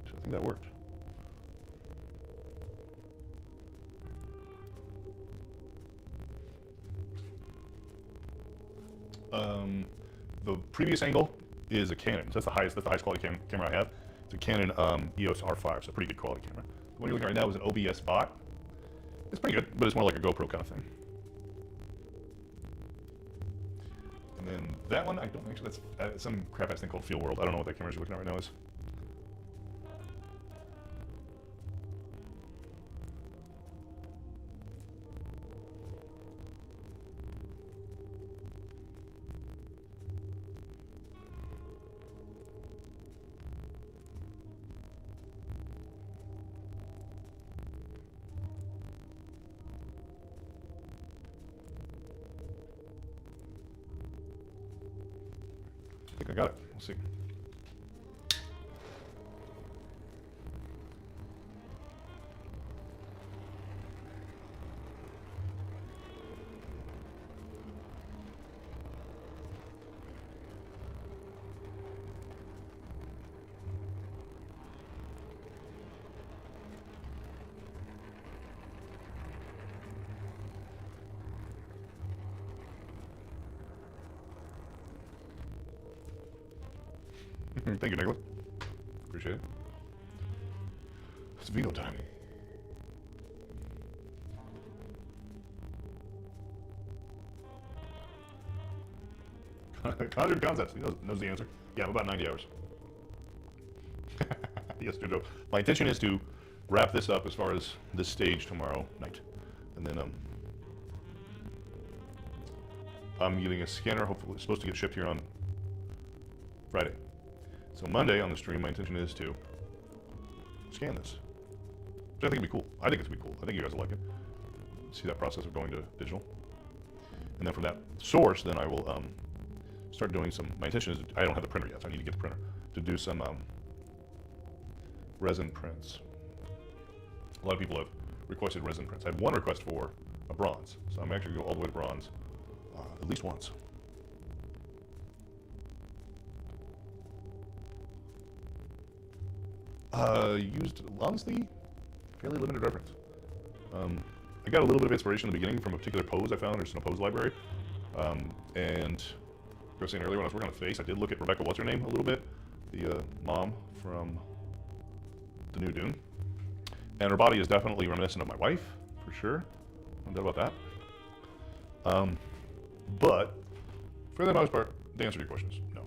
I think that worked. The previous angle is a Canon. So that's the highest quality camera I have. It's a Canon EOS R5, so a pretty good quality camera. The one you're looking at right now is an OBS bot. It's pretty good, but it's more like a GoPro kind of thing. And then that one, I don't actually, that's some crap ass thing called Field World. I don't know what that camera you're looking at right now is. I think I got it. We'll see. Thank you, Nicholas. Appreciate it. It's veto time. Conjured Concepts. He knows the answer. Yeah, I'm about 90 hours. Yes, Jojo. My intention is to wrap this up as far as this stage tomorrow night. And then I'm getting a scanner. Hopefully it's supposed to get shipped here on Friday. So Monday on the stream, my intention is to scan this, which I think would be cool. I think it's gonna be cool. I think you guys will like it. See that process of going to digital, and then from that source, then I will start doing some. My intention is I don't have the printer yet, so I need to get the printer to do some resin prints. A lot of people have requested resin prints. I had one request for a bronze, so I'm actually going to go all the way to bronze at least once. Used, honestly, fairly limited reference. I got a little bit of inspiration in the beginning from a particular pose I found in a pose library. And I was saying earlier when I was working on the face, I did look at Rebecca, what's her name, a little bit, the mom from the new Dune. And her body is definitely reminiscent of my wife, for sure. No doubt about that. But for the most part, the answer to your question is no.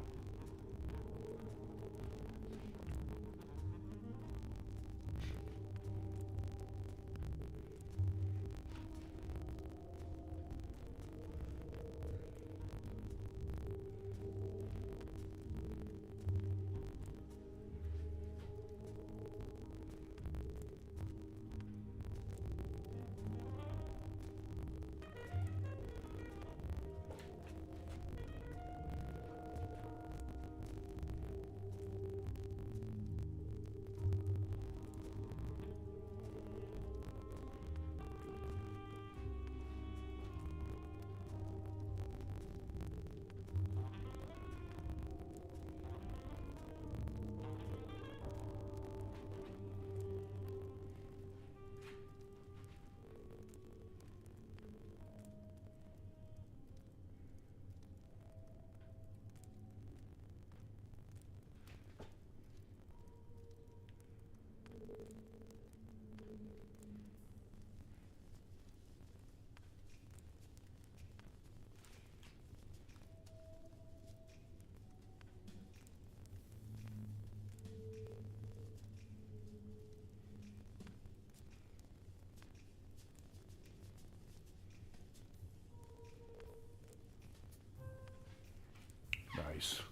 Nice.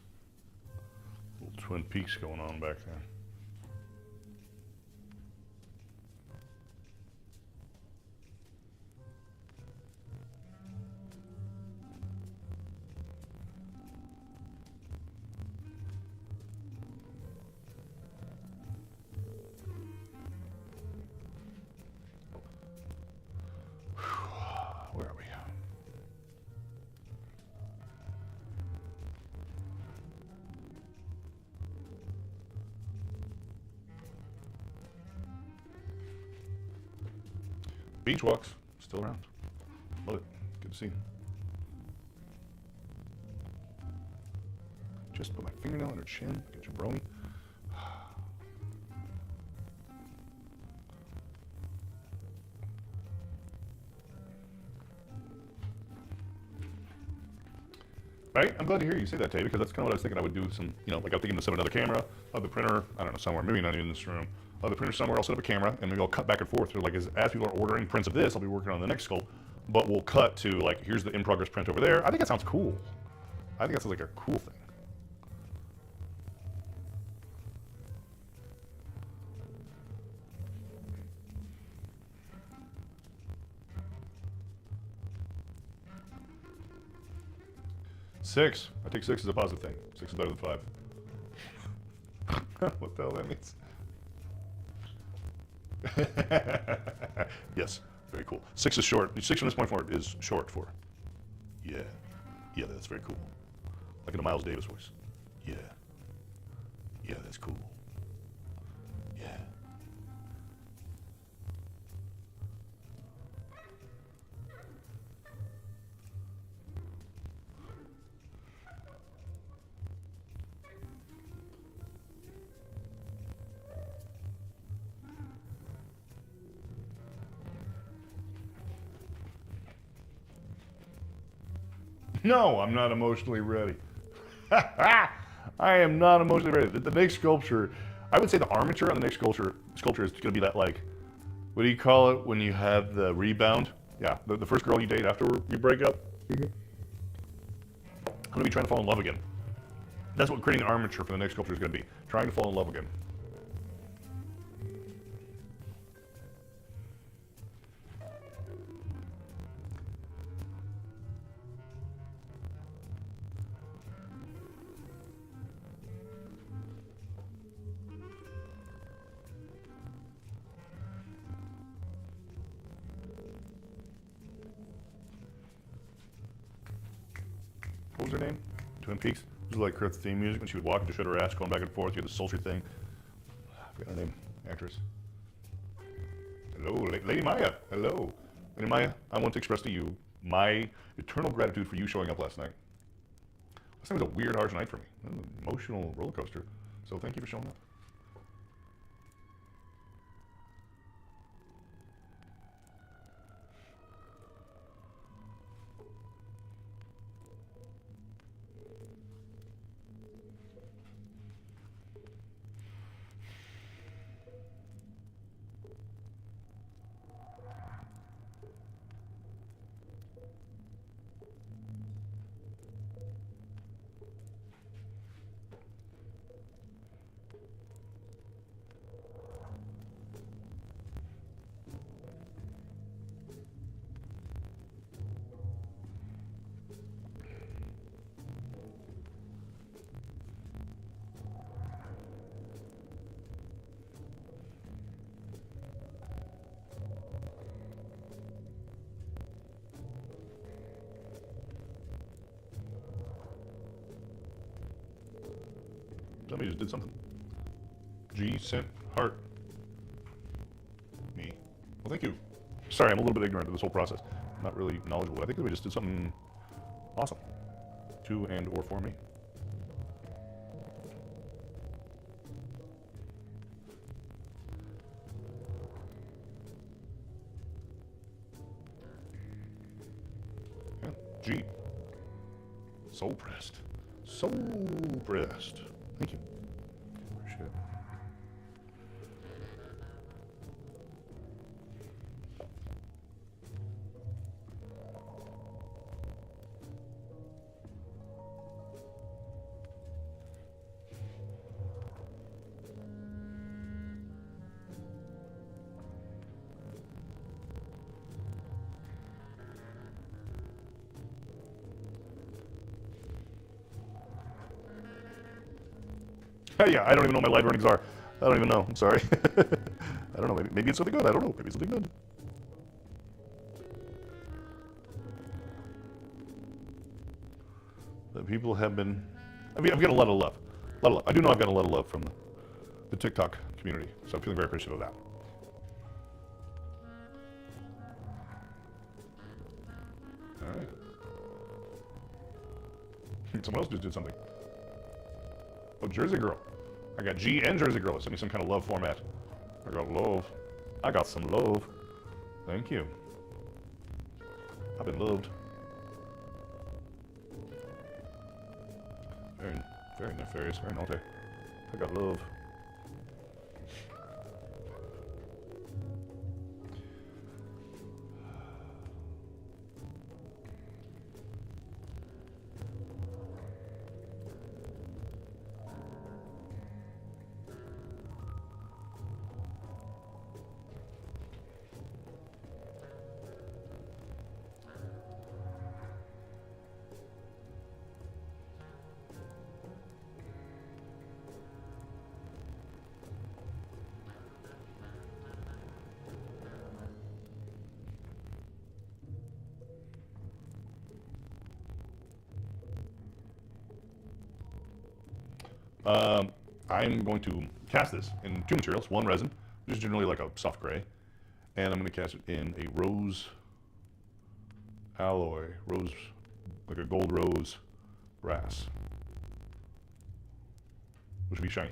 Little Twin Peaks going on back there. Where are we? Beach walks, still around. Love it. Good to see. Just put my fingernail on her chin. Get your brony. Right? I'm glad to hear you say that, Tay, because that's kind of what I was thinking I would do. Some, you know, like I'm thinking to set another camera of the printer, I don't know, somewhere, maybe not even in this room. Of the printer somewhere, I'll set up a camera, and maybe I'll cut back and forth. Like as people are ordering prints of this, I'll be working on the next sculpt, but we'll cut to like, here's the in-progress print over there. I think that sounds cool. I think that sounds like a cool thing. Six. I take 6 as a positive thing. 6 is better than 5. What the hell that means? Yes, very cool. 6 is short. 6 from this point forward is short for. Yeah. Yeah, that's very cool. Like in a Miles Davis voice. Yeah. Yeah, that's cool. Yeah. No, I'm not emotionally ready. I am not emotionally ready. The next sculpture, I would say the armature on the next sculpture is going to be that, like, what do you call it when you have the rebound? Yeah, the first girl you date after you break up. I'm going to be trying to fall in love again. That's what creating the armature for the next sculpture is going to be. Trying to fall in love again. What was her name? Twin Peaks. It was like her theme music when she would walk and just showed her ass going back and forth. You had the sultry thing. I forgot her name. Actress. Hello, Lady Maya. Hello. Lady Maya, I want to express to you my eternal gratitude for you showing up last night. Last night was a weird, harsh night for me. It was an emotional roller coaster. So thank you for showing up. Somebody just did something. G sent heart. Me. Well, thank you. Sorry, I'm a little bit ignorant of this whole process. I'm not really knowledgeable. I think we just did something awesome. To and or for me. Yeah, G. Soul pressed. Soul pressed. Thank you. Appreciate it. Yeah, I don't even know what my live earnings are. I don't even know. I'm sorry. I don't know. Maybe it's something good. I don't know. Maybe it's something good. But people have been. I've got a lot of love. A lot of love. I do know I've got a lot of love from the TikTok community, so I'm feeling very appreciative of that. All right. Someone else just did something. Oh, Jersey Girl. I got G and Jersey Girl. Send me some kind of love format. I got love. I got some love. Thank you. I've been loved. Very, very nefarious, very naughty. I got love. I'm going to cast this in two materials. One resin, which is generally like a soft gray, and I'm going to cast it in a rose alloy, rose, like a gold rose brass, which will be shiny.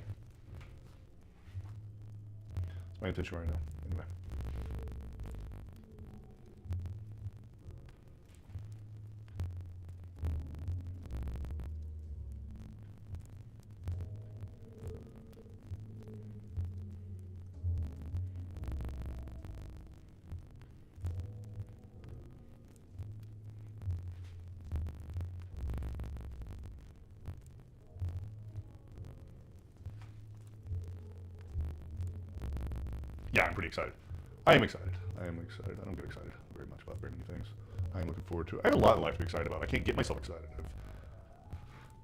That's my intention right now. Anyway. Yeah, I'm pretty excited. I am excited. I am excited. I don't get excited very much about very many things. I am looking forward to it. I have a lot in life to be excited about. I can't get myself excited.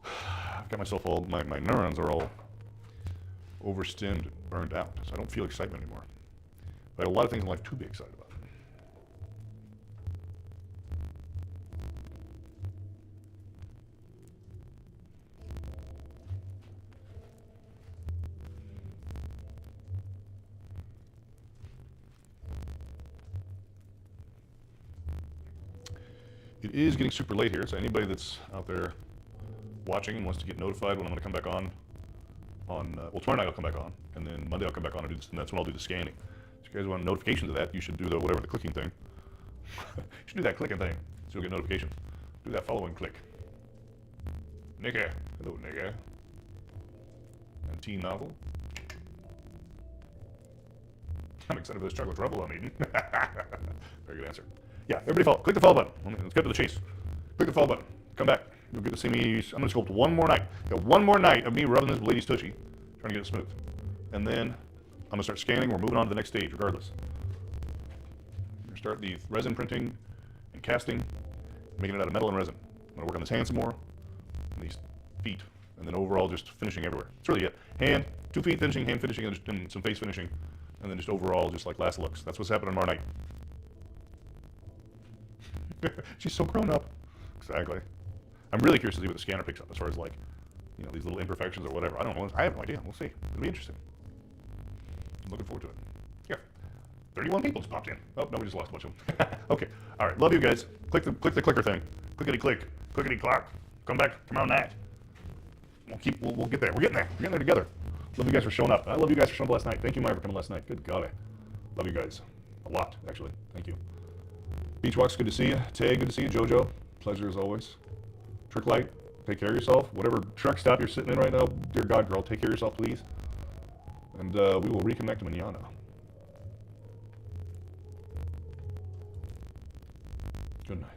I've got myself all, my neurons are all overstimmed, burned out, so I don't feel excitement anymore. But I have a lot of things in life to be excited about. It is getting super late here, so anybody that's out there watching and wants to get notified when I'm going to come back on, well, tomorrow night I'll come back on, and then Monday I'll come back on and do this, and that's when I'll do the scanning. So if you guys want notifications of that, you should do the whatever the clicking thing. You should do that clicking thing, so you'll get notifications. Do that following click. Nikki. Hello, Nikki. And T Novel. I'm excited for this chocolate truffle I'm eating. Very good answer. Yeah, everybody follow. Click the follow button. Let's get to the chase. Click the follow button. Come back. You'll get to see me. I'm going to sculpt one more night. Got one more night of me rubbing this lady's tushy, trying to get it smooth. And then I'm going to start scanning. We're moving on to the next stage regardless. I'm going to start the resin printing and casting, making it out of metal and resin. I'm going to work on this hand some more, and these feet, and then overall just finishing everywhere. That's really it. Hand, 2 feet finishing, hand finishing, and some face finishing, and then just overall just like last looks. That's what's happening tomorrow night. She's so grown up. Exactly. I'm really curious to see what the scanner picks up as far as like, you know, these little imperfections or whatever. I don't know. I have no idea. We'll see. It'll be interesting. I'm looking forward to it. Yeah. 31 people just popped in. Oh, no, we just lost a bunch of them. Okay. All right. Love you guys. Click the clicker thing. Clickety click. Clickety clock. Come back tomorrow night. We'll get there. We're getting there. We're getting there together. Love you guys for showing up. I love you guys for showing up last night. Thank you, Maya, for coming last night. Good golly. Love you guys. A lot, actually. Thank you. Beachwalks, good to see you. Tay, good to see you. Jojo, pleasure as always. Trick Light, take care of yourself. Whatever truck stop you're sitting in right now, dear God, girl, take care of yourself, please. And we will reconnect manana. Good night.